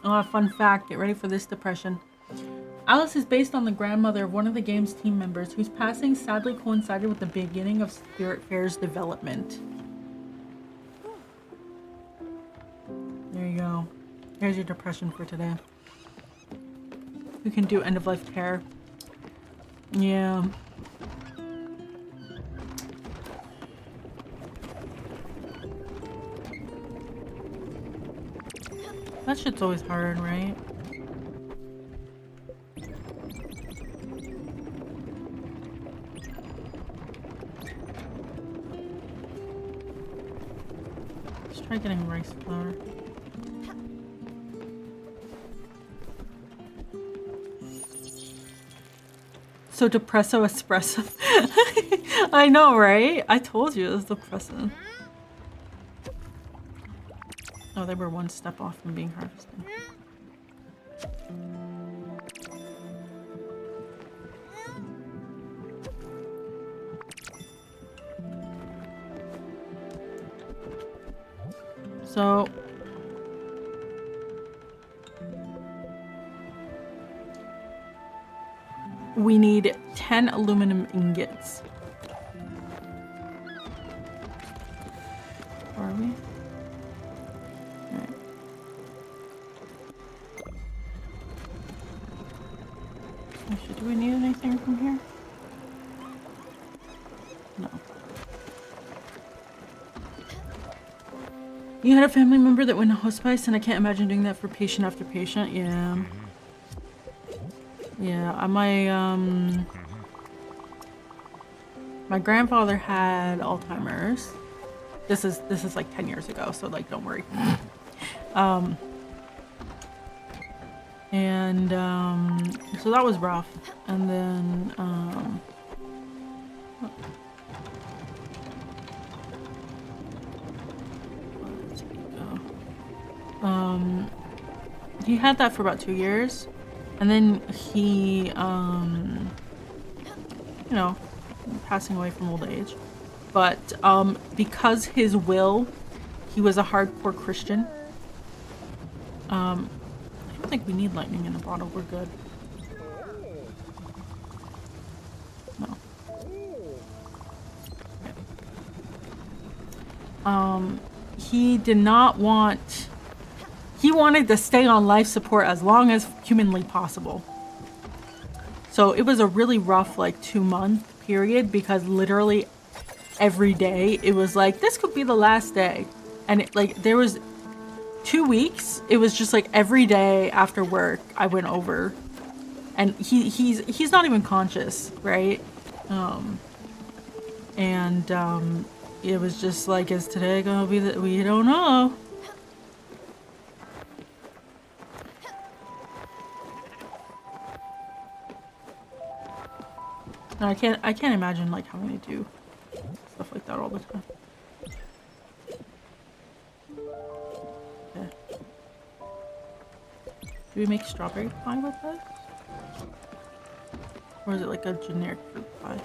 S1: Oh, fun fact, get ready for this depression. Alice is based on the grandmother of one of the game's team members, whose passing sadly coincided with the beginning of Spiritfarer's development. There you go. Here's your depression for today. We can do end-of-life care. Yeah. That shit's always hard, right? Let's try getting rice flour. So depresso espresso. I know, right? I told you it was depressing. Oh, they were one step off from being harvested. So... we need 10 aluminum ingots. Are we? Do we need anything from here? No. You had a family member that went to hospice, and I can't imagine doing that for patient after patient. Yeah. Yeah, my grandfather had Alzheimer's. This is like 10 years ago, so like don't worry. And so that was rough. And then he had that for about 2 years, and then he you know, passing away from old age. But because his will, he was a hardcore Christian. I don't think we need lightning in a bottle. We're good. No. Okay. He did not want... he wanted to stay on life support as long as humanly possible. So it was a really rough, like, 2-month period, because literally every day it was like, this could be the last day. And it, like, there was 2 weeks, it was just like every day after work I went over, and he's not even conscious, right? And it was just like, is today gonna be the, we don't know. No, I can't imagine like having to do stuff like that all the time. Okay. Do we make strawberry pie with this? Or is it like a generic fruit pie?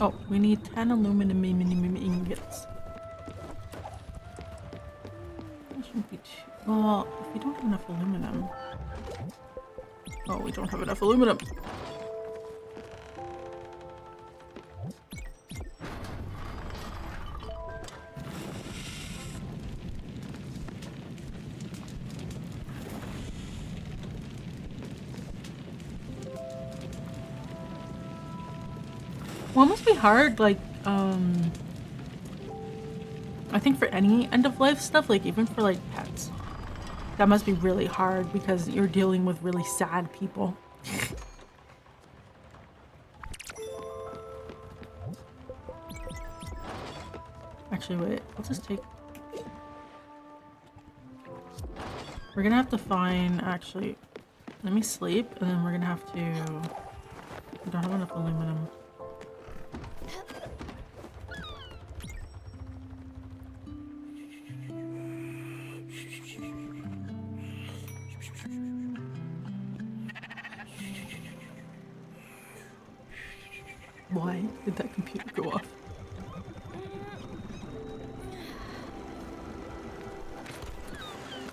S1: Oh, we need 10 aluminum ingots. That shouldn't be too... Well, if we don't have enough aluminum... Oh, we don't have enough aluminum. Well, it must be hard, like, I think for any end-of-life stuff, like, even for, like, pets. That must be really hard because you're dealing with really sad people. Actually, wait, I'll just take... We're gonna have to find, actually, let me sleep, and then we're gonna have to... We don't have enough aluminum. Why did that computer go off?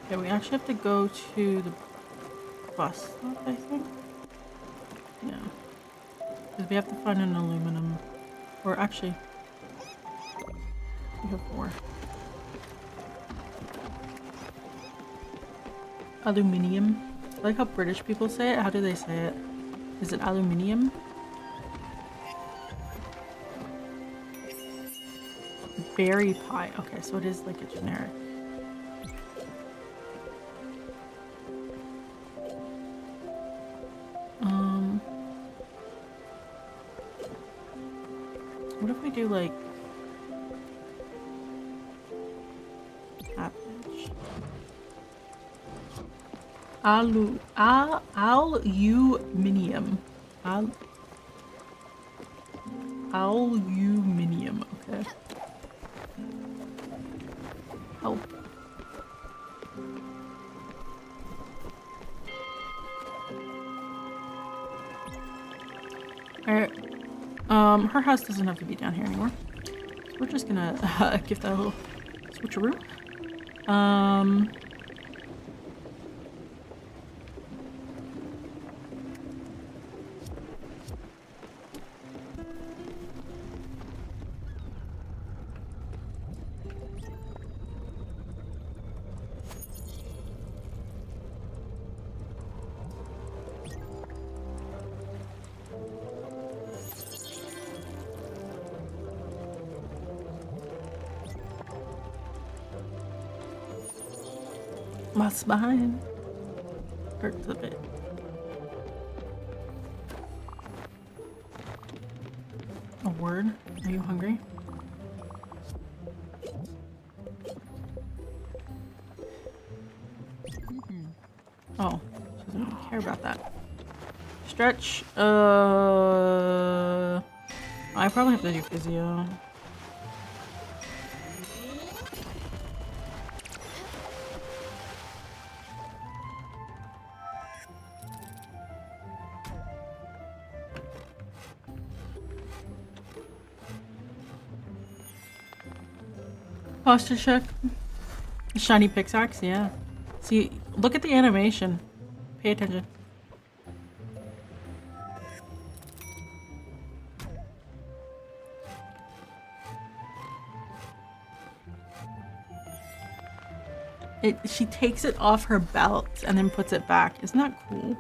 S1: Okay, we actually have to go to the bus stop, I think. Yeah. Because we have to find an aluminum. Or actually, we have 4. Aluminium. I like how British people say it. How do they say it? Is it aluminium? Berry pie. Okay, so it is like a generic. What if we do like cabbage? Aluminium. Aluminium. Okay. Help. Alright. Her house doesn't have to be down here anymore. So we're just gonna give that a little switcheroo. What's behind? Hurts a bit. A word? Are you hungry? Oh, she doesn't even care about that. Stretch. I probably have to do physio. Posture check. Shiny pickaxe, yeah. See, look at the animation. Pay attention. She takes it off her belt and then puts it back. Isn't that cool?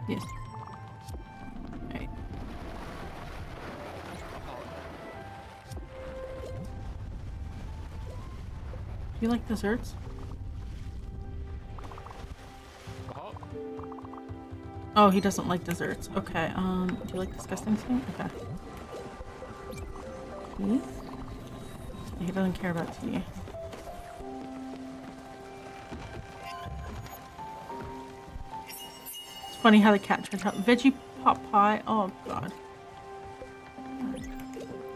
S1: Yes. Alright. Do you like desserts? Oh, he doesn't like desserts. Okay, do you like disgusting thing? Okay. Tea? He doesn't care about tea. It's funny how the cat tried to veggie pot pie. Oh god.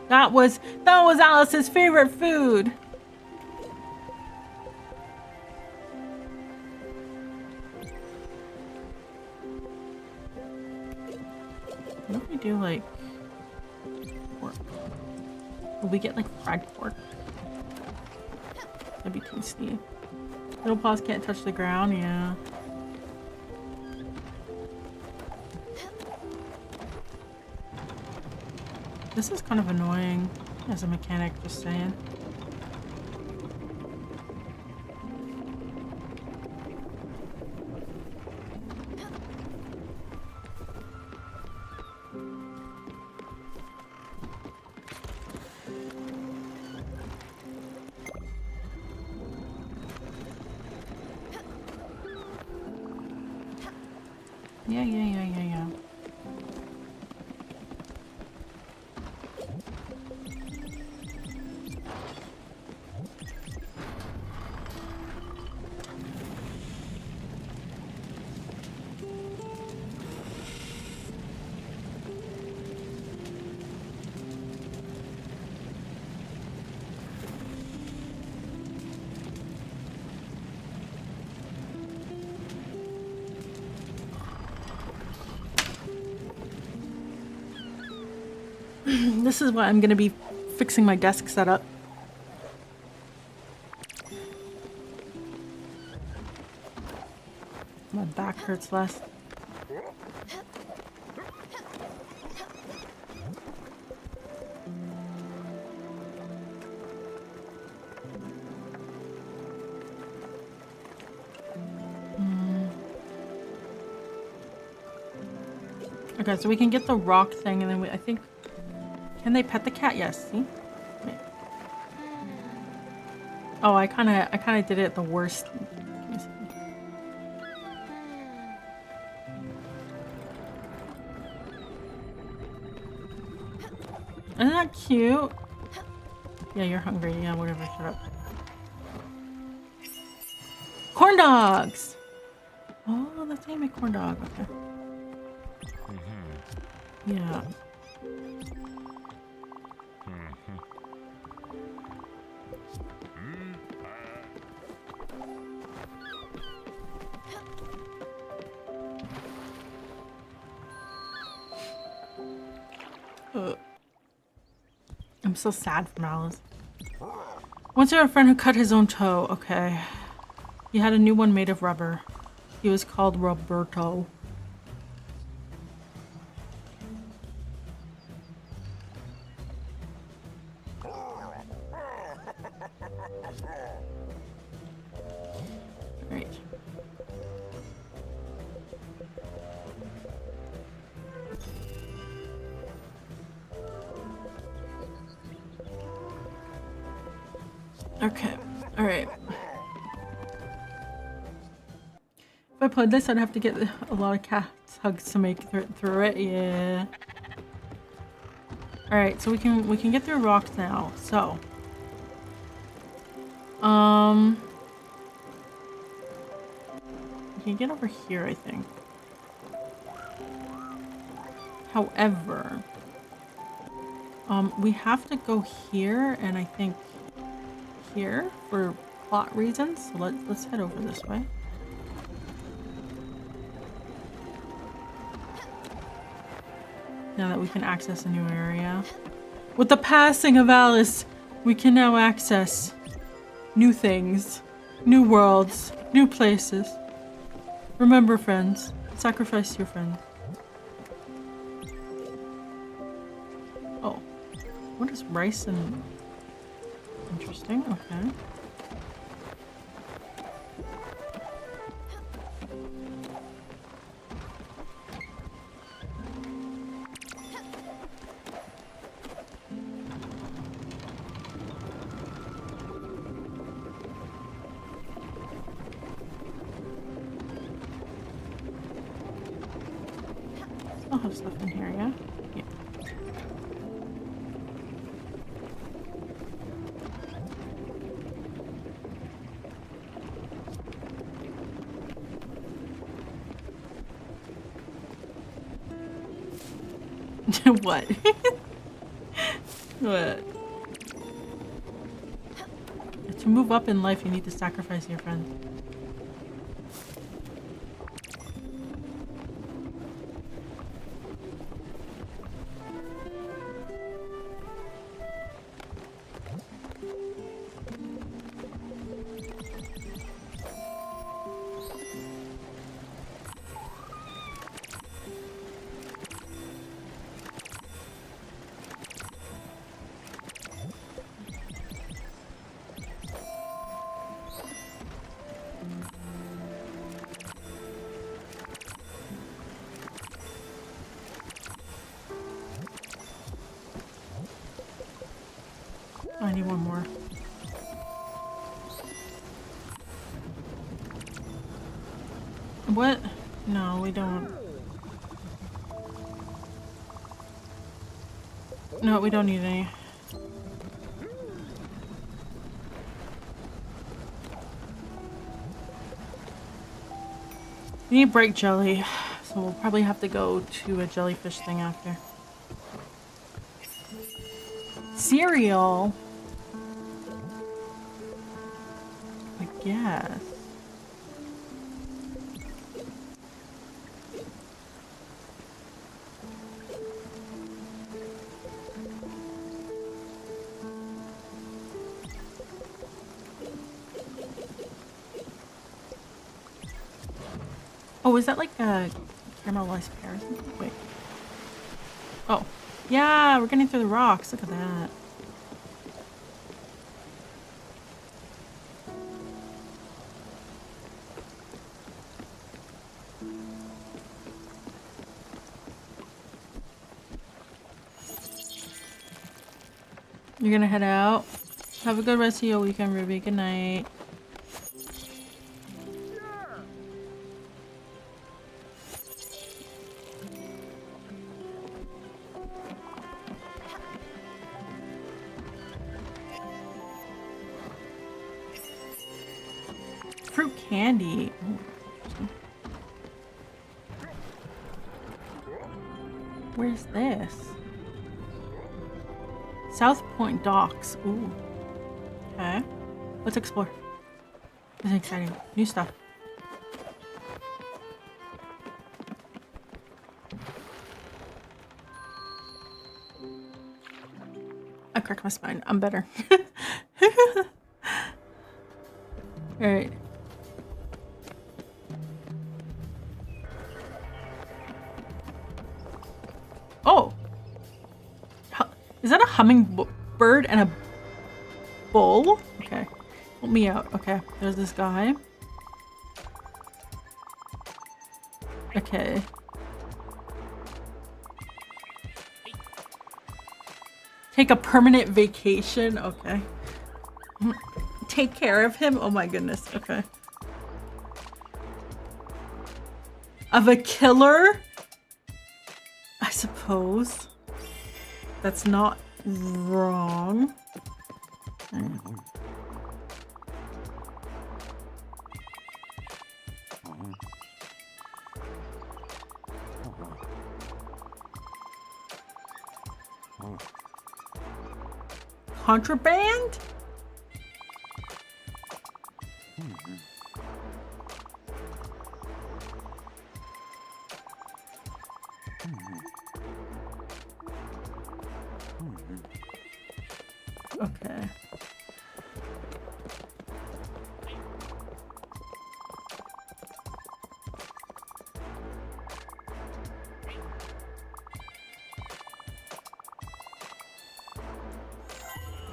S1: That was Alice's favorite food. What if we do like pork? Will we get like fried pork? That'd be tasty. Little paws can't touch the ground, yeah. This is kind of annoying as a mechanic, just saying. Yeah. This is why I'm gonna be fixing my desk setup. My back hurts less. Okay, so we can get the rock thing, and then I think. Can they pet the cat? Yes. See? Wait. Oh, I kind of did it at the worst. Let me see. Isn't that cute? Yeah, you're hungry. Yeah, whatever. Shut up. Corn dogs. Oh, that's how you make corn dog. Okay. Yeah. I'm so sad for Alice. Once I had a friend who cut his own toe. Okay. He had a new one made of rubber. He was called Roberto. Right. Okay. All right. If I played this, I'd have to get a lot of cat's hugs to make through it. Yeah. All right, so we can get through rocks now. So, we can get over here, I think. However, we have to go here, and I think here for plot reasons. So let's head over this way. Now that we can access a new area. With the passing of Alice, we can now access new things, new worlds, new places. Remember, friends, sacrifice your friends. Oh, what is rice and... Interesting, okay. still have stuff in here, yeah? Yeah. What? What? To move up in life, you need to sacrifice your friends. I need one more. What? No, we don't. No, we don't need any. We need break jelly, so we'll probably have to go to a jellyfish thing after. Cereal? I guess. Oh, is that like a caramelized pear or something? Wait. Oh. Yeah, we're getting through the rocks. Look at that. You're gonna head out. Have a good rest of your weekend, Ruby. Good night. Fruit candy. Ooh. Where's this? South Point Docks. Ooh. Okay. Let's explore. This is exciting. New stuff. I cracked my spine. I'm better. Alright. Oh! Is that a hummingbird and a bull? Okay. Help me out. Okay. There's this guy. Okay. Take a permanent vacation. Okay. Take care of him. Oh my goodness. Okay. Of a killer? I suppose. That's not wrong. Contraband? Okay.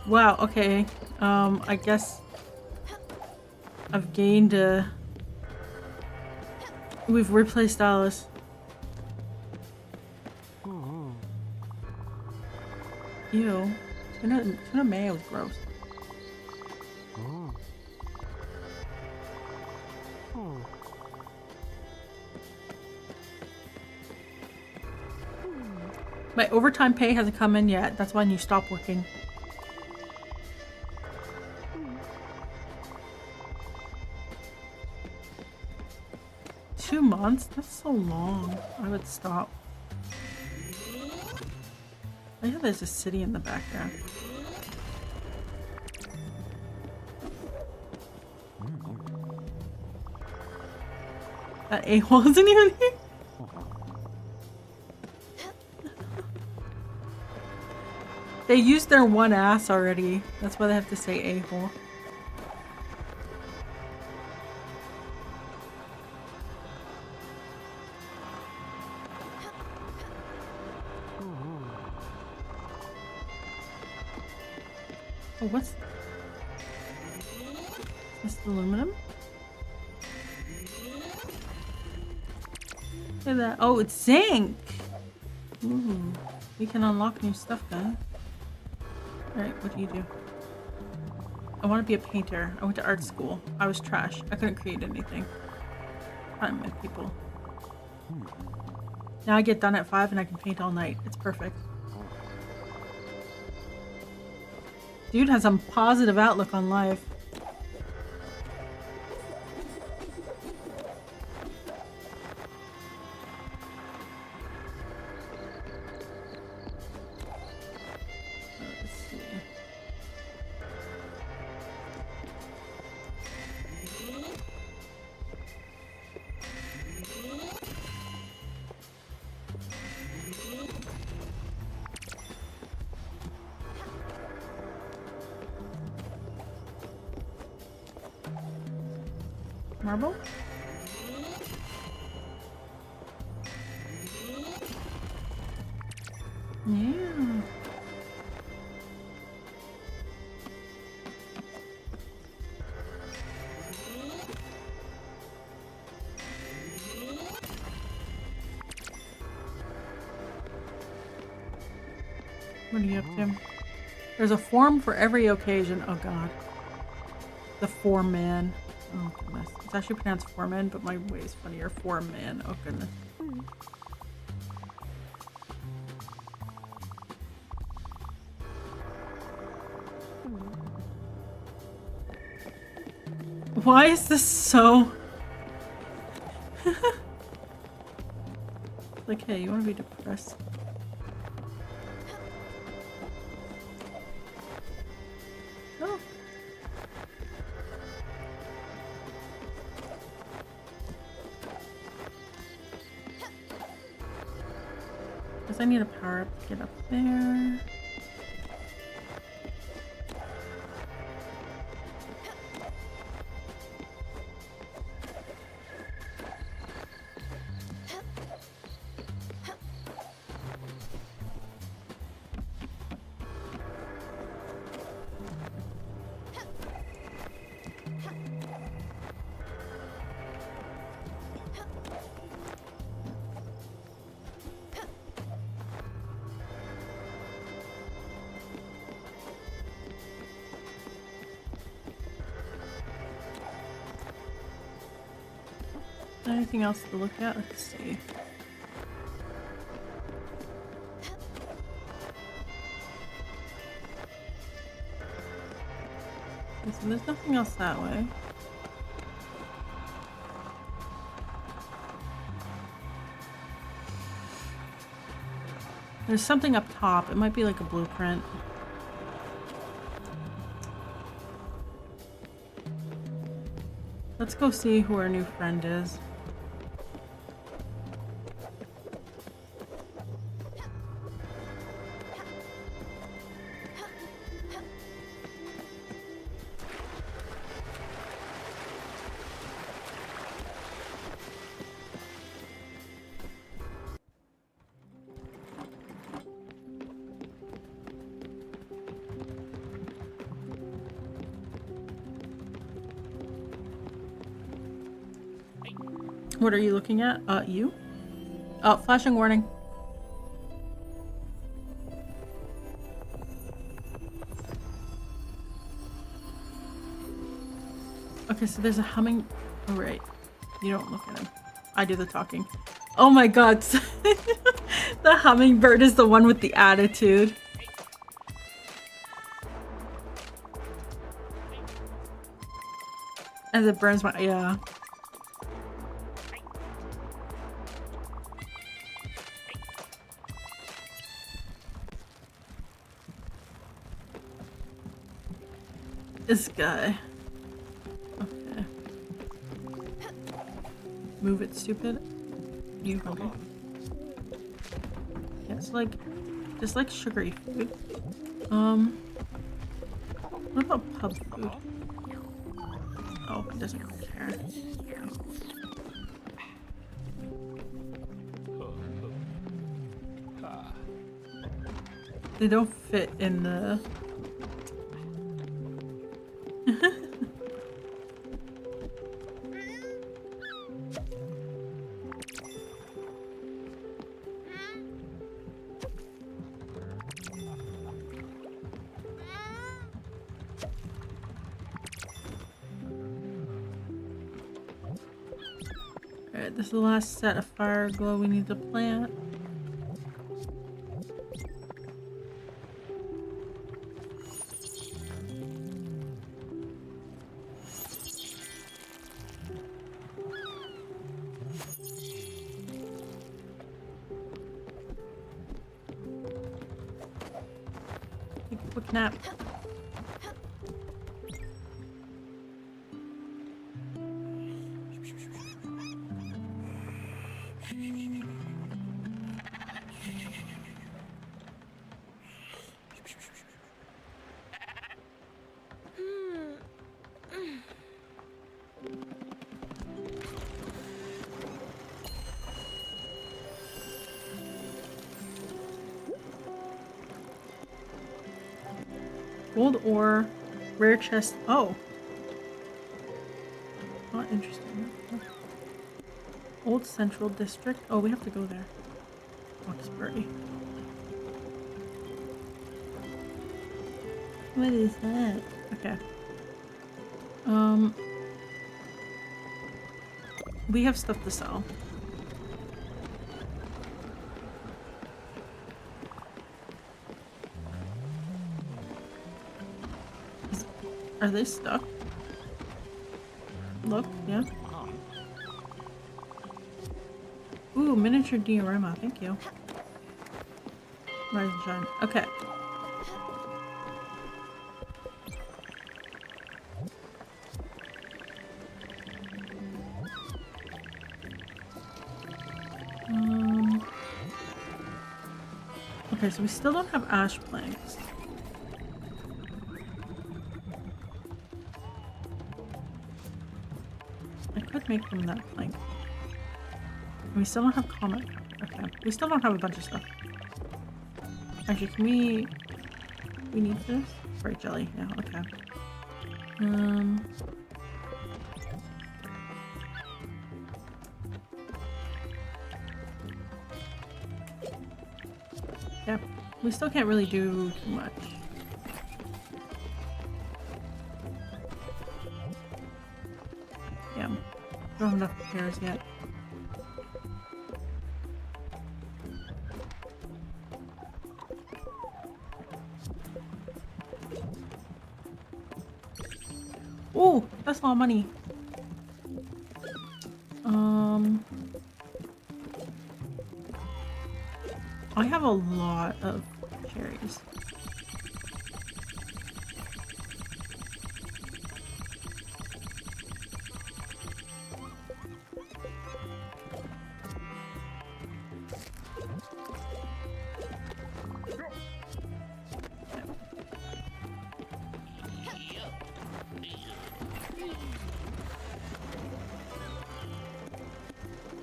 S1: Wow, okay. I guess I've gained we've replaced Alice. Ew. Tuna mayo is gross. My overtime pay hasn't come in yet. That's when you stop working. $2 months? That's so long. I would stop. I know there's a city in the background. That a-hole isn't even here. They used their one ass already. That's why they have to say a-hole. Oh, what's this? Aluminum? Look at that. Oh, it's zinc! Ooh, we can unlock new stuff then. Alright, what do you do? I want to be a painter. I went to art school. I was trash. I couldn't create anything. I met people. Now I get done at 5 and I can paint all night. It's perfect. Dude has some positive outlook on life. Let's see. Marble? Yeah. What are you up to? There's a form for every occasion. Oh god. The foreman. Oh goodness. It's actually pronounced foreman, but my way is funnier. Foreman. Oh goodness. Why is this so... Like, hey, you want to be depressed? Oh. Guess I need a power up to get up there. Anything else to look at? Let's see. Okay, so there's nothing else that way. There's something up top. It might be like a blueprint. Let's go see who our new friend is. What are you looking at? You? Oh, flashing warning. Okay, so there's a humming... Oh, right. You don't look at him. I do the talking. Oh my god. The hummingbird is the one with the attitude. As it burns my, yeah. This guy. Okay. Move it, stupid. You hungry? Yeah, it's like, just like sugary food. What about pub food? Oh, it doesn't really care. They don't fit in the... Alright, this is the last set of fire glow we need to plant. Take a quick nap. Gold ore, rare chest. Oh. Oh, interesting. Old Central District. Oh, we have to go there. Roxbury. What is that? Okay. We have stuff to sell. Are they stuck? Look, yeah. Ooh, miniature diorama, thank you. Rise and shine. Okay. Okay, so we still don't have ash planks. I could make them that plank. We still don't have comet. Okay. We still don't have a bunch of stuff. Actually, can we... We need this? Bright jelly. Yeah, okay. Yeah. We still can't really do too much. Yeah. Don't have enough repairs yet. Oh, that's a lot of money. I have a lot of cherries.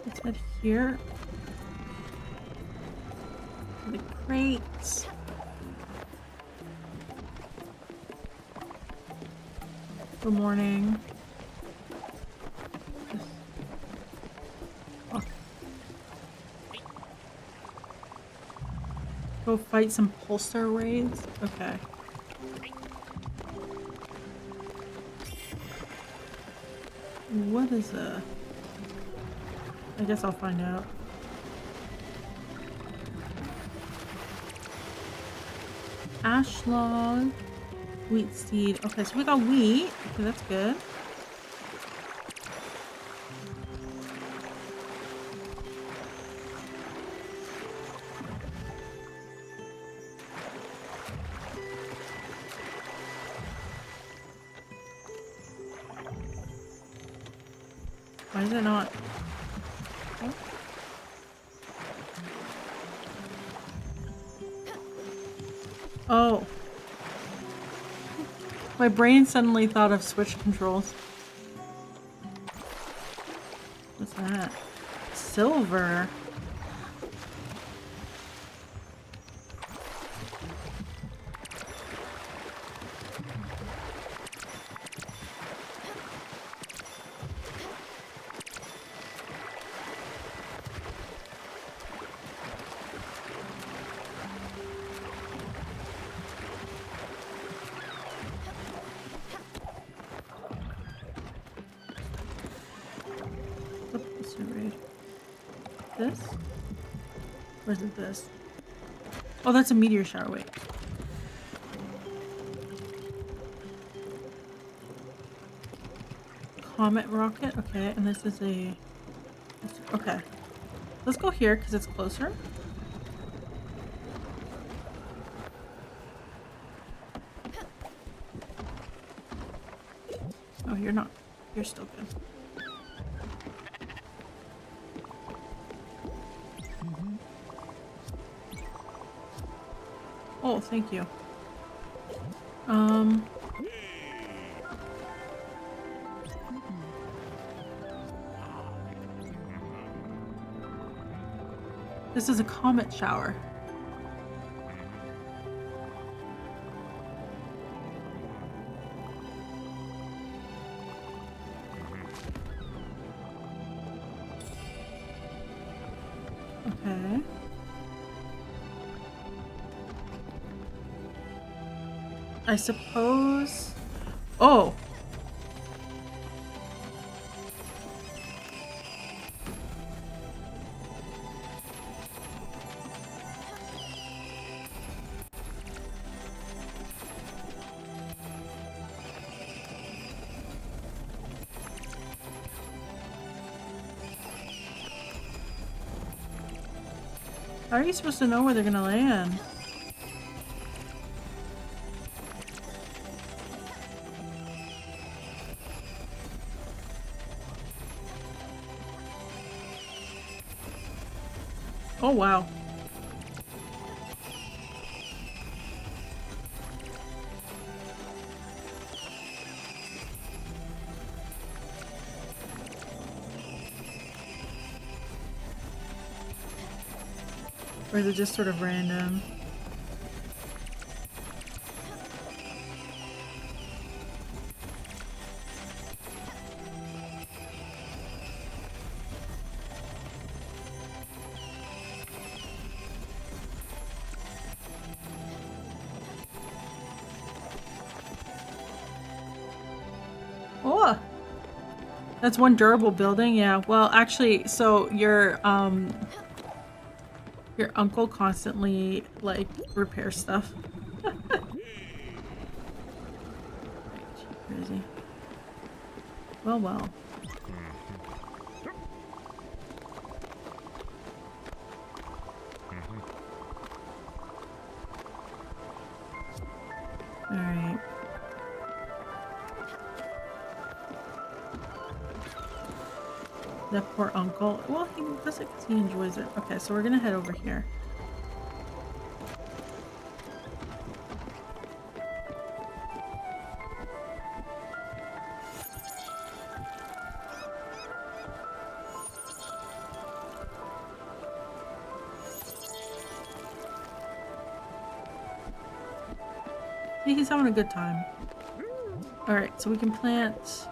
S1: Let's head here. The crates. Good morning. Oh. Go fight some pulsar raids? Okay. What is a... I guess I'll find out. ash log, wheat seed. Okay, so we got wheat. Okay, that's good. Why is it not? Oh. My brain suddenly thought of switch controls. What's that? Silver. This? Or is it this? Oh, that's a meteor shower. Wait. Comet rocket. Okay, and this is a... Okay. Let's go here because it's closer. Oh, you're not. You're still good. Oh, thank you. This is a comet shower. Okay. I suppose... Oh! How are you supposed to know where they're gonna land? Oh, wow. Or is it just sort of random? Oh! That's one durable building? Yeah. Well, actually, so your uncle constantly, like, repairs stuff. Crazy. Well, well. Alright. That poor uncle. Well, he does it because he enjoys it. Okay, so we're gonna head over here. Hey, he's having a good time. Alright, so we can plant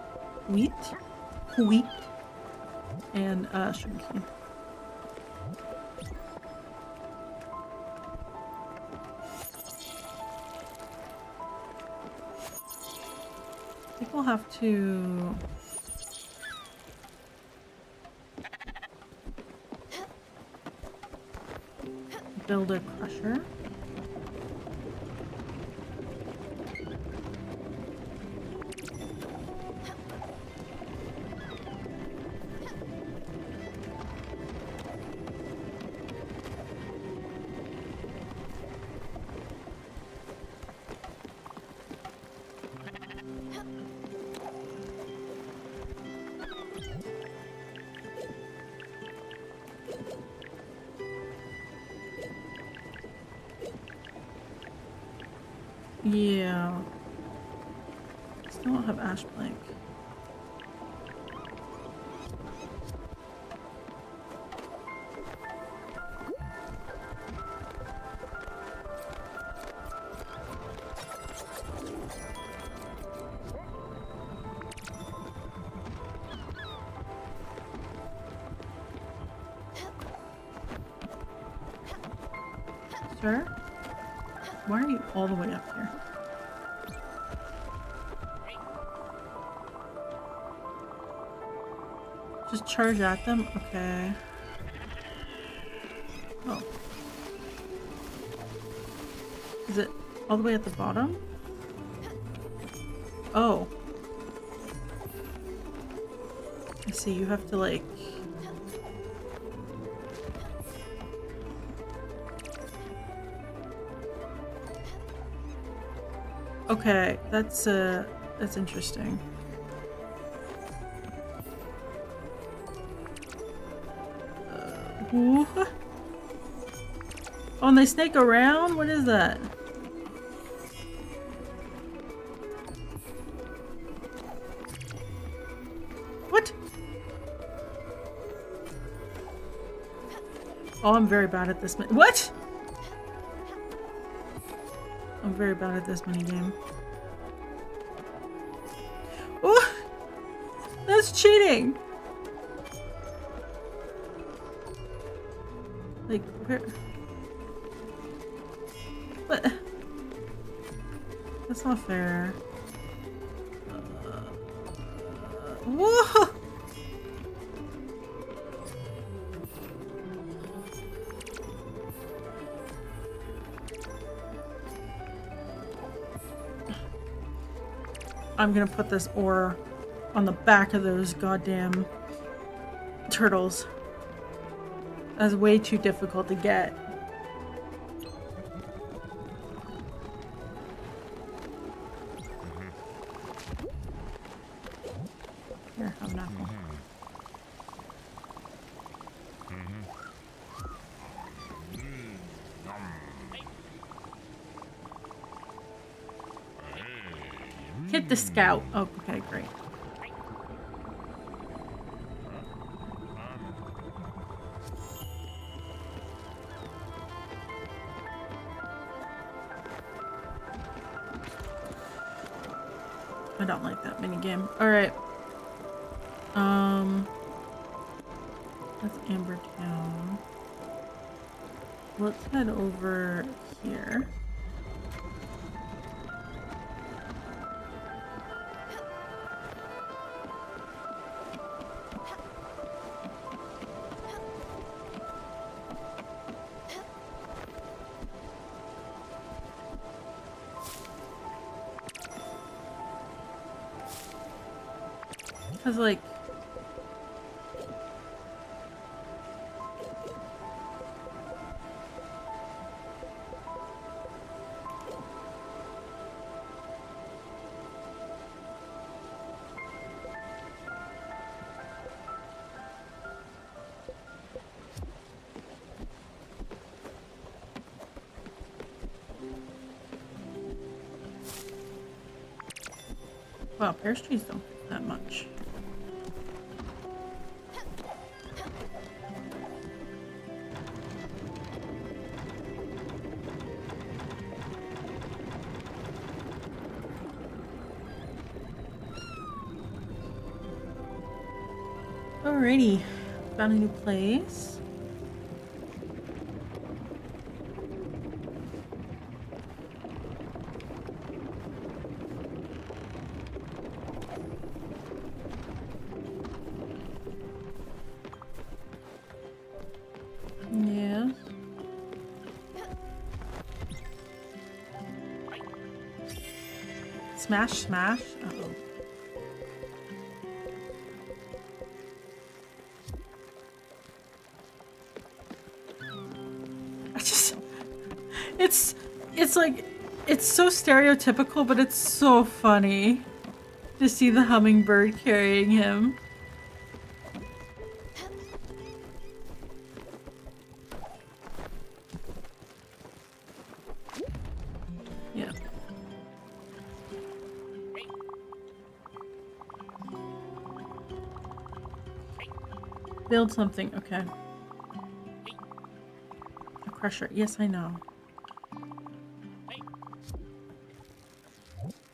S1: wheat, and sugarcane. I think we'll have to build a crusher. Yeah. Still don't have ash plank. Sir? Why are you all the way up here? Just charge at them? Okay. Oh. Is it all the way at the bottom? Oh. I see, you have to like... Okay, that's interesting. Ooh. Oh, and they snake around? What is that? What? Oh, I'm very bad at this. What? I'm very bad at this minigame. Oh! That's cheating! Like, where? What? That's not fair. Whoa! I'm gonna put this ore on the back of those goddamn turtles. That's way too difficult to get. Here, have an apple. Hit the scout. Oh, okay, great. I don't like that minigame. Alright. That's Amber Town. Let's head over here. Cause like wow, pear trees don't get that much. Alrighty, found a new place. Yes. Smash, smash. Uh-oh. It's like, it's so stereotypical, but it's so funny to see the hummingbird carrying him. Yeah. Build something. Okay. A crusher. Yes, I know.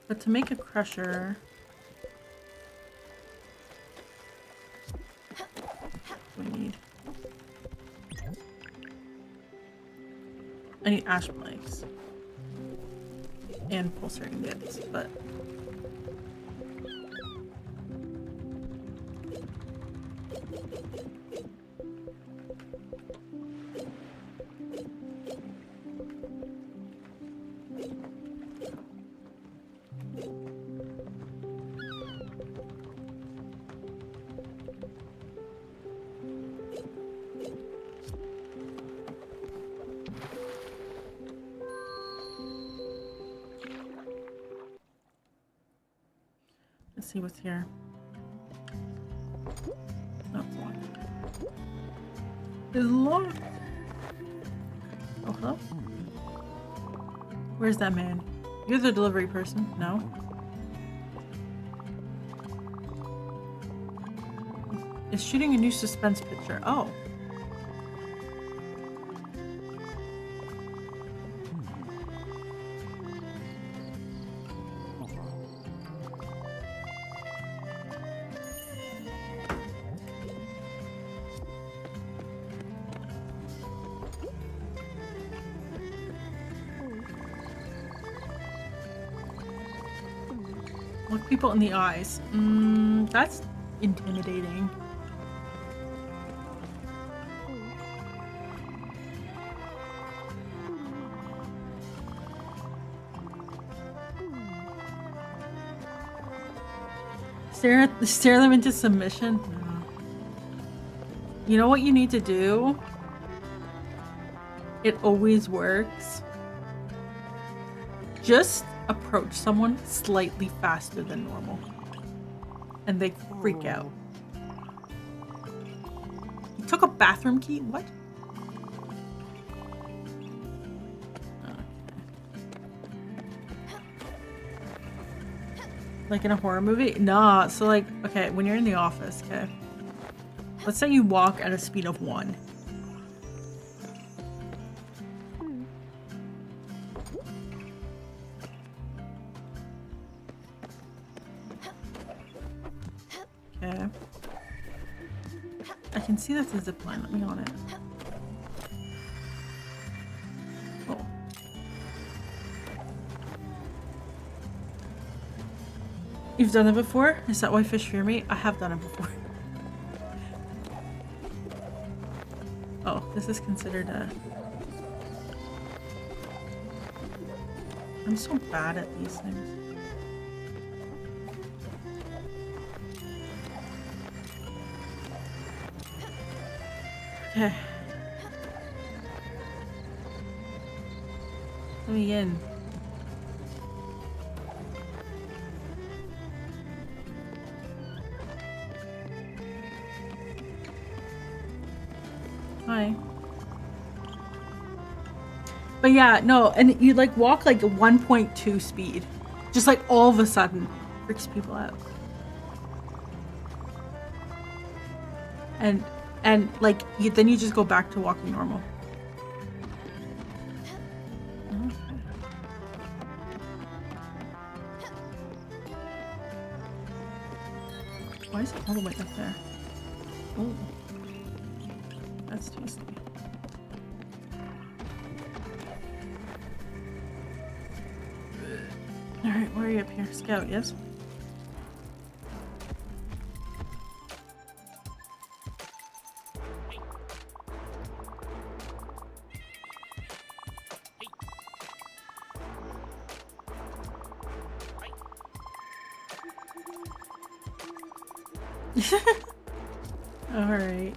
S1: But to make a crusher... we need... I need ash planks. And pulsating bits, but... Let's see what's here. Oh, it's locked. It's locked. Oh, hello? Where's that man? You're the delivery person? No? Is shooting a new suspense picture. Oh. Look people in the eyes. That's intimidating. Stare them into submission? No. You know what you need to do? It always works. Just approach someone slightly faster than normal. And they freak out. You took a bathroom key? What? Like in a horror movie? Nah, so like, okay, when you're in the office, okay? Let's say you walk at a speed of 1. Okay. I can see that's a zip line. Let me on it. Oh. You've done it before? Is that why fish fear me? I have done it before. Oh, this is considered a... I'm so bad at these things. Okay. Let me in. Hi. But yeah, no, and you like walk like a 1.2 speed. Just like all of a sudden freaks people out. And like then you just go back to walking normal. Why is it all the way up there? Oh. That's tasty. Alright, where are you up here? Scout, yes? Alright.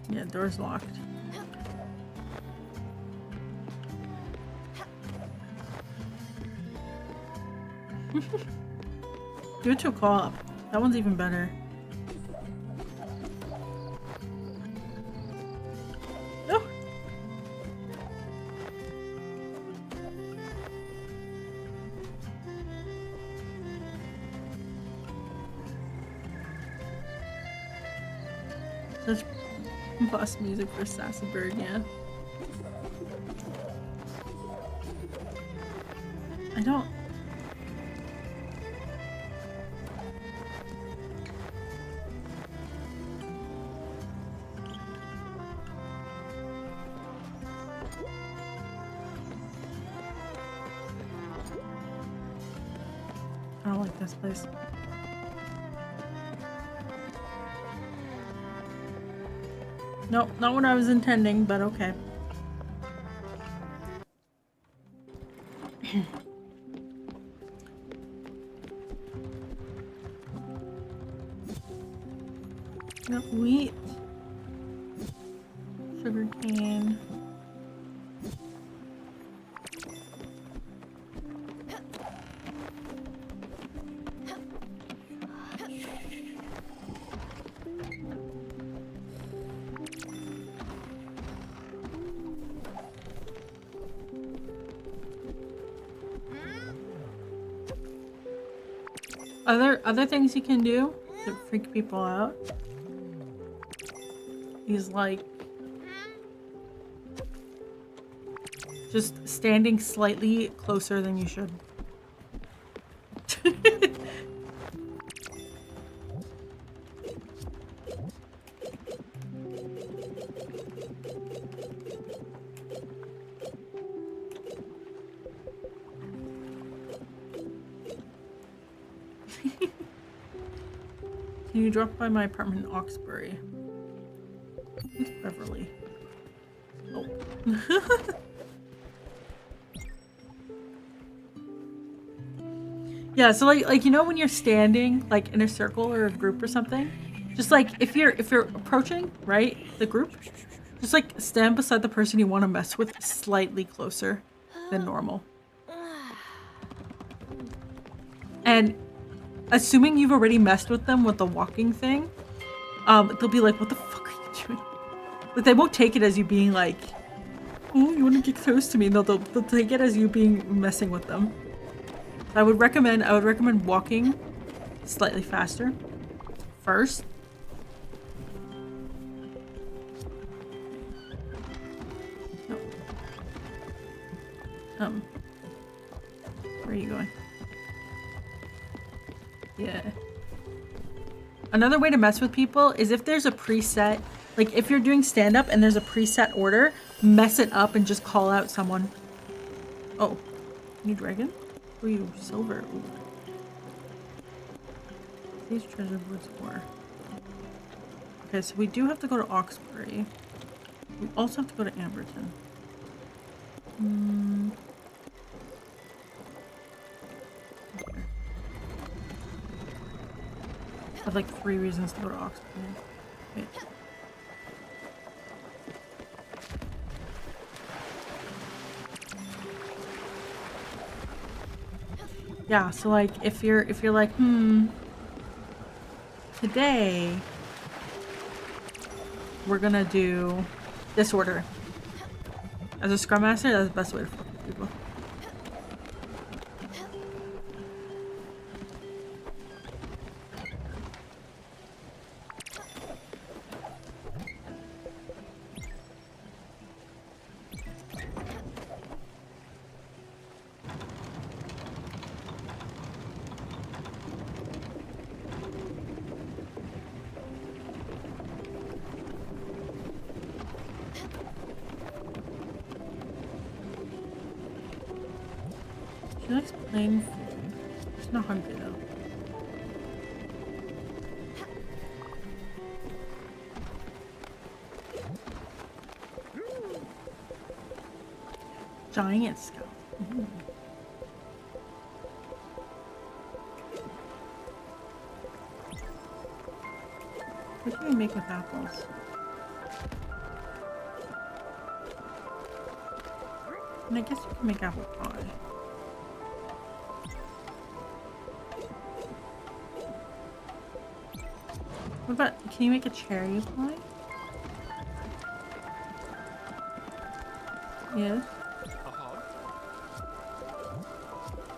S1: Yeah, door's locked. Do it to a co-op. That one's even better. Oh. Such bus music for Sassy Bird, yeah. I don't... I don't like this place. Nope, not what I was intending, but okay. Got wheat, sugar cane. Other things you can do to freak people out is like just standing slightly closer than you should. Can you drop by my apartment in Oxbury? It's Beverly. Oh. Yeah, so like you know when you're standing like in a circle or a group or something, just like if you're approaching, right, the group, just like stand beside the person you want to mess with slightly closer than normal. And assuming you've already messed with them with the walking thing, they'll be like, what the fuck are you doing? But they won't take it as you being like, oh, you want to get close to me? No, they'll take it as you being messing with them. I would recommend walking slightly faster first. No. Where are you going? Yeah. Another way to mess with people is if there's a preset, like if you're doing stand-up and there's a preset order, mess it up and just call out someone. Oh, new dragon? Who are you? Silver. Ooh. These treasure woods for. Okay, so we do have to go to Oxbury. We also have to go to Amberton. Okay. I have like 3 reasons to go to Oxbury. Wait. Yeah, so like if you're like, today we're gonna do this order. As a scrum master, that's the best way to fuck with people. She likes plain food. She's not hungry though. Giant scalp. Ooh. What can we make with apples? And I guess you can make apple pie. What about, can you make a cherry pie? Yes.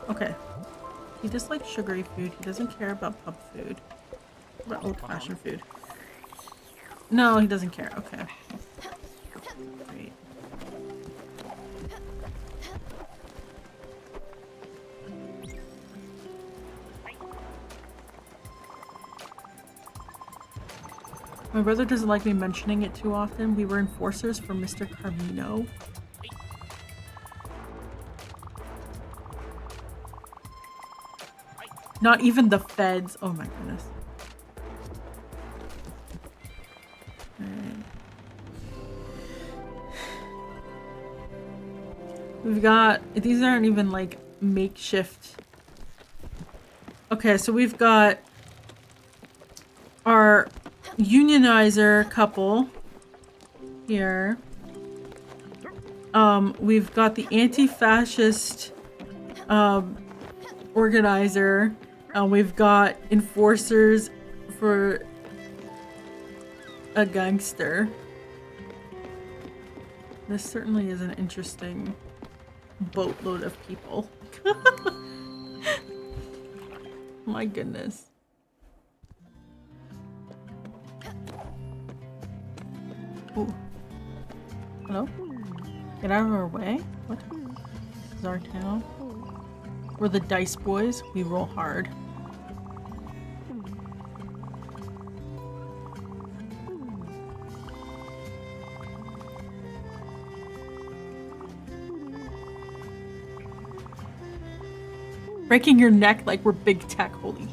S1: Okay. He just likes sugary food. He doesn't care about pub food. What about old-fashioned food? No, he doesn't care. Okay. Great. My brother doesn't like me mentioning it too often. We were enforcers for Mr. Carmino. Not even the feds. Oh my goodness. Alright. We've got... These aren't even like makeshift. Okay, so we've got our unionizer couple here. We've got the anti-fascist organizer. We've got enforcers for a gangster. This certainly is an interesting boatload of people. My goodness. Ooh. Hello? Get out of our way? What? This is our town. We're the dice boys. We roll hard. Breaking your neck like we're big tech. Holy shit.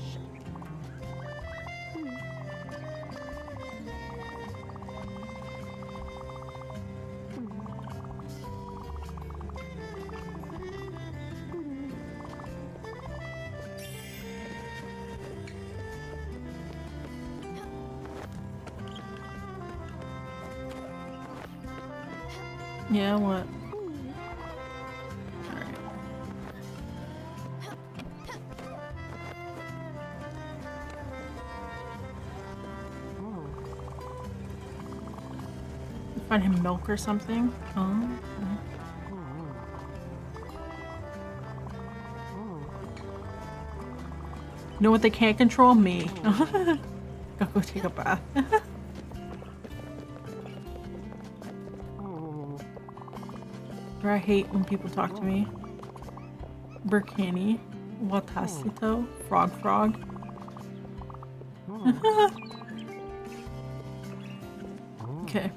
S1: Yeah, what? Alright. Find him milk or something? Oh. You know what they can't control? Me. Gotta go take a bath. I hate when people talk to me. Burkini. Watasito. Frog. Okay.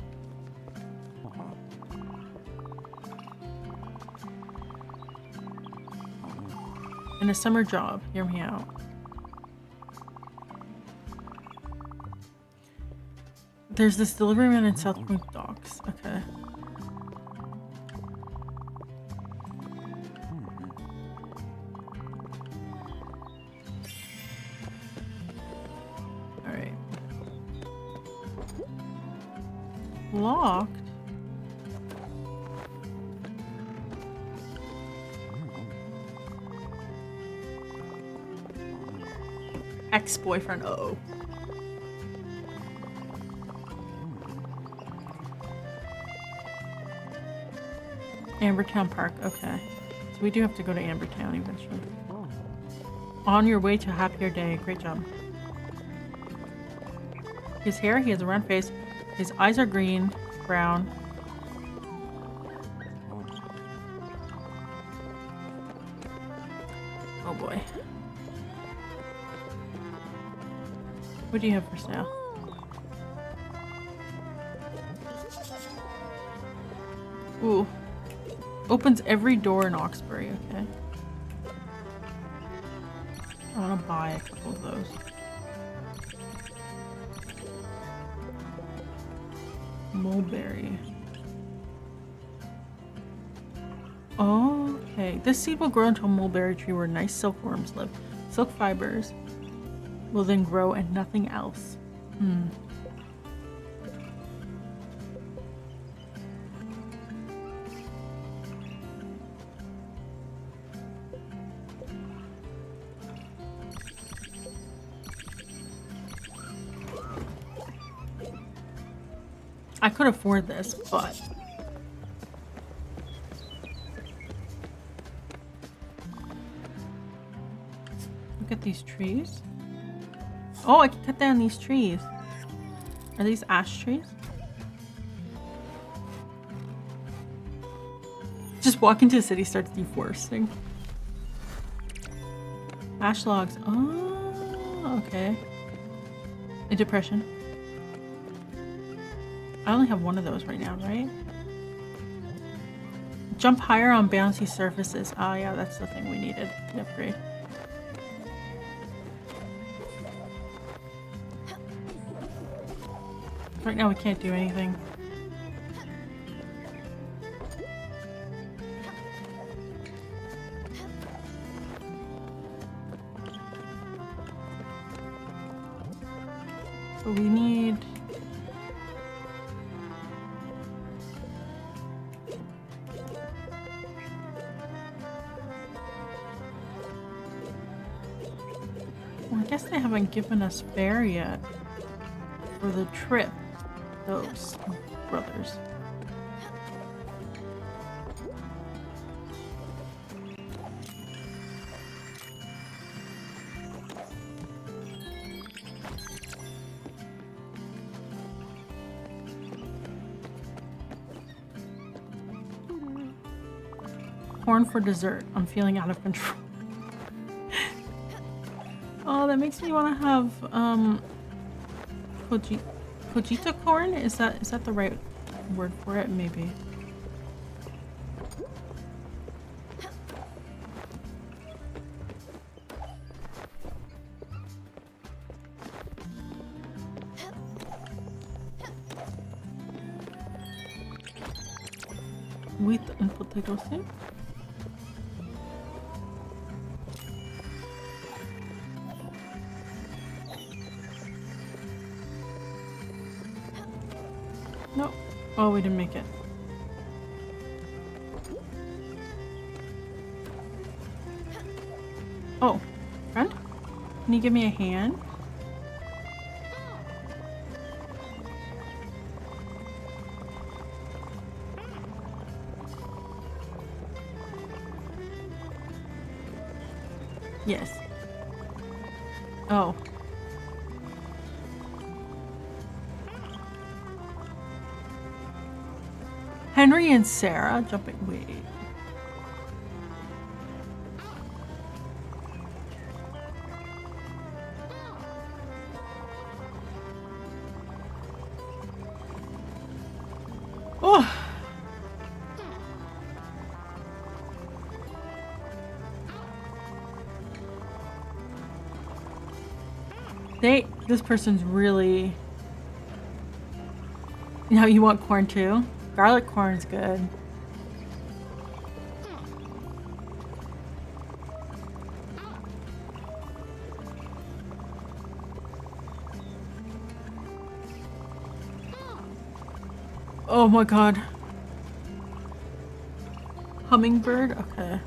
S1: In a summer job. Hear me out. There's this delivery man in South Point Docks. Okay. Alright. Locked? Ex-boyfriend. Uh-oh. Ambertown Park. Okay. So we do have to go to Ambertown eventually. On your way to a happier day. Great job. His hair, he has a round face. His eyes are green, brown. Oh boy. What do you have for sale? Ooh. Opens every door in Oxbury, okay. I want to buy a couple of those. Mulberry. Oh, okay. This seed will grow into a mulberry tree where nice silkworms live. Silk fibers will then grow and nothing else. I could afford this, but look at these trees. Oh, I can cut down these trees. Are these ash trees? Just walk into the city starts deforesting. Ash logs. Oh, okay. A depression. I only have one of those right now, right? Jump higher on bouncy surfaces. Oh yeah, that's the thing we needed. The upgrade. Right now we can't do anything. So we need... Well, I guess they haven't given us fare yet for the trip. Those brothers. Corn for dessert. I'm feeling out of control. Oh, that makes me want to have Cogito corn? Is that the right word for it? Maybe. Wheat and potato soup. Nope. Oh, we didn't make it. Oh, friend? Can you give me a hand? Yes. Oh. Henry and Sarah jumping. Wait. Oh. This person's really... Now you want corn too? Garlic corn's good. Oh my god. Hummingbird? Okay.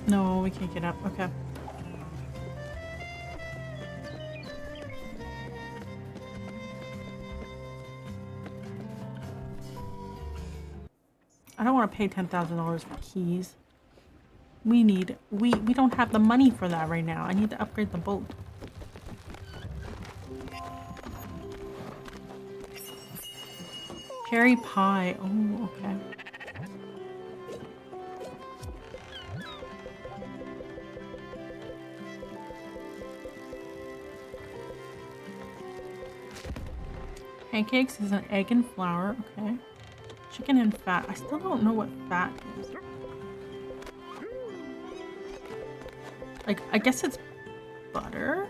S1: No, we can't get up. Okay. I don't want to pay $10,000 for keys. We don't have the money for that right now. I need to upgrade the boat. Cherry pie. Oh, okay. Pancakes is an egg and flour. Okay. Chicken and fat. I still don't know what fat is. Like, I guess it's butter.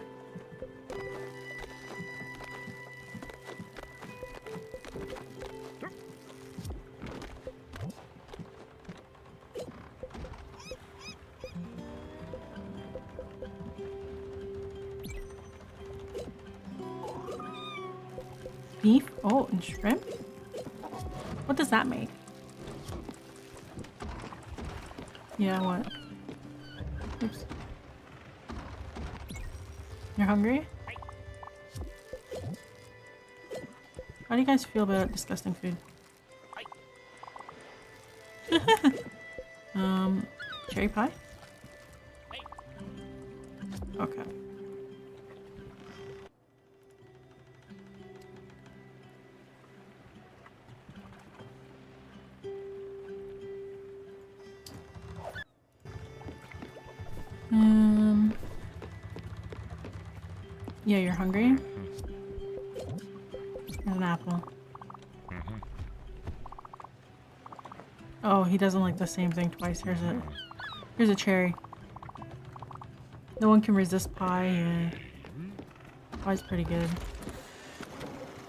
S1: beef. Oh, and shrimp. What does that make? Yeah, what? Oops. You're hungry? How do you guys feel about disgusting food? Cherry pie? Okay. Yeah, you're hungry? There's an apple. Oh, he doesn't like the same thing twice. Here's a cherry. No one can resist pie. Yeah. Pie's pretty good.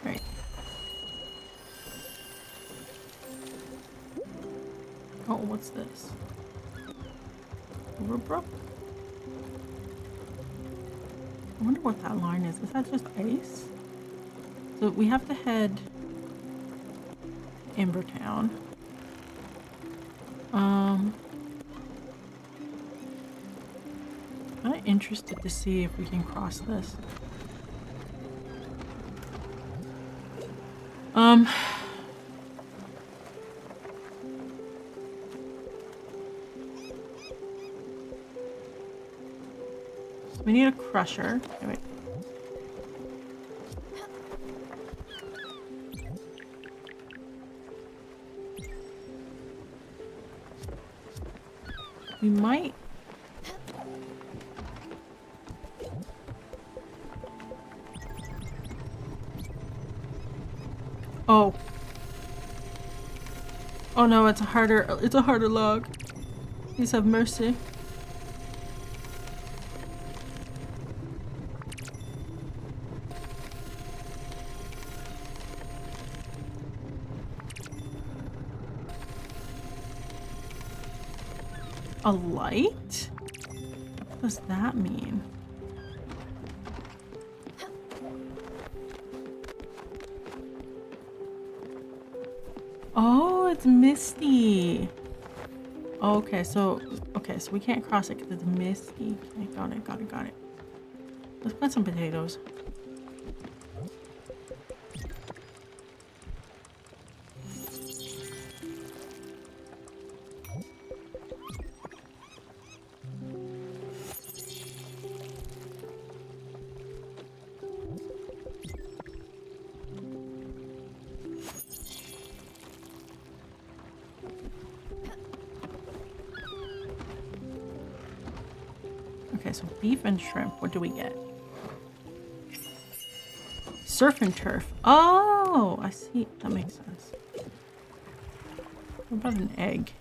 S1: Right. Oh, what's this? Overbrook? I wonder what that line is. Is that just ice? So we have to head to Ambertown. I'm kind of interested to see if we can cross this. We need a crusher. Okay, wait. We might. Oh. Oh no, it's a harder log. Please have mercy. A light? What does that mean? Oh, it's misty. Okay, so we can't cross it because it's misty. Okay, got it. Let's plant some potatoes. Okay, so beef and shrimp. What do we get? Surf and turf. Oh, I see. That makes sense. What about an egg?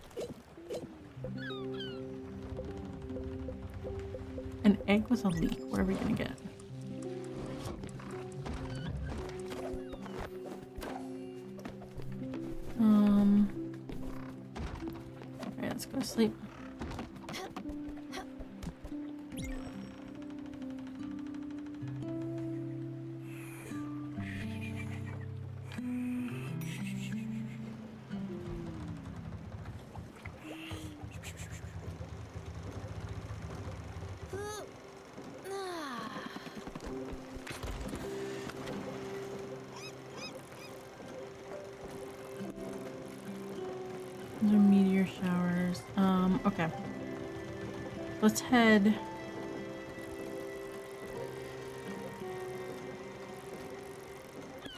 S1: An egg with a leak. What are we gonna get? Alright, let's go to sleep. Those are meteor showers. Okay. Let's head.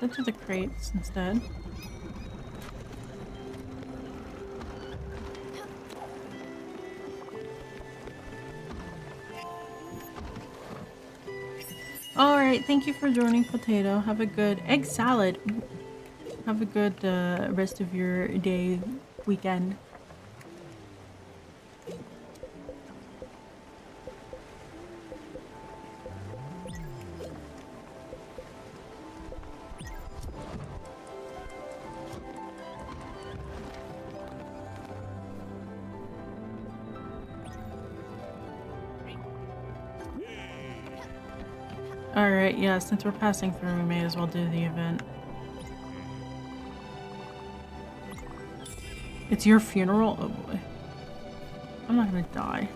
S1: Let's do the crates instead. Alright, thank you for joining, Potato. Have a good egg salad. Have a good rest of your day, weekend. Alright, yeah, since we're passing through, we may as well do the event. It's your funeral? Oh boy. I'm not gonna die.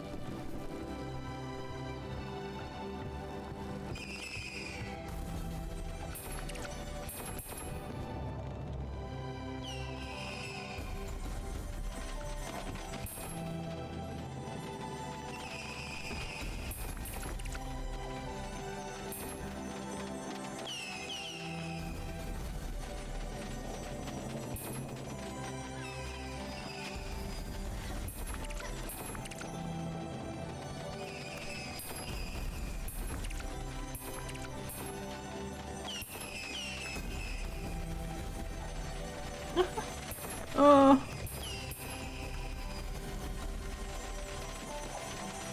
S1: Oh.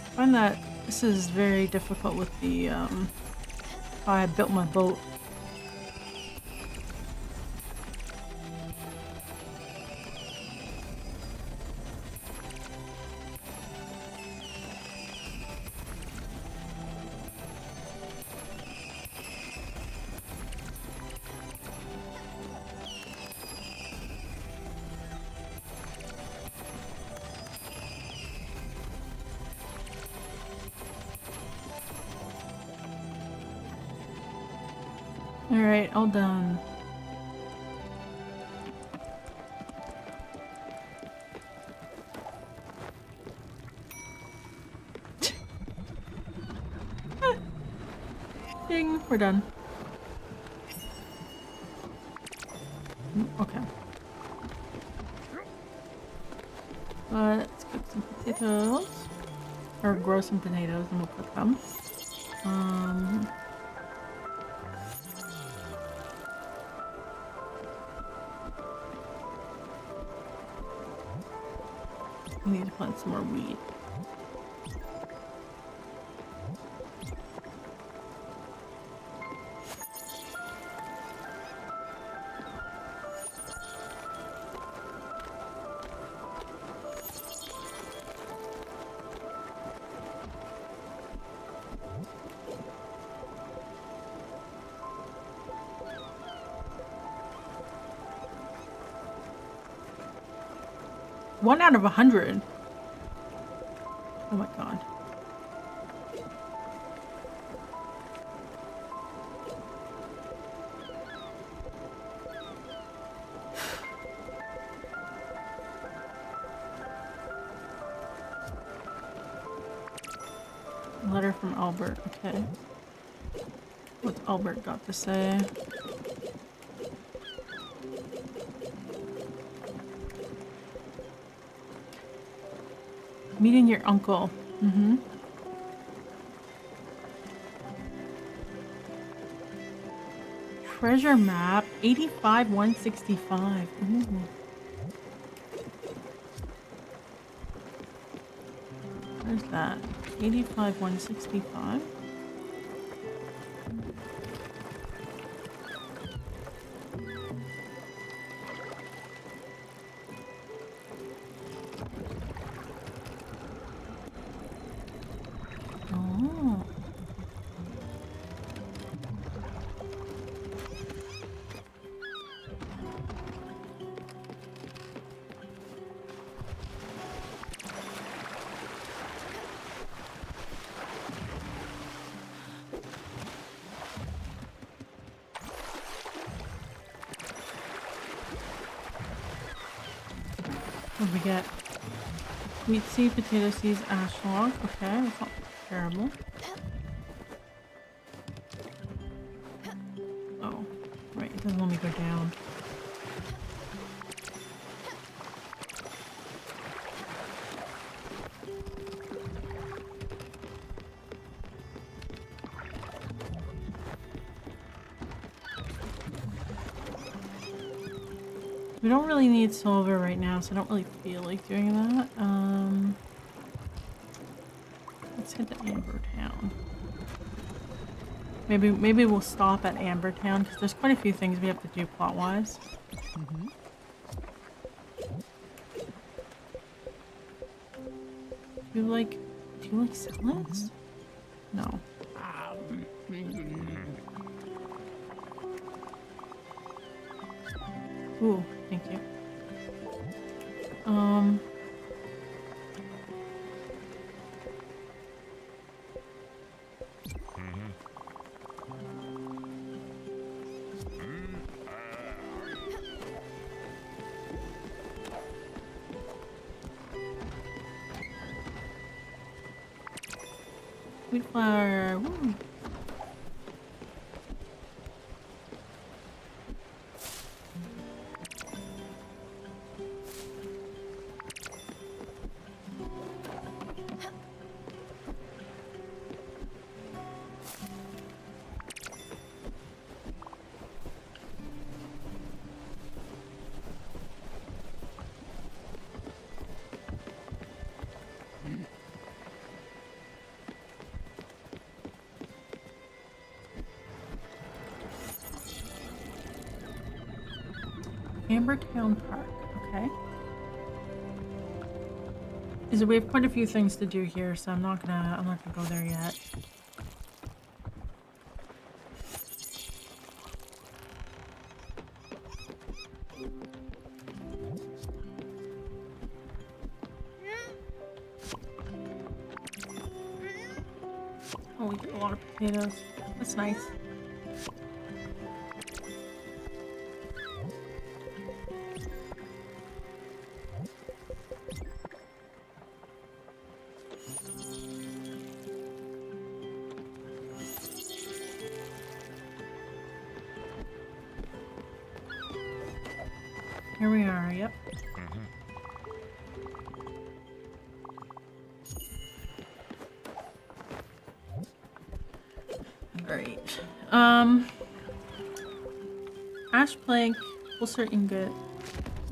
S1: I find that this is very difficult with the, how I built my boat. Alright, all done. Ding, we're done. Okay. Let's cook some potatoes. Or grow some potatoes and we'll cook them. We need to plant some more wheat. One out of 100. Oh my god. Letter from Albert. Okay. What's Albert got to say? Meeting your uncle. Mm-hmm. Treasure map. 85-165. Ooh. Where's that? 85-165. Oh. What do we get? Wheat seed, potato seeds, ash log. Okay, that's not terrible. Oh, right, it doesn't let me go down. We don't really need silver right now, so I don't really feel like doing that. Let's head to Amber Town. Maybe we'll stop at Amber Town because there's quite a few things we have to do plot-wise.
S2: Mm-hmm.
S1: Do you like salads? No. Ooh, thank you. Um. Spiritfarer. Woo. Ambertown Park. Okay. We have quite a few things to do here, so I'm not gonna go there yet. Oh, we get a lot of potatoes. That's nice. Here we are, yep. Great. Ash plank, pulsar ingot,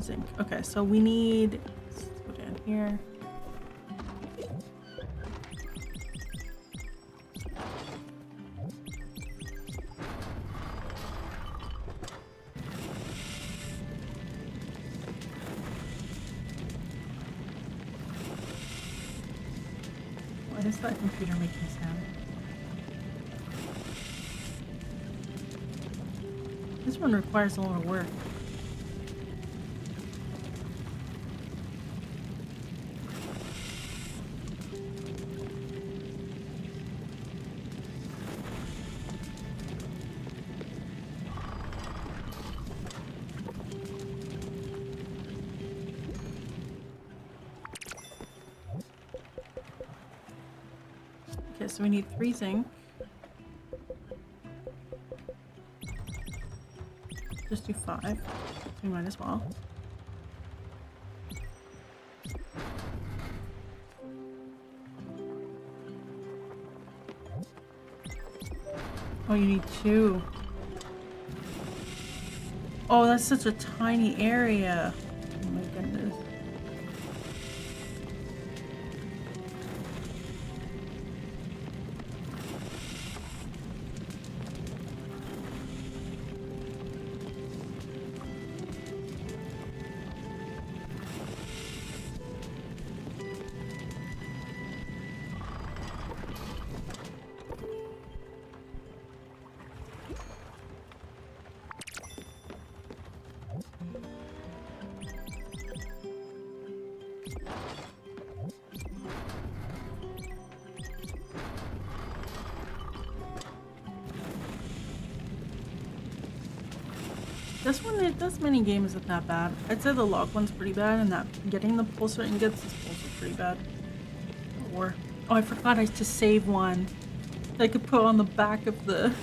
S1: zinc. Okay, so we need, let's go down here. Why does that computer make me sound? This one requires a lot of work. Okay, so we need 3 zinc. Just do 5. So we might as well. Oh, you need 2. Oh, that's such a tiny area. Oh my goodness. This mini game isn't that bad. I'd say the log one's pretty bad, and that getting the pulsar ingots is also pretty bad. Or, oh, I forgot to save one that I could put on the back of the.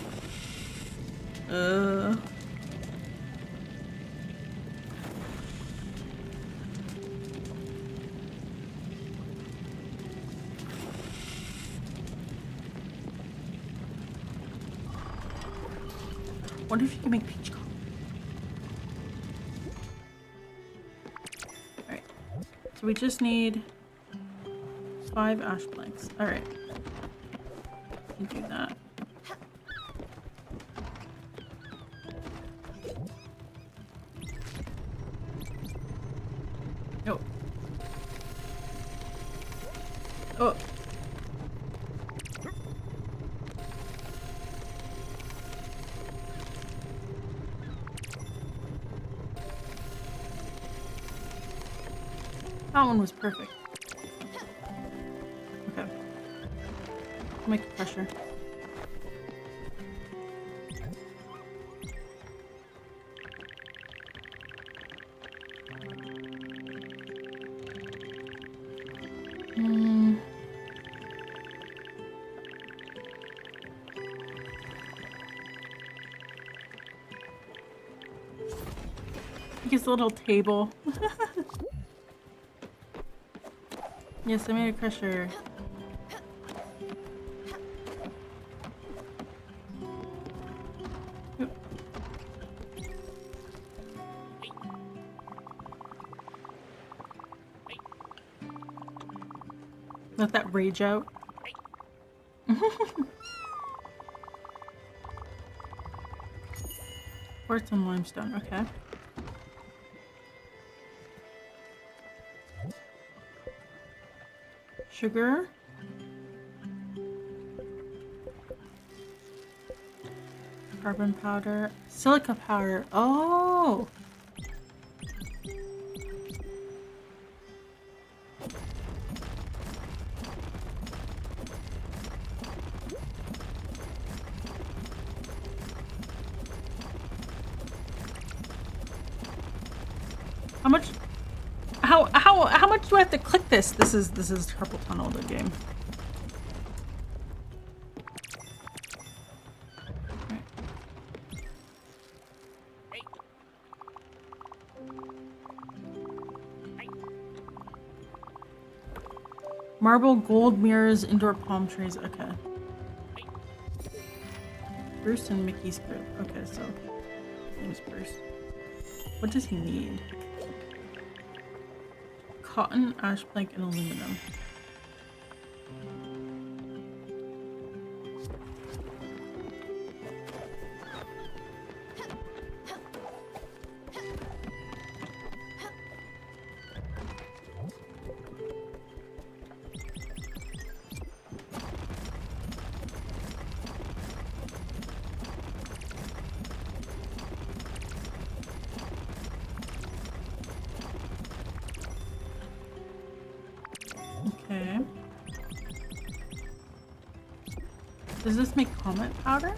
S1: Wonder if you can make peach cobbler. Alright. So we just need 5 ash planks. Alright. We can do that. Oh. Oh. That one was perfect. Okay. I'll make it pressure. His little table. Yes, I made a crusher. Oop. Let that rage out. Quartz and limestone, okay. Sugar. Carbon powder. Silica powder. Oh! How much? How much do I have to click this? This is carpal tunnel, the game. Marble, gold mirrors, indoor palm trees. Okay. Bruce and Mickey's group. Okay, so name's Bruce. What does he need? Cotton, ash plank, and aluminum. Okay. Does this make comet powder?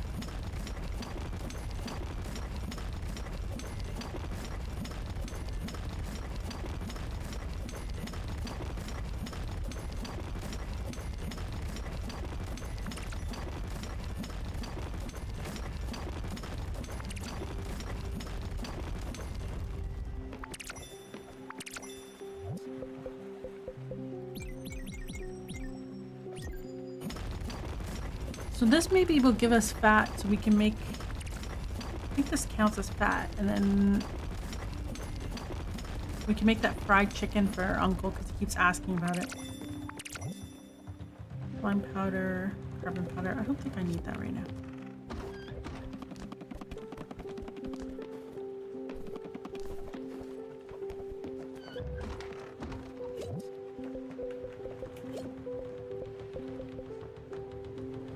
S1: So this maybe will give us fat so we can make, I think this counts as fat, and then we can make that fried chicken for our uncle because he keeps asking about it. Lime powder, carbon powder. I don't think I need that right now.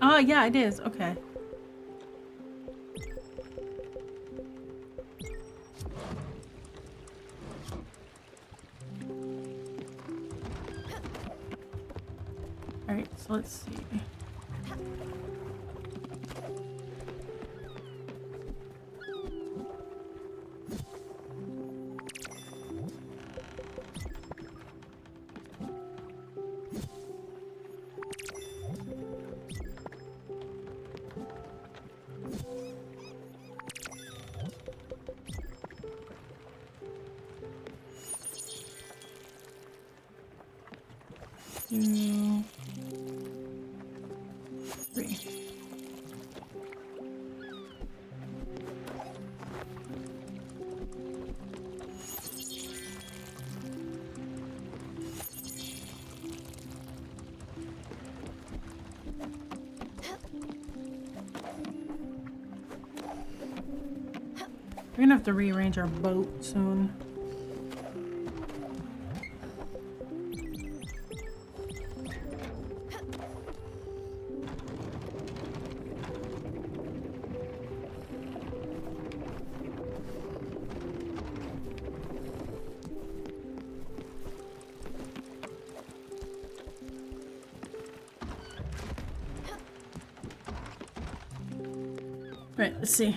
S1: Oh, yeah, it is. Okay. All right, so let's see. Two, three. We're gonna have to rearrange our boat soon. Right, let's see.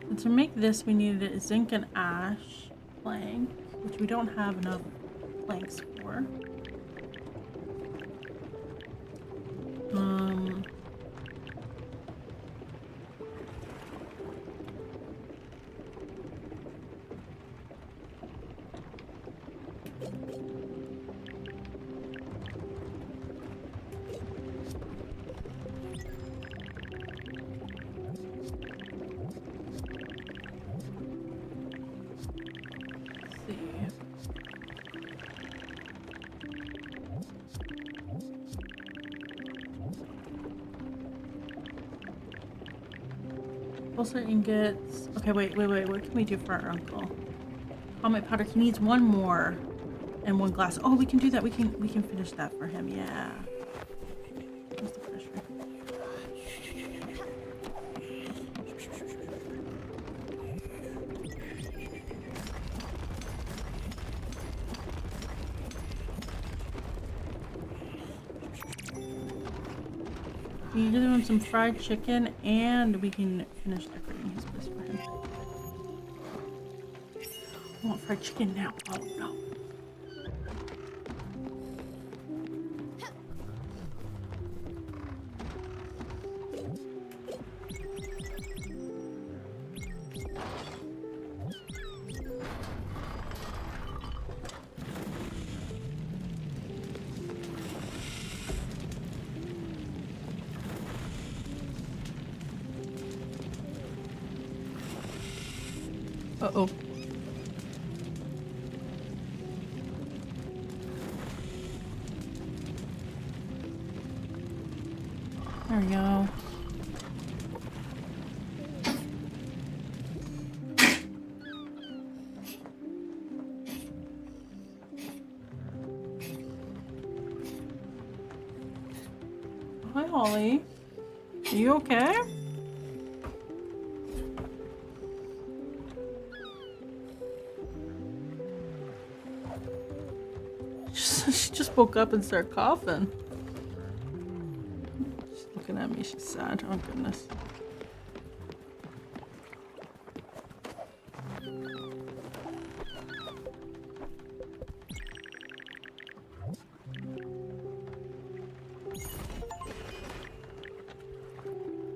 S1: And to make this, we needed a zinc and ash plank, which we don't have enough planks for. Also ingots. Okay, wait. What can we do for our uncle? Comet powder. He needs one more and one glass. Oh, we can do that. We can finish that for him. Yeah. What's the pressure? We can give him some fried chicken, and we can finish decorating his place for him. I want fried chicken now. Oh no. Uh-oh. There we go. Hi, Holly. Are you okay? She just woke up and started coughing. She's looking at me. She's sad. Oh, goodness.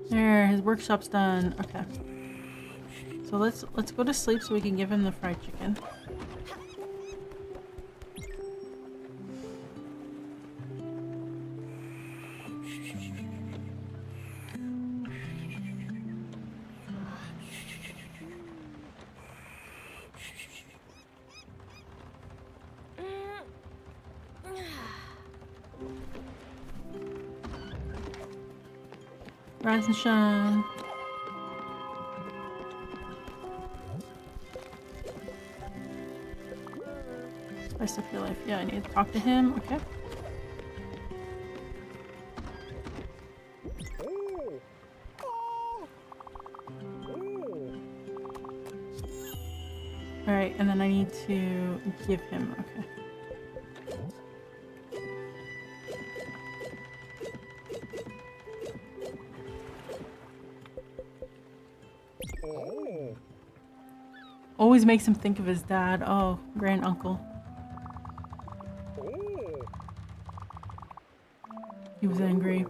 S1: There, his workshop's done. Okay. So let's go to sleep so we can give him the fried chicken. Rise and shine. Spice up your life. Yeah, I need to talk to him. Okay. Alright, and then I need to give him. Okay. Always makes him think of his dad. Oh, grand uncle. He was angry.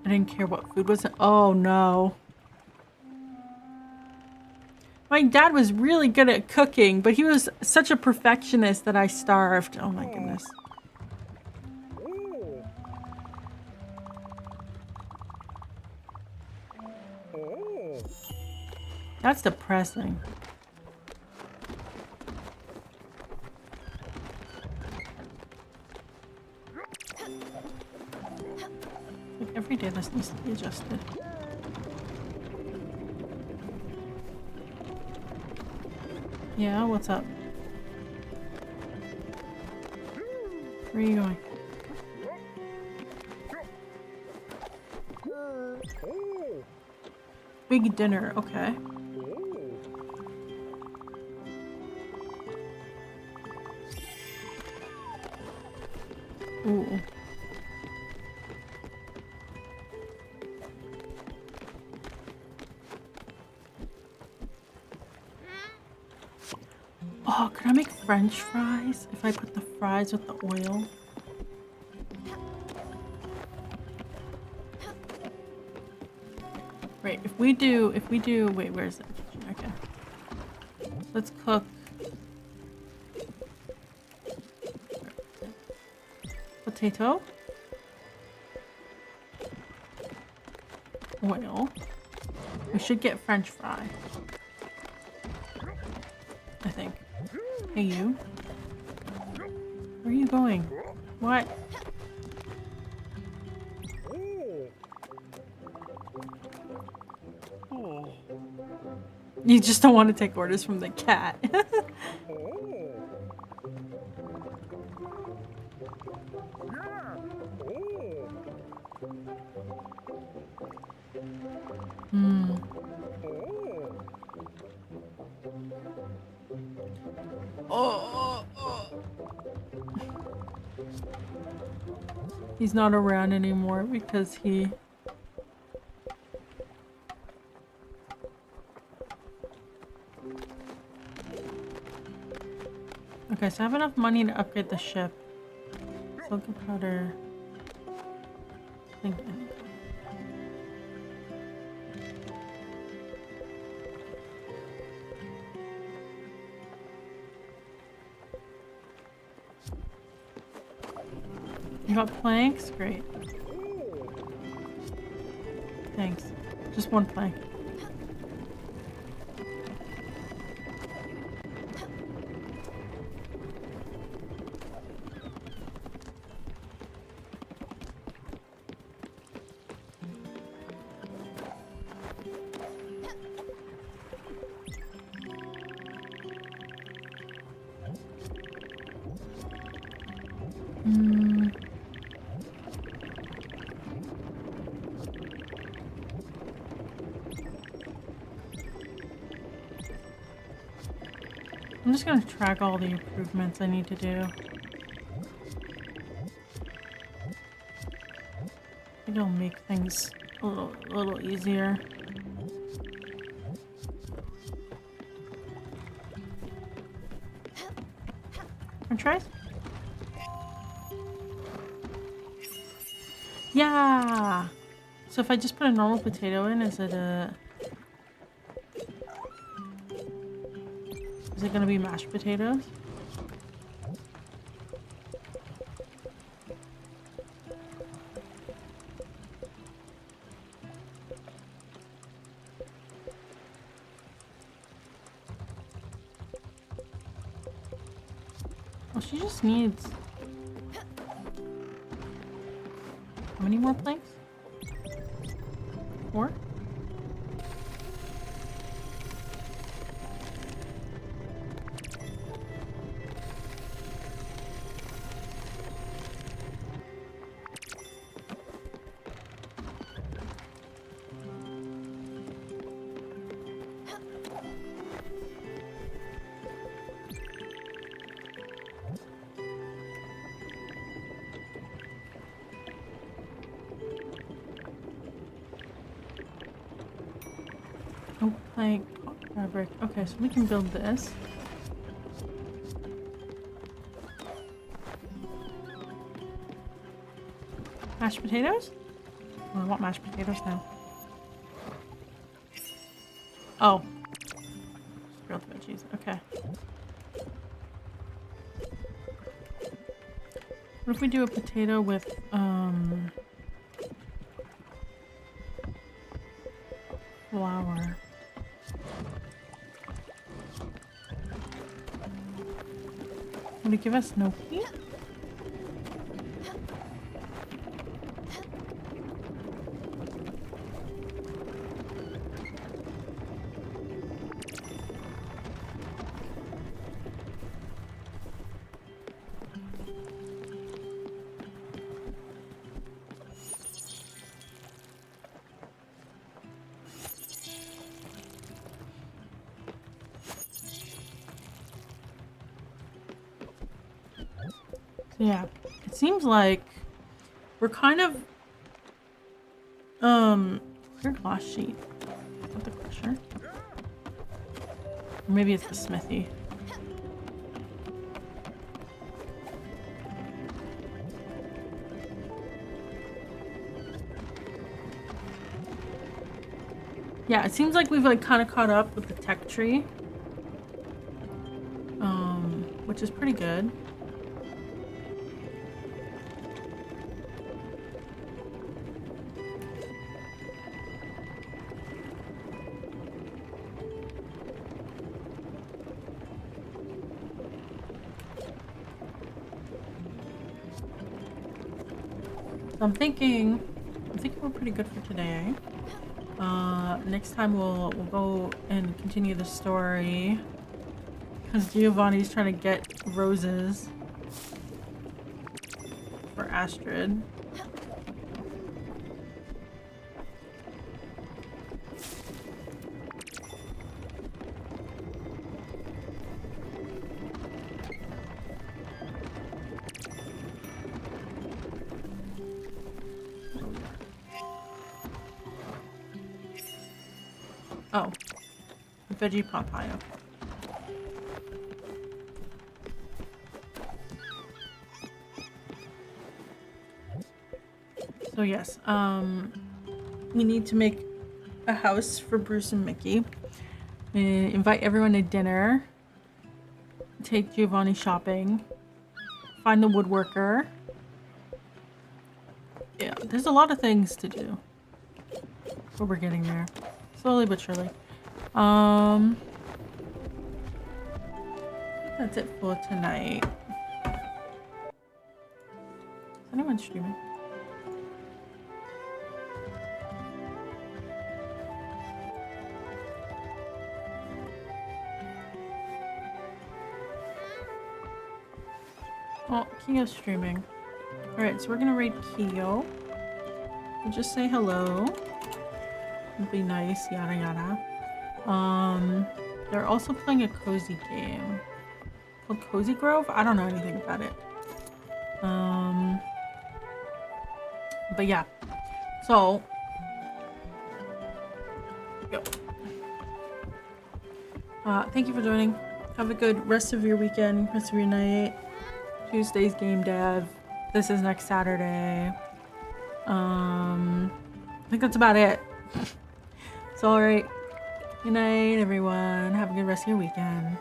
S1: I didn't care what food was. Oh no. My dad was really good at cooking, but he was such a perfectionist that I starved. Oh my goodness. That's depressing. Like every day this needs to be adjusted. Yeah, what's up? Where are you going? Big dinner, okay. Ooh. Oh, could I make French fries if I put the fries with the oil? Right, if we do, wait, where is it? Okay. Let's cook. Potato. Oil. We should get French fry. I think. Hey, you. Where are you going? What? You just don't want to take orders from the cat. Hmm. Oh. He's not around anymore because he... Okay, so I have enough money to upgrade the ship. Silicon powder. You got planks? Great. Thanks. Just one plank. I'm just gonna track all the improvements I need to do. I think it'll make things a little easier. French fries? Yeah! So if I just put a normal potato in, is it gonna be mashed potatoes? Well, she just needs... How many more planks? 4? Oh, plank, fabric. Okay, so we can build this. Mashed potatoes? Oh, I want mashed potatoes now. Oh. Just grilled veggies. Okay. What if we do a potato with, flour? Would it give us gnocchi? So yeah, it seems like we're kind of clear glass sheet. Is that the crusher? Or maybe it's the smithy. Yeah, it seems like we've like kind of caught up with the tech tree. Which is pretty good. So I'm thinking we're pretty good for today. Next time we'll go and continue the story. Because Giovanni's trying to get roses for Astrid. Oh, veggie papaya. So yes, we need to make a house for Bruce and Mickey. We invite everyone to dinner. Take Giovanni shopping. Find the woodworker. Yeah, there's a lot of things to do. But we're getting there. Slowly but surely. That's it for tonight. Is anyone streaming? Oh, Kiyo's streaming. Alright, so we're gonna raid Kiyo. We'll just say hello. Be nice, yada yada. They're also playing a cozy game called Cozy Grove. I don't know anything about it. But yeah. So go. Thank you for joining. Have a good rest of your weekend, rest of your night. Tuesday's game dev. This is next Saturday. I think that's about it. So alright. Good night, everyone. Have a good rest of your weekend.